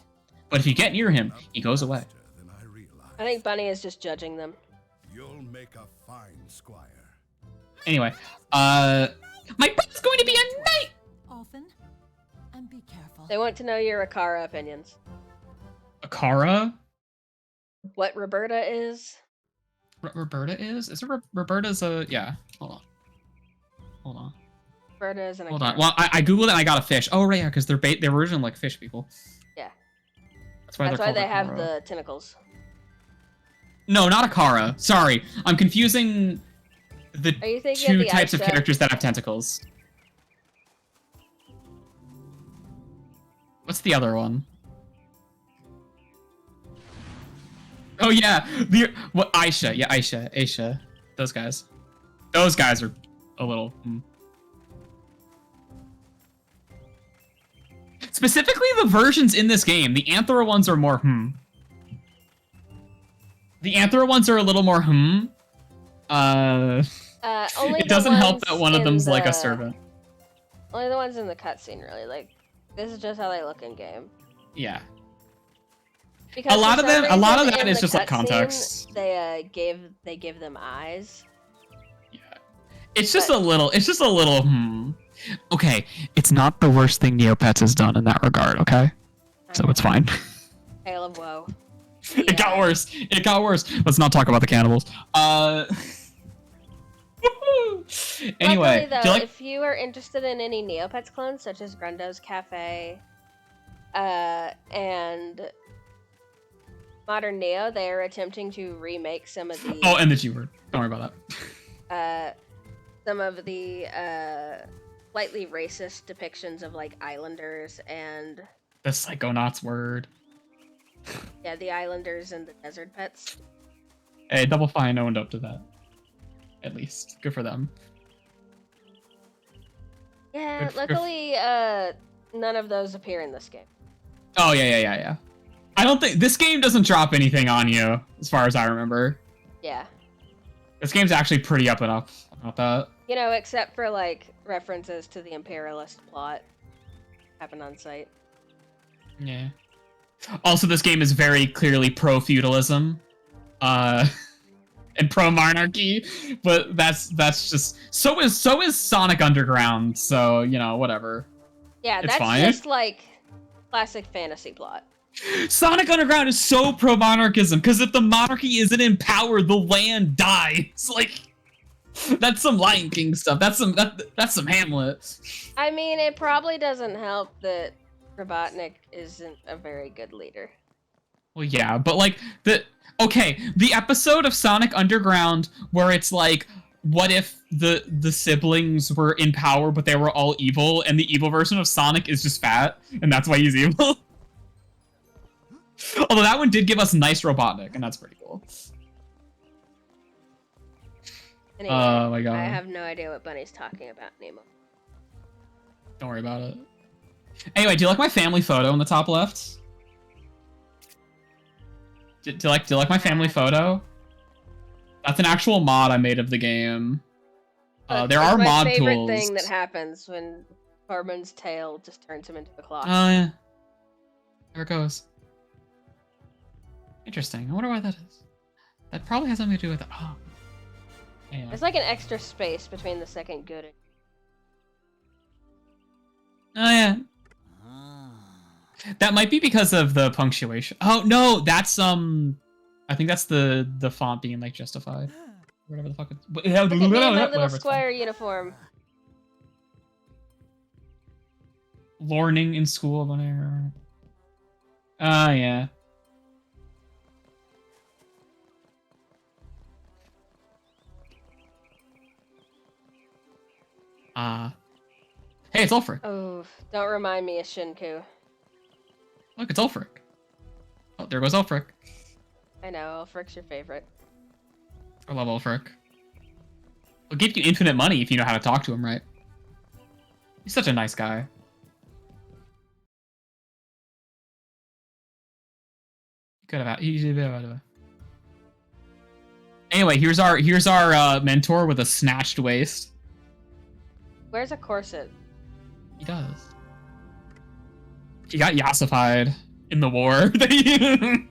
But if you get near him, he goes away. I think Bunny is just judging them. You'll make a fine squire. Anyway, my brother's going to be a knight! Often. And be careful. They want to know your Akara opinions. Akara? What Roberta is? Roberta is? Is it Roberta's a... Yeah, hold on. Roberta is an Hold Akara. on. Well, I googled it and I got a fish. Oh, right, yeah, because they're originally like fish people. Yeah. That's why they have Akara. the tentacles. No, not Akara. Sorry. I'm confusing the Are you thinking 2 of the types of Aisha? characters that have tentacles. What's the other one? Oh yeah, Aisha. Yeah, Aisha. Those guys. Those guys are a little. Specifically, the versions in this game, the Anthro ones are more The Anthro ones are a little more Only it doesn't help that one of them's like a servant. Only the ones in the cutscene, really. Like, this is just how they look in game. Yeah. Because a lot of that in is the just like cutscene, context. They give them eyes. Yeah. It's just a little. Okay, it's not the worst thing Neopets has done in that regard. Okay, so it's fine. Tale of woe. It got worse. Let's not talk about the cannibals. Anyway, Luckily, though, do you like... if you are interested in any Neopets clones, such as Grundo's Cafe, and Modern Neo, they are attempting to remake some of the. Oh, and the G word. Don't worry about that. Some of the slightly racist depictions of like Islanders and. The Psychonauts word. Yeah, the Islanders and the Desert Pets. Hey, Double Fine owned up to that. At least. Good for them. Yeah, luckily, none of those appear in this game. Oh, yeah. I don't think this game doesn't drop anything on you, as far as I remember. Yeah. This game's actually pretty up and up about that. You know, except for like references to the imperialist plot happen on site. Yeah. Also, this game is very clearly pro-feudalism, and pro-monarchy, but that's just so is Sonic Underground. So you know, whatever. Yeah, It's that's fine. just like classic fantasy plot. Sonic Underground is so pro-monarchism because if the monarchy isn't in power, the land dies. Like, that's some Lion King stuff. That's some Hamlet. I mean, it probably doesn't help that Robotnik isn't a very good leader. Well, yeah, but like the episode of Sonic Underground where it's like, what if the siblings were in power but they were all evil, and the evil version of Sonic is just fat, and that's why he's evil. Although that one did give us nice Robotnik, and that's pretty cool. Anyway, Oh my god. I have no idea what Bunny's talking about anymore. Don't worry about it. Anyway, do you like my family photo in the top left? Do you like my family photo? That's an actual mod I made of the game. There are mod my favorite tools. thing that happens when Tormund's tail just turns him into a clock. Oh yeah. There it goes. Interesting. I wonder why that is. That probably has something to do with it. Oh. Anyway. There's like an extra space between the second good and... Oh yeah. Ah. That might be because of the punctuation. Oh no, that's I think that's the font being like justified. Whatever the fuck it's... Look at me in my little whatever it's squire uniform. called. Learning in school of an error. Ah yeah. Hey, it's Ulfric. Oh, don't remind me of Shinku. Look, it's Ulfric. Oh, there goes Ulfric. I know, Ulfric's your favorite. I love Ulfric. He'll give you infinite money if you know how to talk to him, right? He's such a nice guy. Anyway, here's our mentor with a snatched waist. Where's a corset? He does. He got yassified in the war. I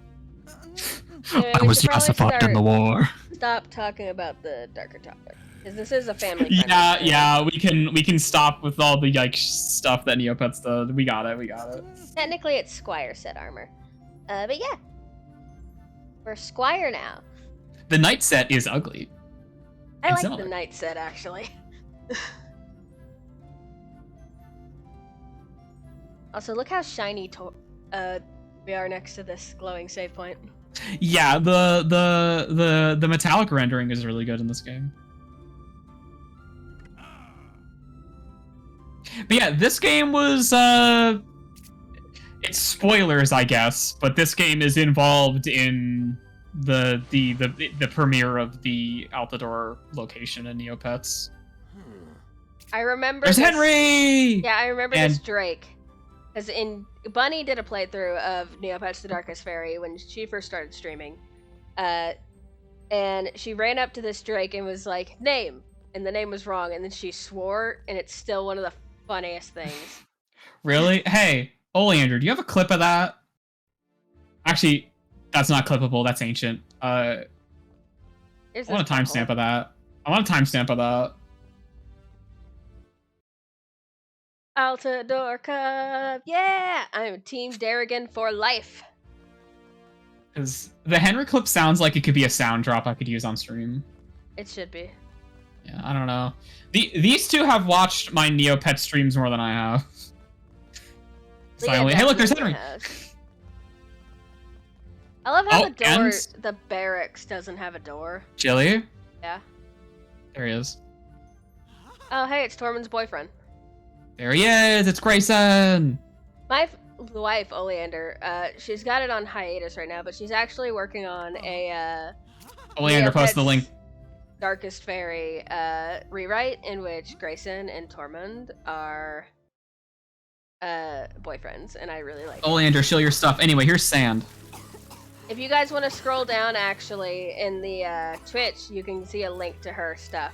was yassified in the war. Stop talking about the darker topic, because this is a family. Yeah. We can stop with all the yikes stuff that Neopets does. We got it. Technically, it's Squire set armor, but yeah, we're Squire now. The knight set is ugly. I like similar. the knight set actually. Also, look how shiny we are next to this glowing save point. Yeah, the metallic rendering is really good in this game. But yeah, this game was it's spoilers, I guess, but this game is involved in the premiere of the Altador location in Neopets. I remember. There's Henry. Yeah, I remember And- this Drake. Because Bunny did a playthrough of Neopets the Darkest Faerie when she first started streaming. And she ran up to this Drake and was like, name! And the name was wrong, and then she swore, and it's still one of the funniest things. Really? Hey, Oleander, do you have a clip of that? Actually, that's not clippable, that's ancient. I want a timestamp of that. Altador Cup! Yeah! I'm Team Darrigan for life! Because the Henry clip sounds like it could be a sound drop I could use on stream. It should be. Yeah, I don't know. These two have watched my Neopet streams more than I have. Silently. Hey, look, there's Henry! I love how Oh, the door, and- the barracks doesn't have a door. Chili? Yeah. There he is. Oh, hey, it's Tormund's boyfriend. There he is! It's Grayson! My wife, Oleander, she's got it on hiatus right now, but she's actually working on a, Oleander, post the Neopets link. Darkest Faerie, rewrite in which Grayson and Tormund are boyfriends, and I really like it. Oleander, shill your stuff. Anyway, here's sand. If you guys want to scroll down, actually, in the Twitch, you can see a link to her stuff.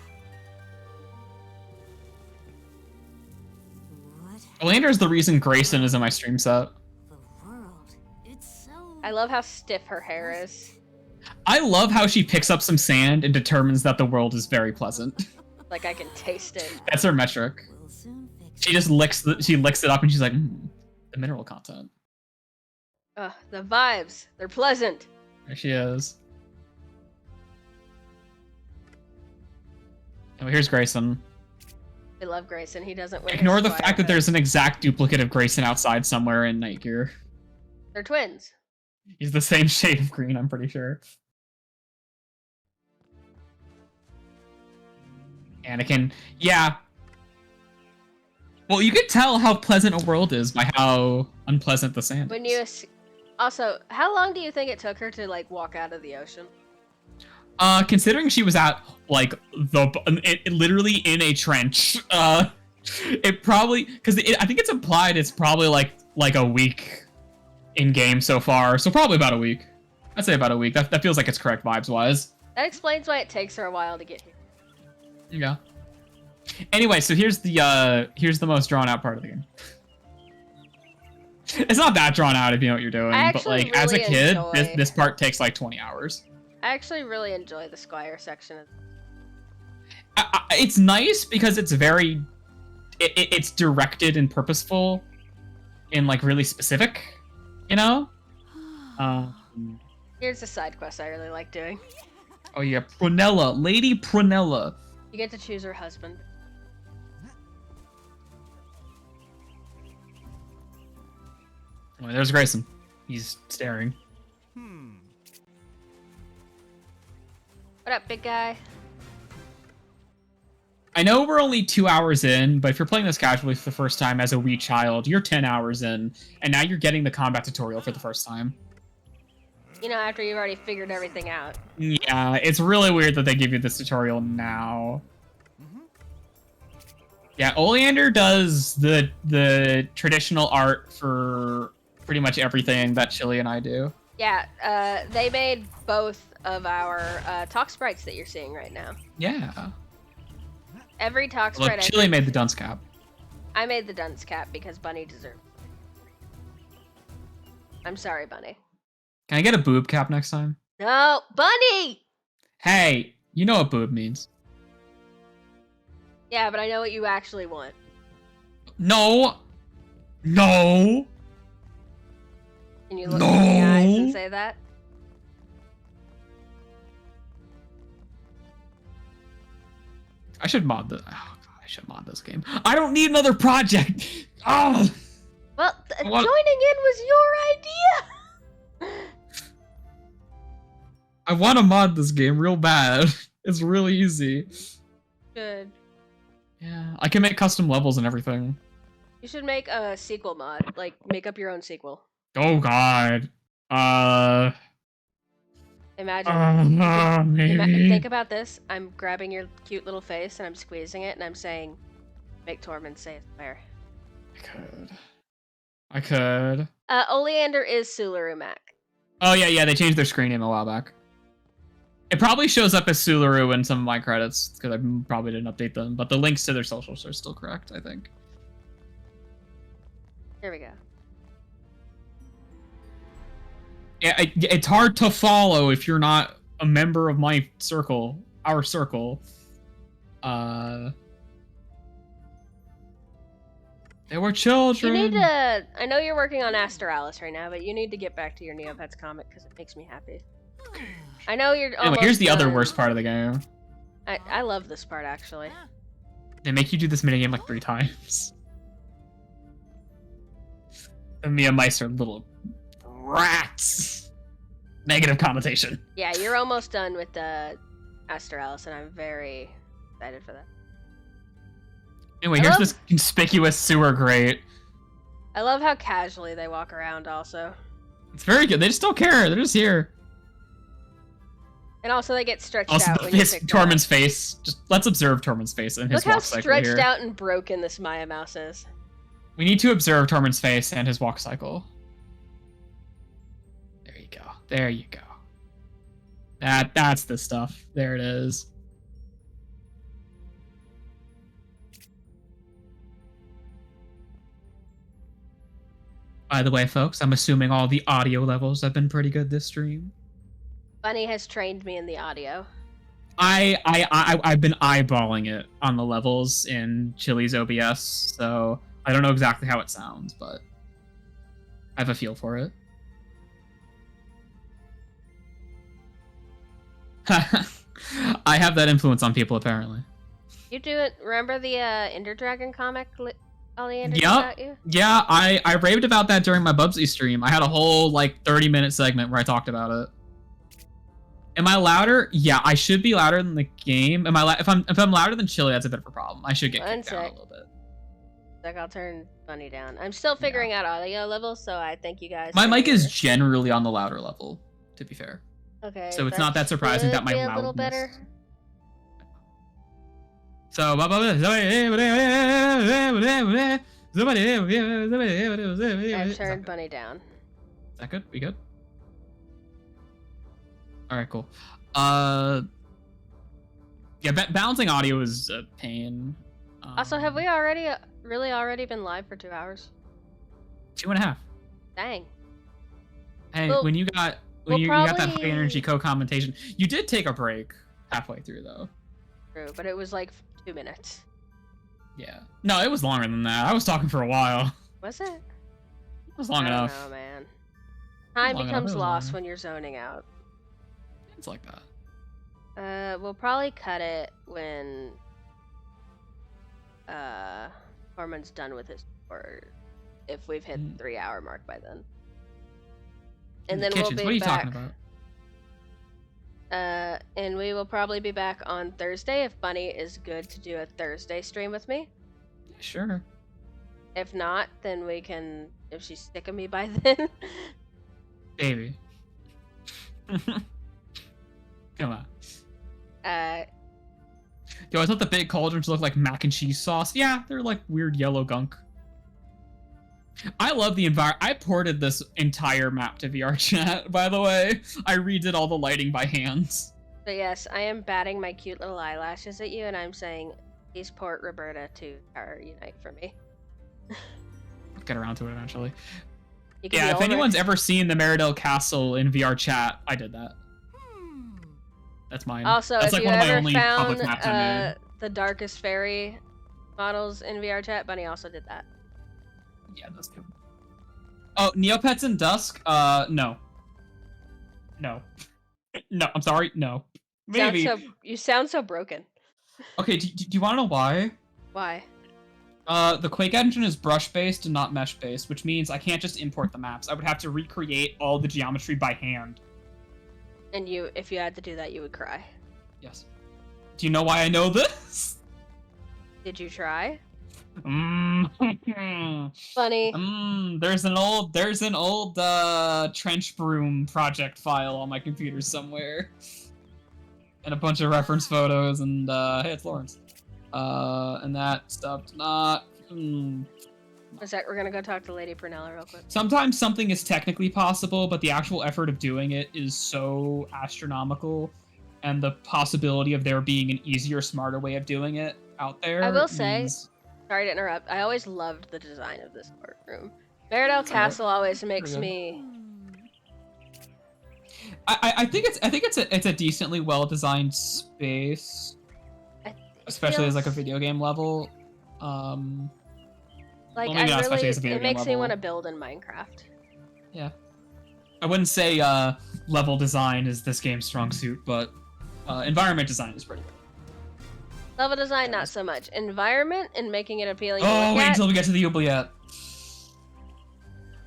What Oleander is the reason Grayson is in my stream set. the world? It's so. I love how stiff her hair is. I love how she picks up some sand and determines that the world is very pleasant. Like, I can taste it. That's her metric. We'll soon fix She just licks it up and she's like, the mineral content. Ugh, the vibes. They're pleasant. There she is. Oh, here's Grayson. I love Grayson. He doesn't wear Ignore his the squire fact that coat. there's an exact duplicate of Grayson outside somewhere in night gear. They're twins. He's the same shade of green, I'm pretty sure. Anakin, yeah. Well, you can tell how pleasant a world is by how unpleasant the sand When is. you also, how long do you think it took her to like walk out of the ocean? Considering she was at like literally in a trench, it probably because I think it's implied it's probably like a week in game so far, so probably about a week. I'd say about a week. That feels like it's correct vibes wise. That explains why it takes her a while to get here. Yeah. Anyway, so here's the most drawn out part of the game. It's not that drawn out if you know what you're doing, I but actually like as a really kid, enjoy- this part takes like 20 hours. I actually really enjoy the Squire section. It's nice because it's very, it's directed and purposeful, and like really specific, you know. Here's a side quest I really like doing. Oh yeah, Prunella, Lady Prunella. You get to choose her husband. Oh, there's Grayson. He's staring. What up, big guy? I know we're only 2 hours in, but if you're playing this casually for the first time as a wee child, you're 10 hours in, and now you're getting the combat tutorial for the first time. You know, after you've already figured everything out. Yeah, it's really weird that they give you this tutorial now. Yeah, Oleander does the traditional art for pretty much everything that Chili and I do. Yeah, they made both of our talk sprites that you're seeing right now. Yeah. Every talk Look, sprite Chili made the dunce cap. I made the dunce cap because Bunny deserved it. I'm sorry, Bunny. Can I get a boob cap next time? No, Bunny! Hey, you know what boob means. Yeah, but I know what you actually want. No! No! Can you look me in the eyes and say that? I should mod this. Oh, God, I should mod this game. I don't need another project! Oh! Well, What? joining in was your idea! I want to mod this game real bad. It's really easy. Good. Yeah, I can make custom levels and everything. You should make a sequel mod. Like, make up your own sequel. Oh God. Imagine. Maybe. Think about this. I'm grabbing your cute little face and I'm squeezing it and I'm saying, make Tormund say it's fair. I could. Oleander is Sularu Mac. Oh yeah, they changed their screen name a while back. It probably shows up as Sularu in some of my credits because I probably didn't update them, but the links to their socials are still correct, I think. Here we go. Yeah, it's hard to follow if you're not a member of my circle, our circle. They were children. You need to. I know you're working on Astralis right now, but you need to get back to your Neopets comic because it makes me happy. I know you're. Anyway, here's the other done. worst part of the game. I love this part actually. They make you do this minigame like 3 times. And me and mice are little rats. Negative connotation. Yeah, you're almost done with the Astralis, and I'm very excited for that. Anyway, here's this conspicuous sewer grate. I love how casually they walk around also. It's very good. They just don't care. They're just here. And also they get stretched Also, out when you pick them up. Tormund's face. Just let's observe Tormund's face and his Look how walk cycle stretched here. out and broken this Maya mouse is. We need to observe Tormund's face and his walk cycle. There you go. There you go. That's the stuff. There it is. By the way, folks, I'm assuming all the audio levels have been pretty good this stream. Bunny has trained me in the audio. I've been eyeballing it on the levels in Chili's OBS, so I don't know exactly how it sounds, but I have a feel for it. I have that influence on people, apparently. You do it. Remember the Ender Dragon comic? Oleander Yep. about you? Yeah, I raved about that during my Bubsy stream. I had a whole, like, 30-minute segment where I talked about it. Am I louder? Yeah, I should be louder than the game. Am I if I'm louder than Chili, that's a bit of a problem. I should get kicked down a little bit. Like, I'll turn Bunny down. I'm still figuring out audio levels, so I thank you guys. My for mic your- is generally on the louder level, to be fair. Okay. So it's not that surprising that my should be loudness. a little better. So I've turned Bunny down. Is that good? We good? All right, cool. Yeah, balancing audio is a pain. Also, have we already been live for 2 hours? 2.5. Dang. Hey, Well, when you got that high energy co-commentation, you did take a break halfway through though. True, but it was like 2 minutes. Yeah. No, it was longer than that. I was talking for a while. Was it? It was long enough. Oh man. Time Long enough, becomes it was lost long. when you're zoning out. It's like that. We'll probably cut it when Tormund's done with his or if we've hit the 3-hour mark by then. And then Kitchens, we'll be what are you back. talking about? And we will probably be back on Thursday if Bunny is good to do a Thursday stream with me. Sure. If not, then we can, if she's sick of me by then. Baby. Come on. Yo, I thought the big cauldrons looked like mac and cheese sauce. Yeah, they're like weird yellow gunk. I love the environment. I ported this entire map to VR chat, by the way. I redid all the lighting by hands. But yes, I am batting my cute little eyelashes at you, and I'm saying, please port Roberta to Tower Unite for me. I'll get around to it eventually. You can Yeah, be if older. anyone's ever seen the Meridell Castle in VR chat, I did that. That's mine. Also, That's if like you one of my ever only public maps I made. found the Darkest Faerie models in VR chat, Bunny also did that. Yeah, that's good. Oh, Neopets in Dusk? No. No. No, I'm sorry, no. Maybe. You sound so broken. Okay, do you want to know why? Why? The Quake engine is brush-based and not mesh-based, which means I can't just import the maps. I would have to recreate all the geometry by hand. And if you had to do that, you would cry. Yes. Do you know why I know this? Did you try? Funny. There's an old trench broom project file on my computer somewhere. And a bunch of reference photos and hey, it's Lawrence. And that stuff's not Is that we're gonna go talk to Lady Prunella real quick? Sometimes something is technically possible, but the actual effort of doing it is so astronomical, and the possibility of there being an easier, smarter way of doing it out there. I will say, means- sorry to interrupt, I always loved the design of this courtroom. Meridell Castle always makes Pretty good. me. I think it's a decently well designed space, especially as like a video game level. Like, Well, maybe not especially really, as a video it game makes me level. want to build in Minecraft. Yeah. I wouldn't say level design is this game's strong suit, but environment design is pretty good. Level design, not so much. Environment and making it appealing to Oh, look wait at. until we get to the oubliette.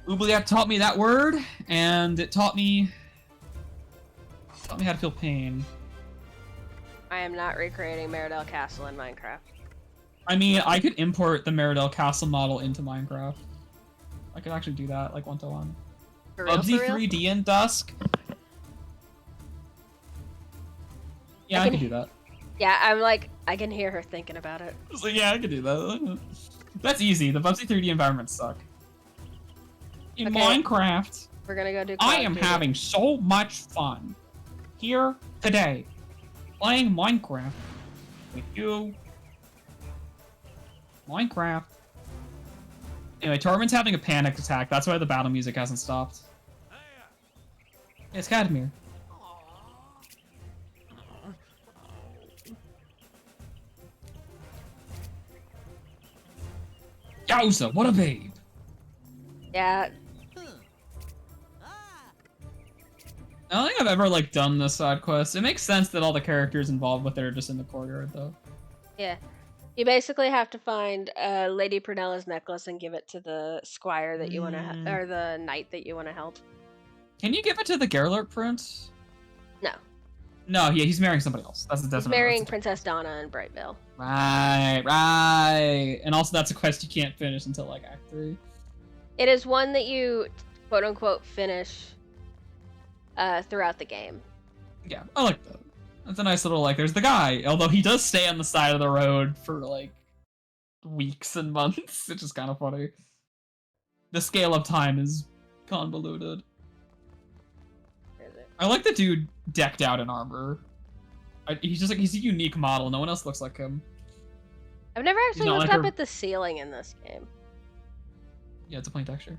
Oubliette taught me that word, and it taught me how to feel pain. I am not recreating Meridell Castle in Minecraft. I mean, I could import the Meridell Castle model into Minecraft. I could actually do that, like, one-to-one. For real, Bubsy for real? 3D in Dusk? Yeah, I could do that. Yeah, I'm like, I can hear her thinking about it. I was like, yeah, I can do that. That's easy. The Bubsy 3D environments suck. In Okay. Minecraft, We're gonna go do I Call of am Duty. having so much fun here today, playing Minecraft with you. Minecraft. Anyway, Tormund's having a panic attack. That's why the battle music hasn't stopped. It's Cadmir. Yowza, what a babe. Yeah, I don't think I've ever, like, done this side quest. It makes sense that all the characters involved with it are just in the courtyard, though. yeah. You basically have to find Lady Pernella's necklace and give it to the squire that you want to, or the knight that you want to help. Can you give it to the Gerlach prince? No, No, yeah, he's marrying somebody else. That's the he's definite. marrying Princess Donna in Brightvale. Right. And also, that's a quest you can't finish until, like, Act 3. It is one that you, quote unquote, finish throughout the game. Yeah, I like that. That's a nice little, like, there's the guy. Although he does stay on the side of the road for, like, weeks and months, which is kind of funny. The scale of time is convoluted. Where is it? I like the dude decked out in armor. He's just like, he's a unique model. No one else looks like him. I've never actually not looked like up a- at the ceiling in this game. Yeah, it's a plain texture.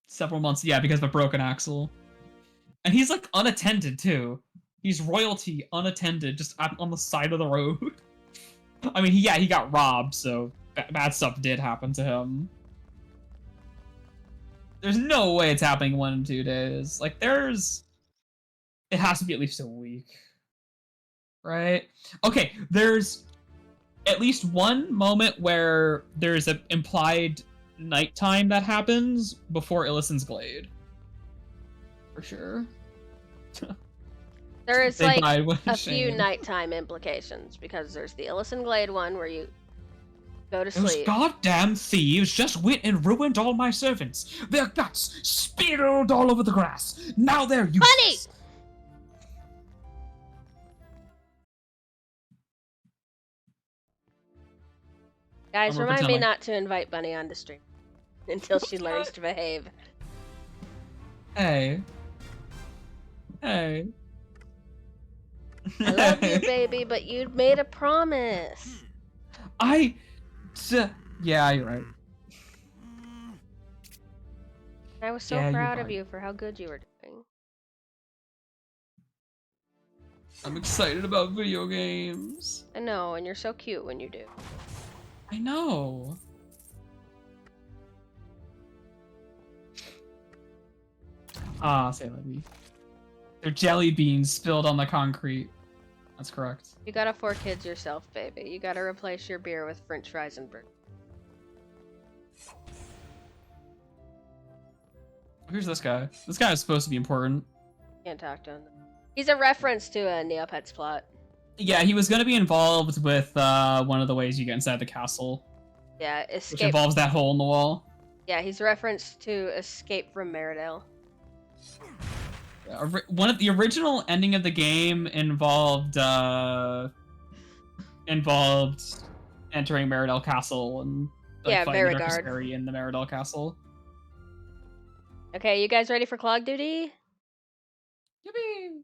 Several months, yeah, because of a broken axle. And he's like unattended too. He's royalty unattended, just on the side of the road. I mean, he got robbed, so bad stuff did happen to him. There's no way it's happening in 1 and 2 days. Like, it has to be at least a week. Right? Okay, there's at least one moment where there's an implied nighttime that happens before Illisen's Glade. For sure. There is They like died with a few shame. nighttime implications because there's the Illison Glade one where you go to Those sleep. goddamn thieves just went and ruined all my servants. Their guts spilled all over the grass. Now they're useless. Guys, I'm remind me pretending. not to invite Bunny onto stream until she learns to behave. Hey. Hey. I love you, baby, but you made a promise. Yeah, you're right. I was so Yeah, you're proud of right. you for how good you were doing. I'm excited about video games. I know, and you're so cute when you do. I know. Ah, say lady. They're jelly beans spilled on the concrete. That's correct. You gotta 4 kids yourself, baby. You gotta replace your beer with French fries and burger. Who's this guy? This guy is supposed to be important. Can't talk to him. He's a reference to a Neopets plot. Yeah, he was going to be involved with one of the ways you get inside the castle, Yeah, which escape. involves that hole in the wall. Yeah, he's referenced to Escape from Meridale. One of the original ending of the game involved entering Meridale Castle and Yeah, fighting the Darkest Verigard. Faerie in the Meridale Castle. Okay, you guys ready for clog duty? Yippee!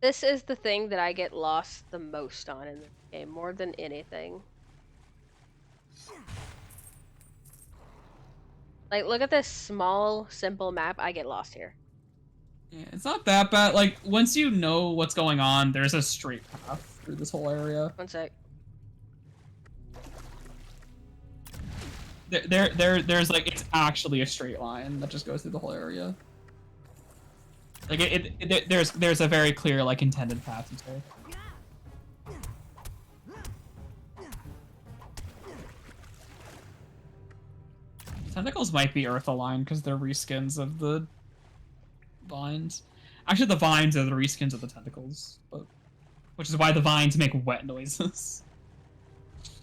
This is the thing that I get lost the most on in this game, more than anything. Like, look at this small, simple map. I get lost here. Yeah, it's not that bad. Like, once you know what's going on, there's a straight path through this whole area. One sec. There's like, it's actually a straight line that just goes through the whole area. Like, there's a very clear, like, intended path to take. Tentacles might be Earth aligned because they're reskins of the vines. Actually, the vines are the reskins of the tentacles, but which is why the vines make wet noises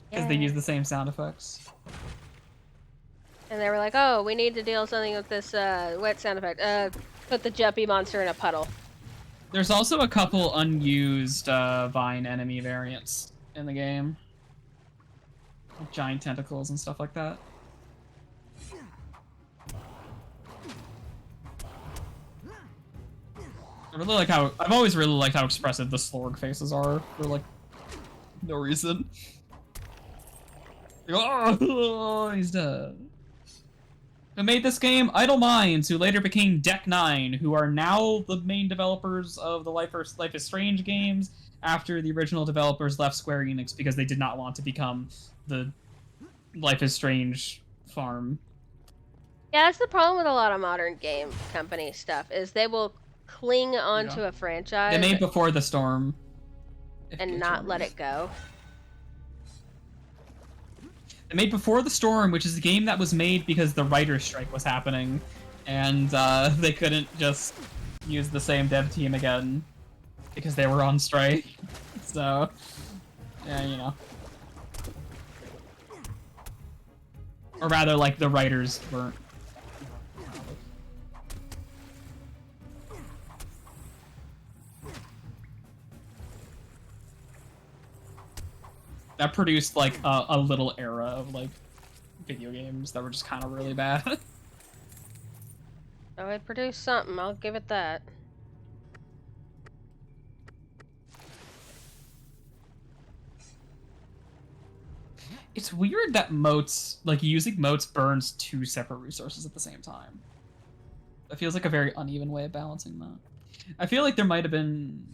because they use the same sound effects. And they were like, oh, we need to deal something with this wet sound effect. Put the Juppy monster in a puddle. There's also a couple unused vine enemy variants in the game. Like giant tentacles and stuff like that. I've always really liked how expressive the Slorg faces are for like no reason. Like, oh, he's dead. Who made this game? Idle Minds, who later became Deck 9, who are now the main developers of the Life is Strange games after the original developers left Square Enix because they did not want to become the Life is Strange farm. Yeah, that's the problem with a lot of modern game company stuff, is they will cling onto a franchise They made Before the Storm. and not let it go. They made Before the Storm, which is a game that was made because the writer's strike was happening, and they couldn't just use the same dev team again because they were on strike. So, yeah, you know. Or rather, like, the writers weren't. That produced, like, a little era of, like, video games that were just kind of really bad. Oh, it produced something, I'll give it that. It's weird that moats, like, using moats burns 2 separate resources at the same time. It feels like a very uneven way of balancing that. I feel like there might have been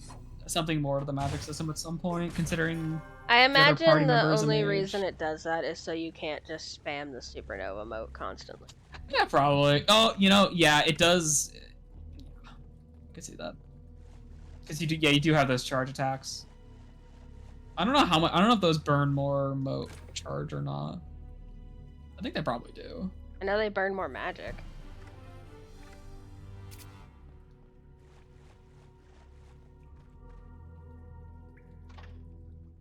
something more to the magic system at some point, considering I the other party imagine the members only and the reason age. it does that is so you can't just spam the supernova mode constantly. Yeah, probably. Oh, you know, yeah, it does. I can see that. Because you do have those charge attacks. I don't know how much. I don't know if those burn more moat charge or not. I think they probably do. I know they burn more magic.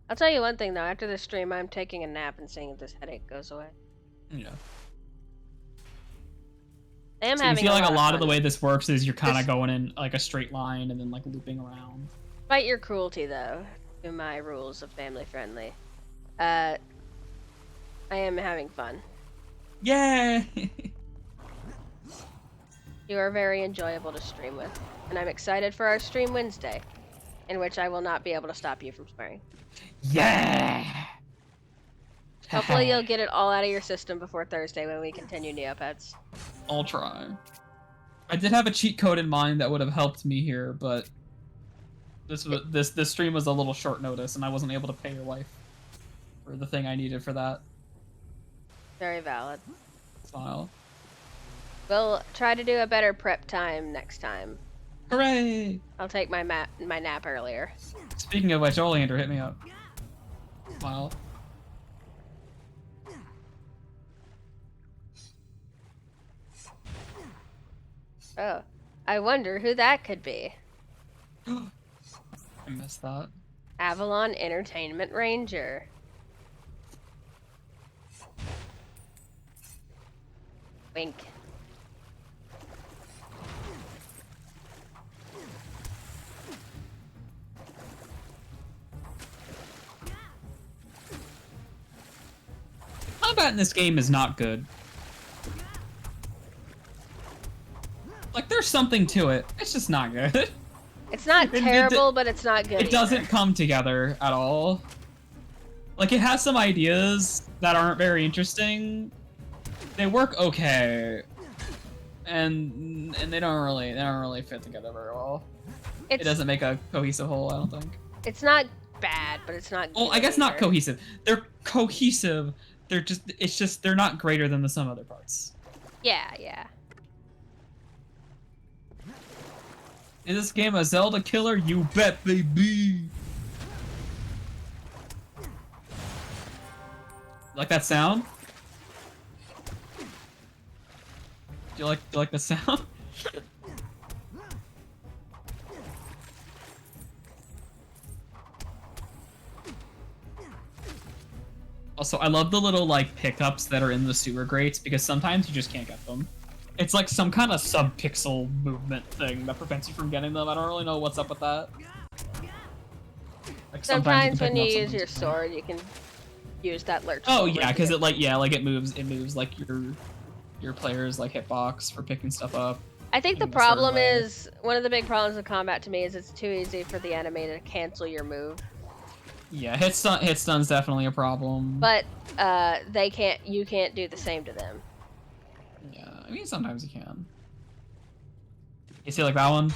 I'll tell you one thing though, after this stream I'm taking a nap and seeing if this headache goes away. Yeah. I am So you having feel like a lot of fun. the way this works is you're kind of This- going in like a straight line and then like looping around. Despite your cruelty though, to my rules of family friendly, I am having fun. Yay! You are very enjoyable to stream with, and I'm excited for our stream Wednesday, in which I will not be able to stop you from swearing. Yeah! Hopefully you'll get it all out of your system before Thursday when we continue Neopets. I'll try. I did have a cheat code in mind that would have helped me here, but this stream was a little short notice, and I wasn't able to pay your wife for the thing I needed for that Very valid. file. We'll try to do a better prep time next time. Hooray! I'll take my nap earlier. Speaking of which, Oleander, hit me up. Smile. Oh, I wonder who that could be. I missed that. Avalon Entertainment Ranger. Wink. Combat in this game is not good. Like, there's something to it. It's just not good. It's not terrible, but it's not good. It doesn't come together at all. Like, it has some ideas that aren't very interesting. They work okay, and they don't really fit together very well. It doesn't make a cohesive whole, I don't think. It's not bad, but it's not good Oh, I guess not either. cohesive. They're cohesive. They're not greater than the some other parts. Yeah, yeah. Is this game a Zelda killer? You bet, baby. Like that sound? Do you like the sound? Also, I love the little like pickups that are in the sewer grates because sometimes you just can't get them. It's like some kind of sub-pixel movement thing that prevents you from getting them. I don't really know what's up with that. Like Sometimes you when can you pick them up, use your sometimes you can't. sword, you can use that lurch. Oh forward yeah, to because get- it moves like your player's like hitbox for picking stuff up. I think the in a certain problem way. is one of the big problems with combat to me is it's too easy for the enemy to cancel your move. Yeah, hit stun's definitely a problem. But you can't do the same to them. Yeah, I mean sometimes you can. You see like that one?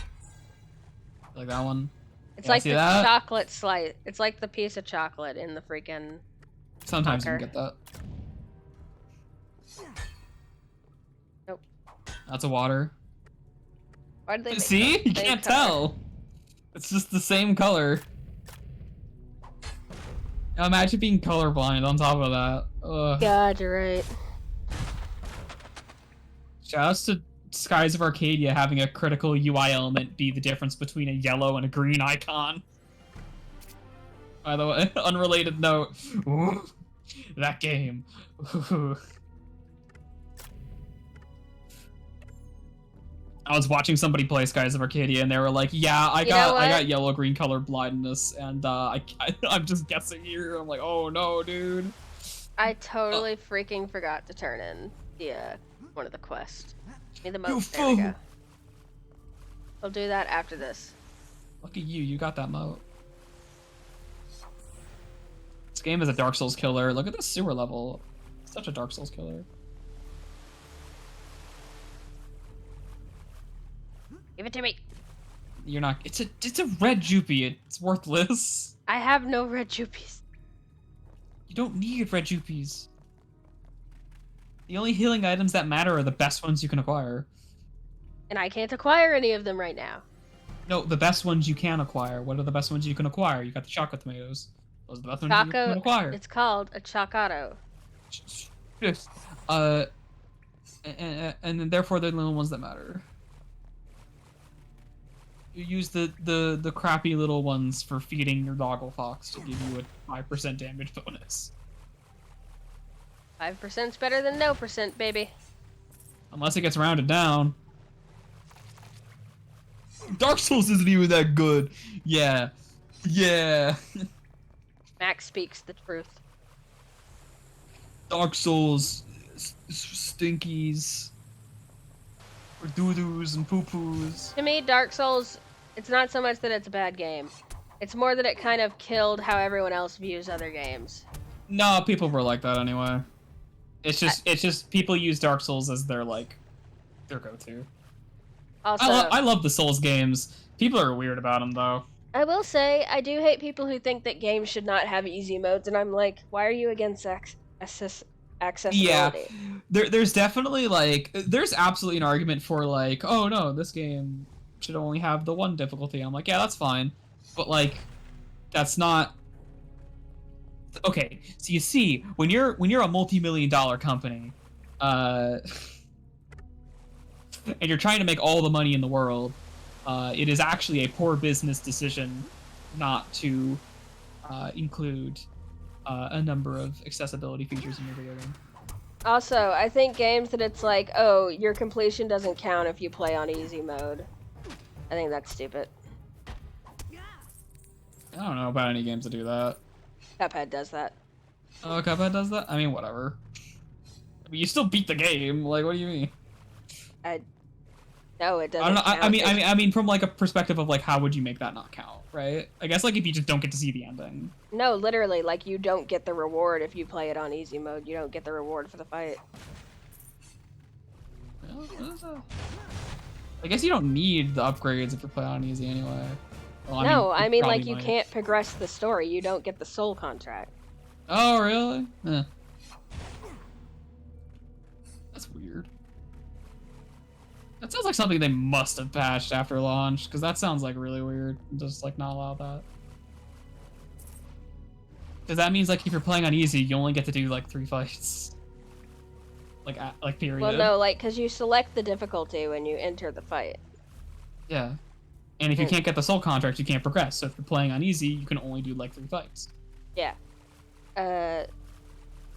Like that one? It's Yeah, like see the that? chocolate slice. It's like the piece of chocolate in the freaking. Sometimes you bunker. can get that. Nope. That's a water. Why did they make See? the You same can't color? tell. It's just the same color. Now imagine being colorblind on top of that. Ugh. God, you're right. Shoutouts to Skies of Arcadia having a critical UI element be the difference between a yellow and a green icon. By the way, unrelated note. Ooh, that game. Ooh. I was watching somebody play Skies of Arcadia, and they were like, "Yeah, I got yellow-green color blindness, and I'm just guessing here." I'm like, "Oh no, dude." I totally freaking forgot to turn in the one of the quests. Give me the moat. There we fool. go. I'll do that after this. Look at you, you got that moat. This game is a Dark Souls killer. Look at this sewer level. Such a Dark Souls killer. Give it to me. You're not. It's a red Jupy. It's worthless. I have no red jupies. You don't need red Jupies. The only healing items that matter are the best ones you can acquire. And I can't acquire any of them right now. No, the best ones you can acquire. What are the best ones you can acquire? You got the chocolate tomatoes. Those are the best ones you can acquire. It's called a chocato. Yes. And then therefore they're the only ones that matter. You use the crappy little ones for feeding your doggle fox to give you a 5% damage bonus. 5%'s better than no percent, baby. Unless it gets rounded down. Dark Souls isn't even that good. Yeah. Yeah. Max speaks the truth. Dark Souls, stinkies, or doo-doos and poo-poos. To me, Dark Souls, it's not so much that it's a bad game. It's more that it kind of killed how everyone else views other games. No, people were like that anyway. It's just people use Dark Souls as their go-to. Also, I love the Souls games. People are weird about them though. I will say, I do hate people who think that games should not have easy modes, and I'm like, why are you against accessibility? Yeah, there's definitely there's absolutely an argument for oh no, this game should only have the one difficulty. I'm like, yeah, that's fine, but that's not okay. So you see, when you're a multi-million-dollar company, and you're trying to make all the money in the world, it is actually a poor business decision not to include a number of accessibility features in your video game. Also, I think games that it's like, oh, your completion doesn't count if you play on easy mode. I think that's stupid. I don't know about any games that do that. Cuphead does that. Oh, Cuphead does that? I mean, whatever. I mean, you still beat the game. What do you mean? No, it doesn't. I don't know. Count. I mean, from a perspective of how would you make that not count, right? I guess if you just don't get to see the ending. No, literally, you don't get the reward if you play it on easy mode. You don't get the reward for the fight. I guess you don't need the upgrades if you play on easy anyway. Well, No, I mean probably you might. can't progress the story. You don't get the soul contract. Oh, really? That's weird. That sounds like something they must have patched after launch, because that sounds really weird. Just not allow that. Because that means if you're playing on easy, you only get to do 3 fights. Period. Well, no, because you select the difficulty when you enter the fight. Yeah. And if you can't get the soul contract, you can't progress. So if you're playing on easy, you can only do 3 fights. Yeah.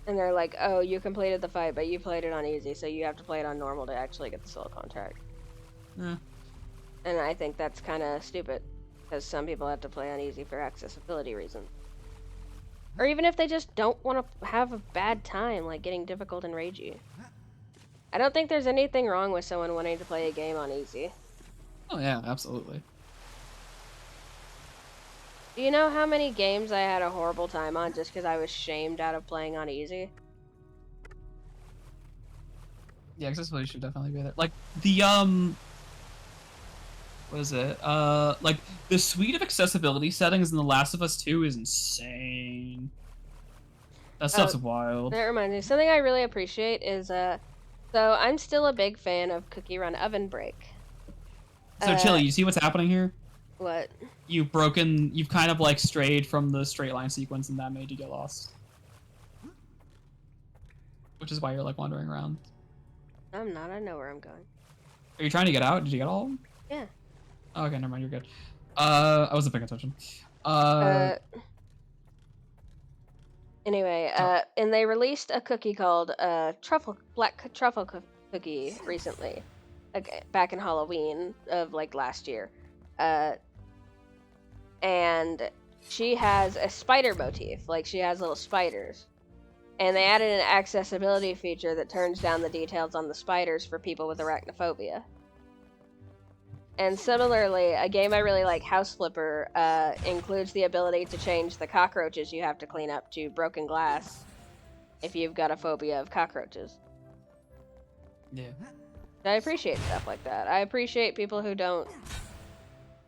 And they're like, oh, you completed the fight, but you played it on easy, so you have to play it on normal to actually get the soul contract. Yeah. And I think that's kind of stupid, because some people have to play on easy for accessibility reasons. Or even if they just don't want to have a bad time, like getting difficult and ragey. I don't think there's anything wrong with someone wanting to play a game on easy. Oh yeah, absolutely. Do you know how many games I had a horrible time on just because I was shamed out of playing on easy? Yeah, accessibility should definitely be there. Like the what is it? Like the suite of accessibility settings in The Last of Us 2 is insane. That stuff's wild. That reminds me, something I really appreciate is so I'm still a big fan of Cookie Run Oven Break. So Chili, you see what's happening here? What? You've kind of like strayed from the straight line sequence, and that made you get lost. Which is why you're like wandering around. I'm not. I know where I'm going. Are you trying to get out? Did you get all of them? Yeah. Oh, okay, never mind. You're good. I wasn't paying attention. Anyway, and they released a cookie called Black Truffle Cookie recently, back in Halloween of like last year. And she has a spider motif, like she has little spiders. And they added an accessibility feature that turns down the details on the spiders for people with arachnophobia. And similarly, a game I really like, House Flipper, includes the ability to change the cockroaches you have to clean up to broken glass if you've got a phobia of cockroaches. Yeah. I appreciate stuff like that. I appreciate people who don't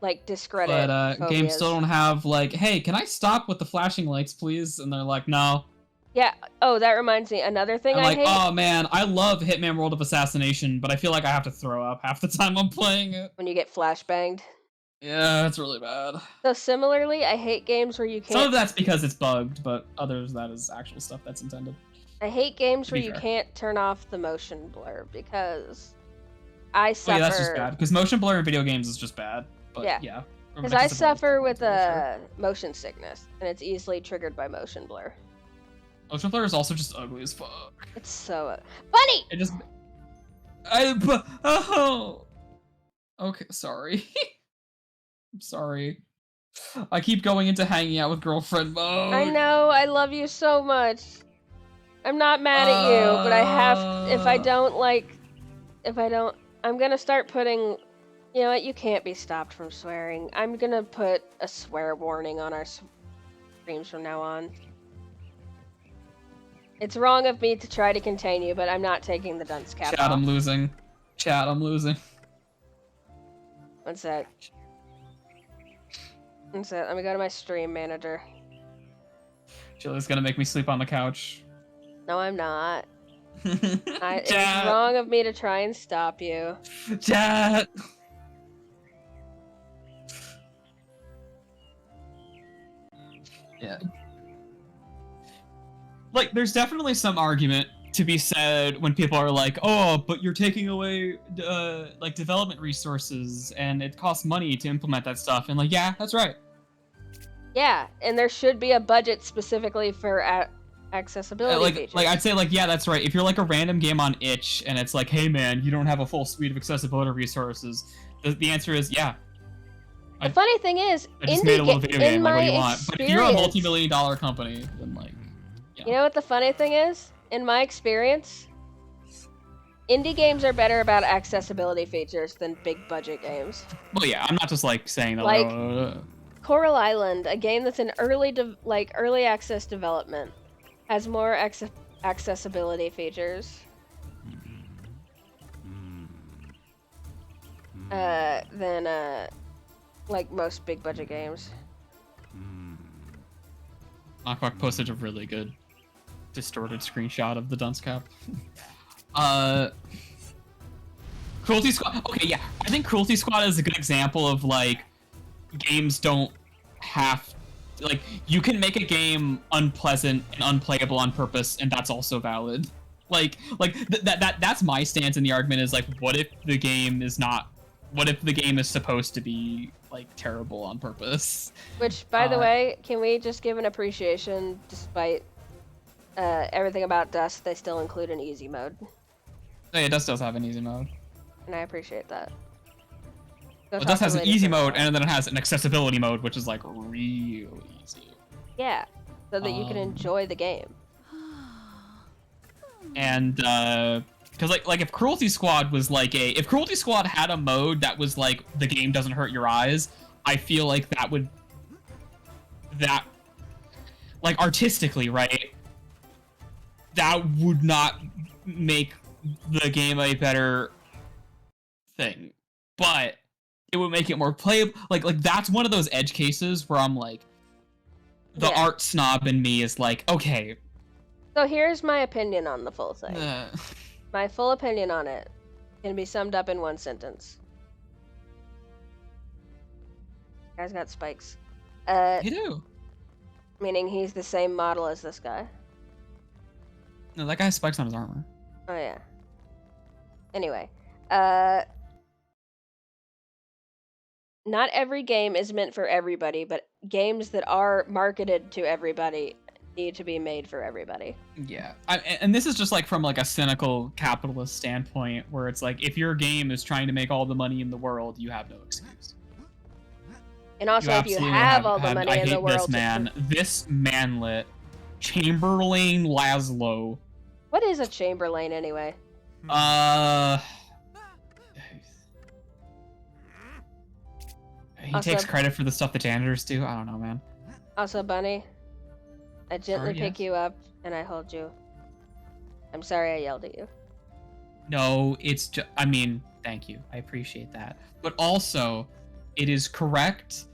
like discredit But games still don't have like, hey, can I stop with the flashing lights, please? And they're like, no. Yeah. Oh, that reminds me. Another thing I'm I like, hate. oh man, I love Hitman World of Assassination, but I feel like I have to throw up half the time I'm playing it. When you get flashbanged. Yeah, it's really bad. So similarly, I hate games where you can't. Some of that's because it's bugged, but others that is actual stuff that's intended. I hate games where be you fair. can't turn off the motion blur because I suffer. Oh, yeah, that's just bad. Because motion blur in video games is just bad. But yeah. Because I suffer with motion sickness, and it's easily triggered by motion blur. Motion blur is also just ugly as fuck. It's so Bunny! It just oh. Okay, sorry. I'm sorry. I keep going into hanging out with girlfriend mode. I know, I love you so much. I'm not mad at you, but I have if I don't I'm gonna start putting, you know what, you can't be stopped from swearing. I'm gonna put a swear warning on our streams from now on. It's wrong of me to try to contain you, but I'm not taking the dunce cap Chat, off. I'm losing. Chat, I'm losing. One sec. One sec, let me go to my stream manager. Chili's gonna make me sleep on the couch. No, I'm not. It's Chat. wrong of me to try and stop you. Chat. Yeah. Like, there's definitely some argument to be said when people are like, oh, but you're taking away, like, development resources, and it costs money to implement that stuff. And, like, yeah, that's right. Yeah, and there should be a budget specifically for accessibility features. Like, I'd say, like, yeah, that's right. If you're, like, a random game on itch, and it's like, hey, man, you don't have a full suite of accessibility resources, the answer is, yeah. The funny thing is, I just made a little video game, like, what do you want? But if you're a multi-million-dollar company, then, like... You know what the funny thing is? In my experience, indie games are better about accessibility features than big budget games. Well, yeah, I'm not just like saying that. Like Coral Island, a game that's in early access development, has more accessibility features than like most big budget games. Knockback posted a really good distorted screenshot of the dunce cap. Cruelty Squad. Okay, yeah, I think Cruelty Squad is a good example of like games don't have like you can make a game unpleasant and unplayable on purpose, and that's also valid. That's my stance in the argument is like, what if the game is not? What if the game is supposed to be like terrible on purpose? Which, by the way, can we just give an appreciation despite everything about Dust, they still include an easy mode, Hey, it does have an easy mode. and I appreciate that. Go Well, it talk does to has an Lady easy Sinaloa. mode, and then it has an accessibility mode, which is like real easy. Yeah, so that you can enjoy the game. And because like if Cruelty Squad was like if Cruelty Squad had a mode that was like the game doesn't hurt your eyes, I feel like that like artistically, right? That would not make the game a better thing, but it would make it more playable. Like that's one of those edge cases where I'm like, the Yeah. art snob in me is like, okay. So here's my opinion on the full thing. uh, My full opinion on it can be summed up in one sentence. Guy's got spikes. you do. Meaning he's the same model as this guy. No, that guy has spikes on his armor. Oh yeah. Anyway, not every game is meant for everybody, but games that are marketed to everybody need to be made for everybody. Yeah, and this is just like from like a cynical capitalist standpoint, where it's like if your game is trying to make all the money in the world, you have no excuse. And also, if you absolutely have all the money I in hate the world, this man, this manlet, Chamberlain Laszlo. What is a Chamberlain anyway? He Also- takes credit for the stuff the janitors do. I don't know, man. Also, Bunny, I gently Sorry, pick yes? you up and I hold you. I'm sorry I yelled at you. No, it's just, I mean, thank you. I appreciate that. But also, it is correct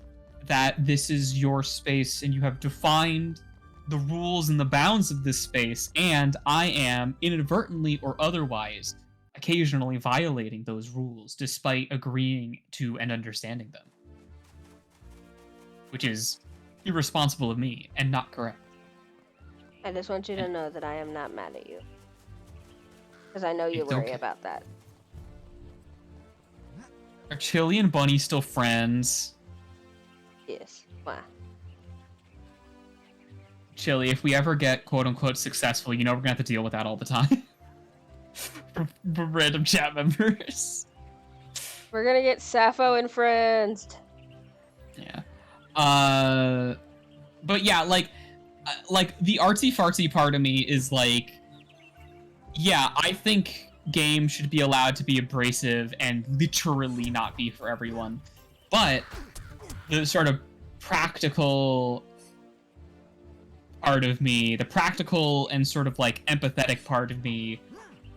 that this is your space and you have defined the rules and the bounds of this space, and I am, inadvertently or otherwise, occasionally violating those rules despite agreeing to and understanding them. Which is irresponsible of me and not correct. I just want you to know that I am not mad at you. Because I know you It's worry okay. about that. Are Chili and Bunny still friends? Yes. Why? Chili, if we ever get quote-unquote successful, you know we're gonna have to deal with that all the time. from random chat members. We're gonna get Sappho influenced. Yeah. But yeah, like the artsy-fartsy part of me is like, yeah, I think games should be allowed to be abrasive and literally not be for everyone. But the sort of practical part of me, the practical and sort of like empathetic part of me,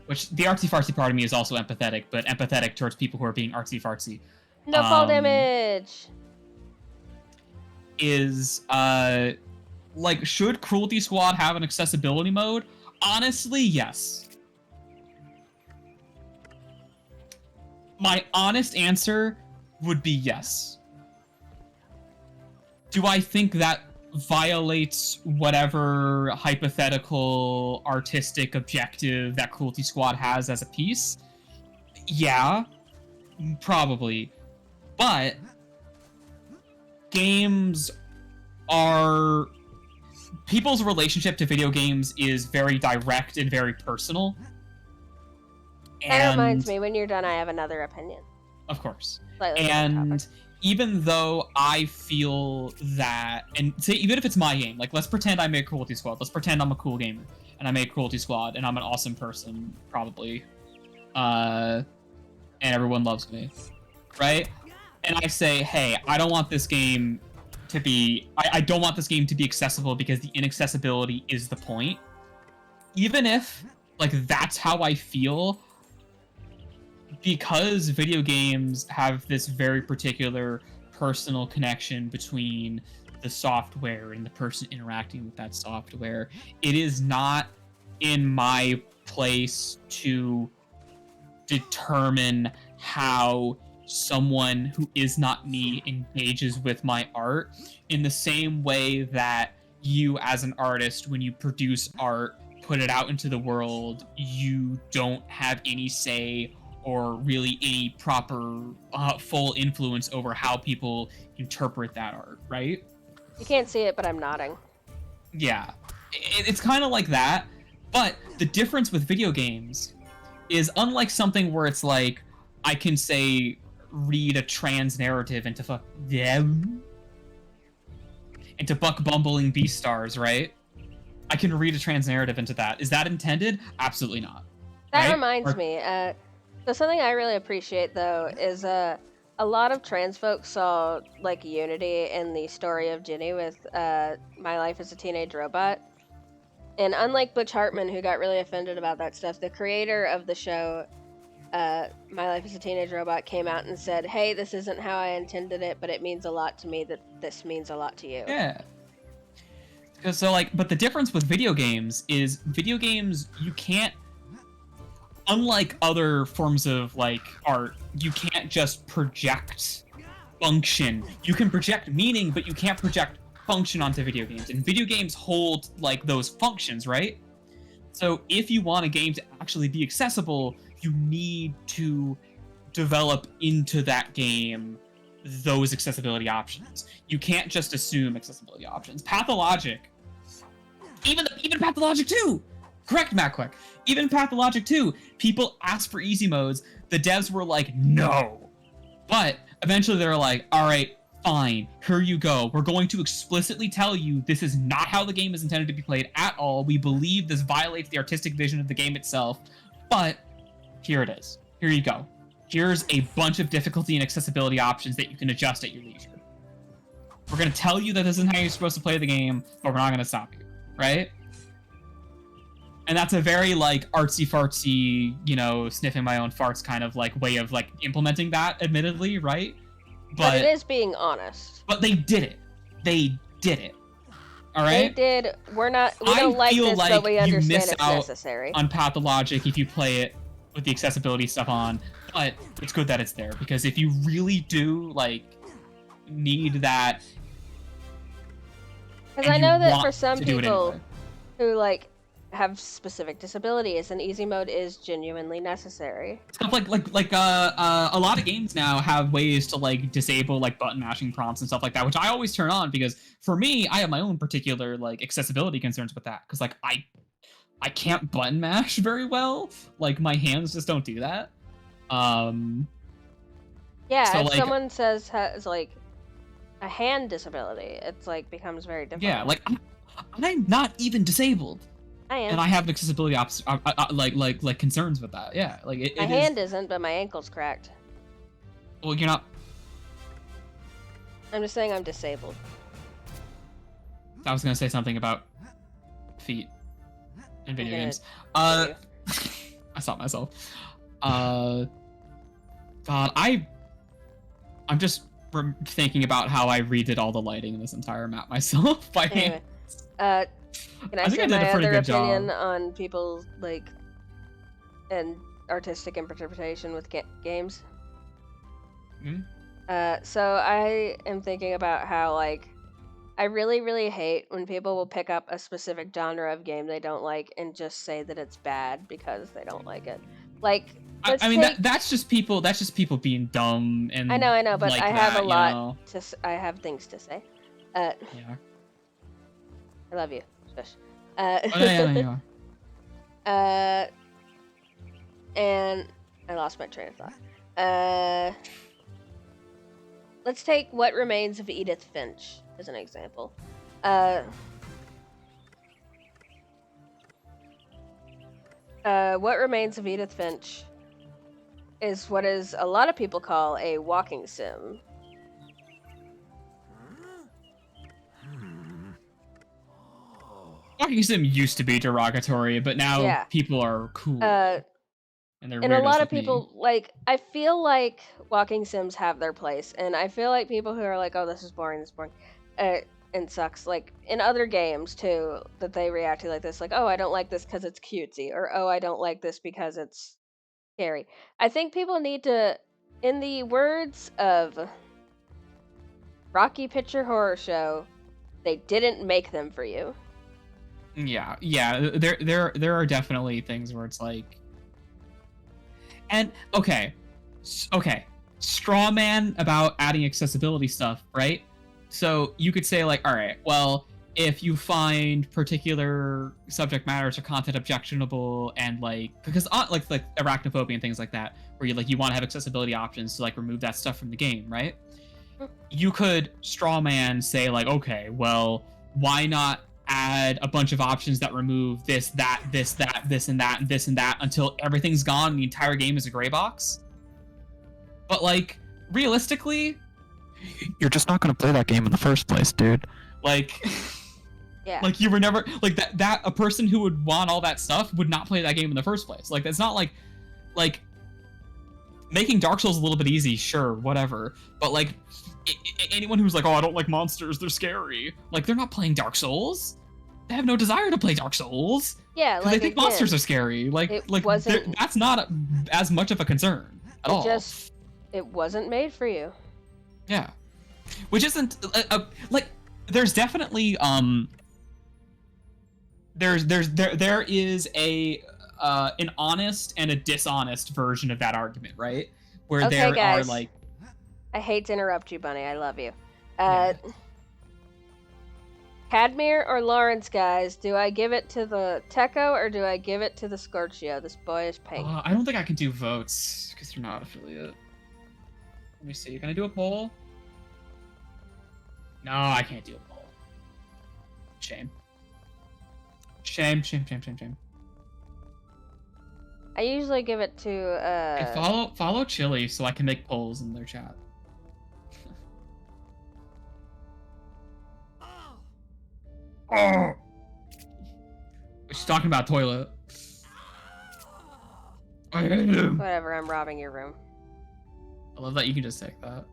which the artsy-fartsy part of me is also empathetic, but empathetic towards people who are being artsy-fartsy. No fall damage. Is like, should Cruelty Squad have an accessibility mode? Honestly, yes. My honest answer would be yes. Do I think that violates whatever hypothetical artistic objective that Cruelty Squad has as a piece? Yeah, probably. But games are... people's relationship to video games is very direct and very personal. That reminds me, when you're done, I have another opinion. Of course. Slightly different topic. And even though I feel that, and say, even if it's my game, like, let's pretend I made Cruelty Squad. Let's pretend I'm a cool gamer, and I made Cruelty Squad, and I'm an awesome person, probably. And everyone loves me, right? And I say, hey, I don't want this game to be, I don't want this game to be accessible because the inaccessibility is the point. Even if, like, that's how I feel, because video games have this very particular personal connection between the software and the person interacting with that software, it is not in my place to determine how someone who is not me engages with my art, in the same way that you as an artist, when you produce art, put it out into the world, you don't have any say or really any proper full influence over how people interpret that art, right? You can't see it, but I'm nodding. Yeah. it's kind of like that, but the difference with video games is unlike something where it's like I can say read a trans narrative into into buck bumbling beast stars, right? I can read a trans narrative into that. Is that intended? Absolutely not. That right? reminds me. So something I really appreciate though is a lot of trans folks saw like unity in the story of Ginny with My Life as a Teenage Robot. And unlike Butch Hartman, who got really offended about that stuff, the creator of the show, My Life as a Teenage Robot, came out and said, "Hey, this isn't how I intended it, but it means a lot to me that this means a lot to you." Yeah. So like, but the difference with video games is video games you can't, unlike other forms of like art, you can't just project function. You can project meaning, but you can't project function onto video games. And video games hold like those functions, right? So if you want a game to actually be accessible, you need to develop into that game those accessibility options. You can't just assume accessibility options. Pathologic, even Pathologic 2, correct, Matt Quick. Even Pathologic 2, people asked for easy modes. The devs were like, no. But eventually they were like, all right, fine, here you go. We're going to explicitly tell you this is not how the game is intended to be played at all. We believe this violates the artistic vision of the game itself, but here it is. Here you go. Here's a bunch of difficulty and accessibility options that you can adjust at your leisure. We're going to tell you that this isn't how you're supposed to play the game, but we're not going to stop you, right? And that's a very like artsy-fartsy, you know, sniffing my own farts kind of like way of like implementing that, admittedly, right? But it is being honest. But they did it. They did it. All right? They did. We don't like this, like but we understand miss it's out necessary. on Pathologic if you play it with the accessibility stuff on, but it's good that it's there, because if you really do like need that, because I know that for some to do it people anyway. who like have specific disabilities, an easy mode is genuinely necessary. Stuff like a lot of games now have ways to like disable like button mashing prompts and stuff like that, which I always turn on, because for me, I have my own particular like accessibility concerns with that, because like I can't button mash very well. Like my hands just don't do that. Yeah, so, if like, someone has like a hand disability, it's like becomes very difficult. Yeah, like I'm not even disabled. I am. And I have an accessibility like concerns with that. Yeah, like my hand isn't, but my ankle's cracked. Well, you're not. I'm just saying I'm disabled. I was gonna say something about feet in video games. you. I stopped myself. God, I'm just thinking about how I redid all the lighting in this entire map myself by hand. Anyway, can I think say I did a my pretty other good opinion job. on people's like and artistic interpretation with games? Hmm? So I am thinking about how like I really, really hate when people will pick up a specific genre of game they don't like and just say that it's bad because they don't like it. Like, I mean, that's just people. That's just people being dumb and. I know, but like I have that, a lot you know? I have things to say. Yeah. I love you. Shush. Yeah. And I lost my train of thought. Let's take What Remains of Edith Finch as an example. What Remains of Edith Finch is what is a lot of people call a walking sim. Walking sim used to be derogatory, but now Yeah. people are cool. And they're And a lot of weirdos like me. people, like, I feel like walking sims have their place, and I feel like people who are like, oh, this is boring, and sucks, like, in other games, too, that they react to like this, like, oh, I don't like this because it's cutesy, or, oh, I don't like this because it's scary. I think people need to, in the words of Rocky Picture Horror Show, they didn't make them for you. Yeah. There are definitely things where it's like. And okay, straw man about adding accessibility stuff, right? So you could say like, all right, well, if you find particular subject matters or content objectionable, and like because like arachnophobia and things like that, where you want to have accessibility options to like remove that stuff from the game, right? You could strawman say like, okay, well, why not add a bunch of options that remove this, that, this, that, this, and that, and this, and that until everything's gone and the entire game is a gray box? But like, realistically, you're just not gonna play that game in the first place, dude. Like, Yeah. like you were never like that a person who would want all that stuff would not play that game in the first place. Like, that's not like making Dark Souls a little bit easy, sure, whatever. But like anyone who's like, oh, I don't like monsters, they're scary. Like, they're not playing Dark Souls. They have no desire to play Dark Souls. Yeah, Because like they think again, monsters are scary. Like that's not as much of a concern at all. It wasn't made for you. Yeah, which isn't like there's definitely there is a an honest and a dishonest version of that argument, right? Where Okay, there guys. are like, I hate to interrupt you, Bunny. I love you. Yeah. Cadmere or Lawrence, guys? Do I give it to the Techo or do I give it to the Scorchio? This boy is pink. I don't think I can do votes because you're not affiliate. Let me see. Can I do a poll? No, I can't do a poll. Shame. Shame. I usually give it to Hey, follow Chili so I can make polls in their chat. Oh. She's talking about toilet. I hate him. whatever. I'm robbing your room. I love that you can just take that.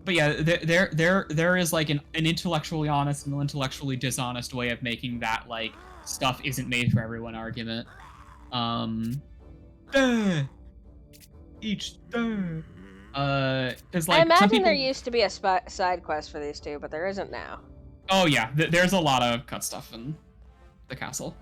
But yeah, there is like an intellectually honest and an intellectually dishonest way of making that like stuff isn't made for everyone argument. Because like I imagine some people... there used to be a side quest for these two, but there isn't now. Oh yeah, there's a lot of cut stuff in the castle.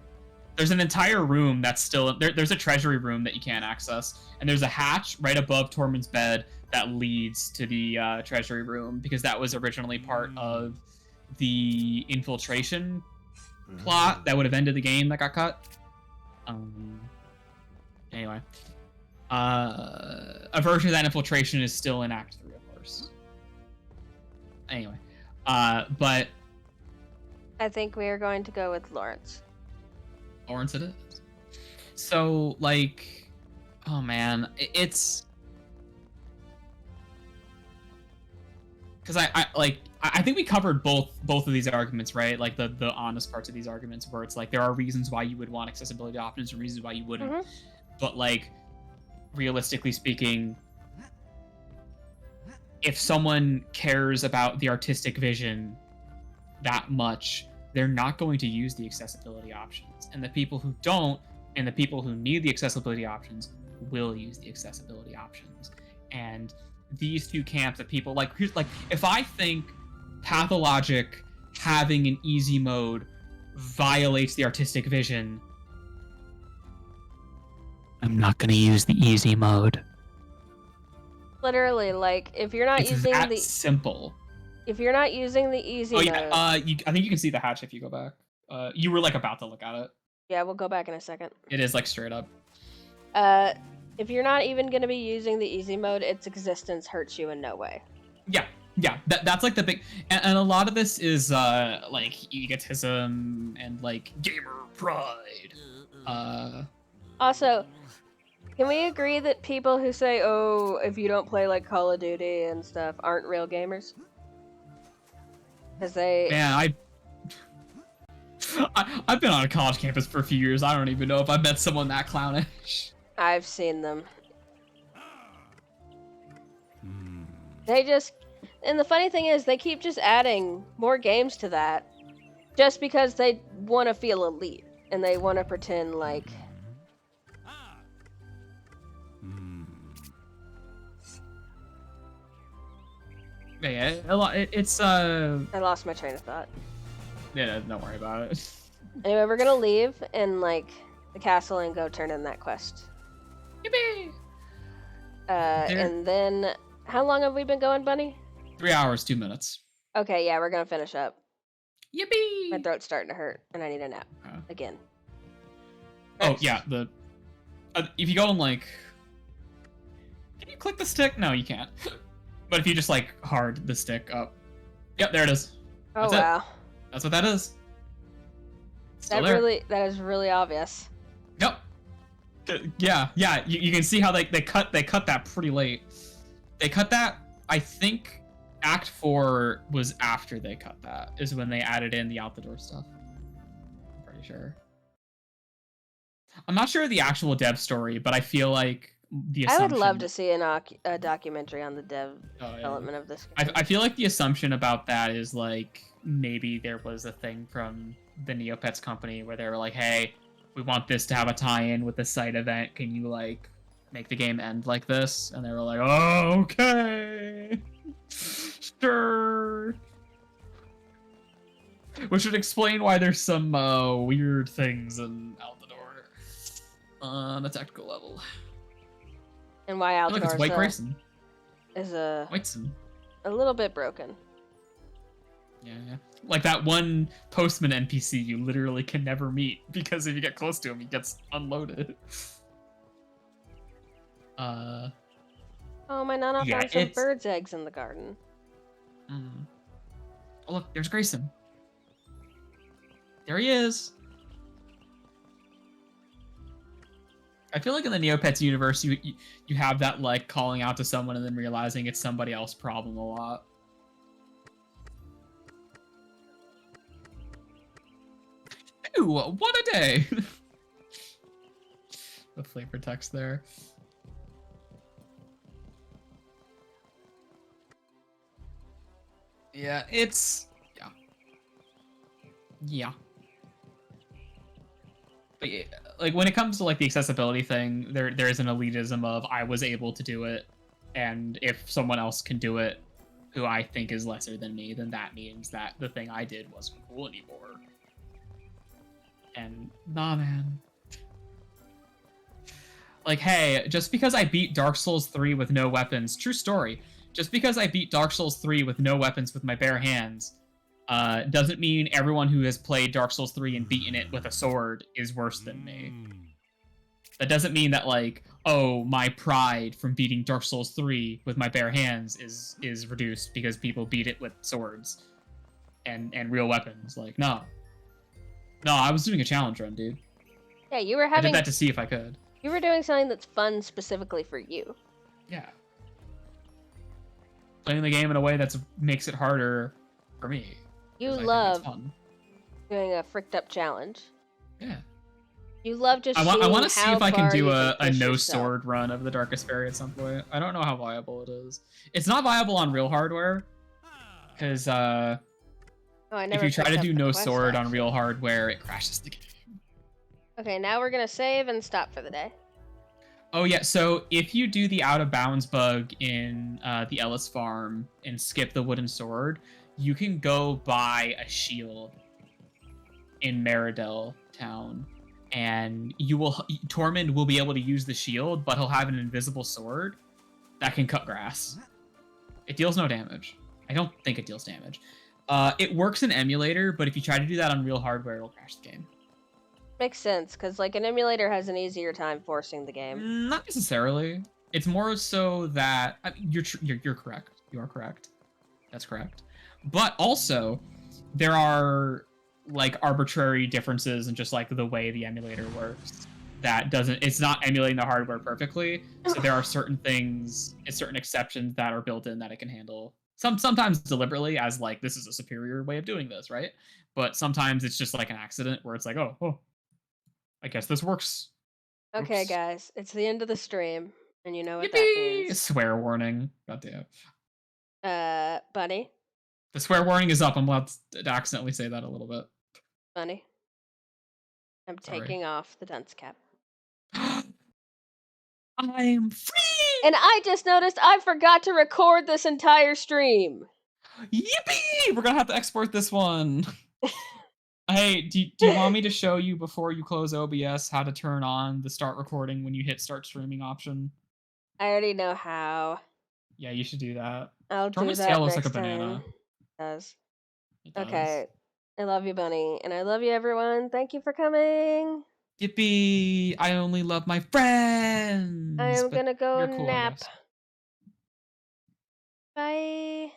There's an entire room that's still there's a treasury room that you can't access, and there's a hatch right above Tormund's bed that leads to the treasury room, because that was originally part of the infiltration plot that would have ended the game that got cut. Anyway, a version of that infiltration is still in Act 3, of course. Anyway, but I think we are going to go with Lawrence. Lawrence it is. So, like, oh man, it's... Because I think we covered both of these arguments, right? Like the honest parts of these arguments, where it's like there are reasons why you would want accessibility options and reasons why you wouldn't. Mm-hmm. But like, realistically speaking, if someone cares about the artistic vision that much, they're not going to use the accessibility options. And the people who don't, and the people who need the accessibility options, will use the accessibility options. And these two camps of people, like, here's like, if I think Pathologic having an easy mode violates the artistic vision, I'm not gonna use the easy mode. Literally, like, if you're not It's using that the simple. if you're not using the easy mode, I think you can see the hatch if you go back. You were like about to look at it. yeah, we'll go back in a second. It is like straight up. If you're not even going to be using the easy mode, its existence hurts you in no way. Yeah. That's like the big, and a lot of this is like egotism and like gamer pride. Also, can we agree that people who say, "Oh, if you don't play like Call of Duty and stuff," aren't real gamers? Because they... Man, I've been on a college campus for a few years. I don't even know if I met someone that clownish. I've seen them. They just... And the funny thing is, they keep just adding more games to that just because they want to feel elite and they want to pretend like... Yeah, it's I lost my train of thought. Yeah, don't worry about it. Anyway, we're gonna leave and like the castle and go turn in that quest. Yippee! And then how long have we been going, Bunny? 3 hours, 2 minutes. Okay, yeah, we're gonna finish up. Yippee! My throat's starting to hurt, and I need a nap again. Oh First. yeah, the if you go and like, can you click the stick? No, you can't. But if you just like hard the stick up, yep, there it is. Oh That's wow. it. That's what that is. Still there. That is really obvious. Yep. Yeah. You can see how they cut that pretty late. They cut that. I think Act 4 was after they cut that. Is when they added in the out the door stuff. I'm pretty sure. I'm not sure of the actual dev story, but I feel like the assumption. I would love to see a documentary on the development of this game. I feel like the assumption about that is like maybe there was a thing from the Neopets company where they were like, hey, we want this to have a tie-in with the side event. Can you like make the game end like this? And they were like, oh, okay. Sure. Which would explain why there's some weird things in Out the Door on a technical level. And why Out the Door White Grayson. Is a little bit broken. Yeah. Like that one postman NPC you literally can never meet because if you get close to him, he gets unloaded. Oh, my Nana found some birds' eggs in the garden. Oh, look, there's Grayson. There he is. I feel like in the Neopets universe, you have that like calling out to someone and then realizing it's somebody else's problem a lot. Ooh, what a day! The flavor text there. Yeah, it's... Yeah. But yeah, like when it comes to like the accessibility thing, there is an elitism of I was able to do it, and if someone else can do it, who I think is lesser than me, then that means that the thing I did wasn't cool anymore. And nah, man. Like, hey, just because I beat Dark Souls 3 with no weapons, true story, just because I beat Dark Souls 3 with no weapons with my bare hands, doesn't mean everyone who has played Dark Souls 3 and beaten it with a sword is worse than me. That doesn't mean that, like, oh, my pride from beating Dark Souls 3 with my bare hands is reduced because people beat it with swords and real weapons. Like, no. No, I was doing a challenge run, dude. Yeah, you were I having... did that to see if I could. You were doing something that's fun specifically for you. Yeah. Playing the game in a way that makes it harder for me. You love doing a fricked up challenge. Yeah. You love just I want to see if I can do a no sword run of the Darkest Faerie at some point. I don't know how viable it is. It's not viable on real hardware. Because if you try to do no sword on real hardware, it crashes the game. Okay, now we're going to save and stop for the day. Oh yeah, so if you do the out of bounds bug in the Ellis farm and skip the wooden sword, you can go buy a shield in Meridell town, and Tormund will be able to use the shield, but he'll have an invisible sword that can cut grass. It deals no damage. I don't think it deals damage. It works in emulator, but if you try to do that on real hardware, it'll crash the game. Makes sense, because like an emulator has an easier time forcing the game. Not necessarily. It's more so that you're correct. You are correct. That's correct. But also, there are like arbitrary differences in just like the way the emulator works. It's not emulating the hardware perfectly. So there are certain things, certain exceptions that are built in that it can handle. Sometimes deliberately as like, this is a superior way of doing this, right? But sometimes it's just like an accident where it's like, oh, I guess this works. Okay, Oops. guys, it's the end of the stream, and you know what Yippee! that means. Swear warning. Goddamn. Bunny? The swear warning is up. I'm allowed to accidentally say that a little bit. Bunny? I'm taking off the dunce cap. I'm free! And I just noticed I forgot to record this entire stream. Yippee! We're gonna have to export this one. Hey, do you want me to show you before you close OBS how to turn on the start recording when you hit start streaming option? I already know how. Yeah, you should do that. I'll do Tormund's that tail looks like next a banana. time. Does. It does. Okay. I love you, Bunny, and I love you, everyone. Thank you for coming. Yippee! I only love my friends. I am but gonna go you're cool, I nap. guess. Bye.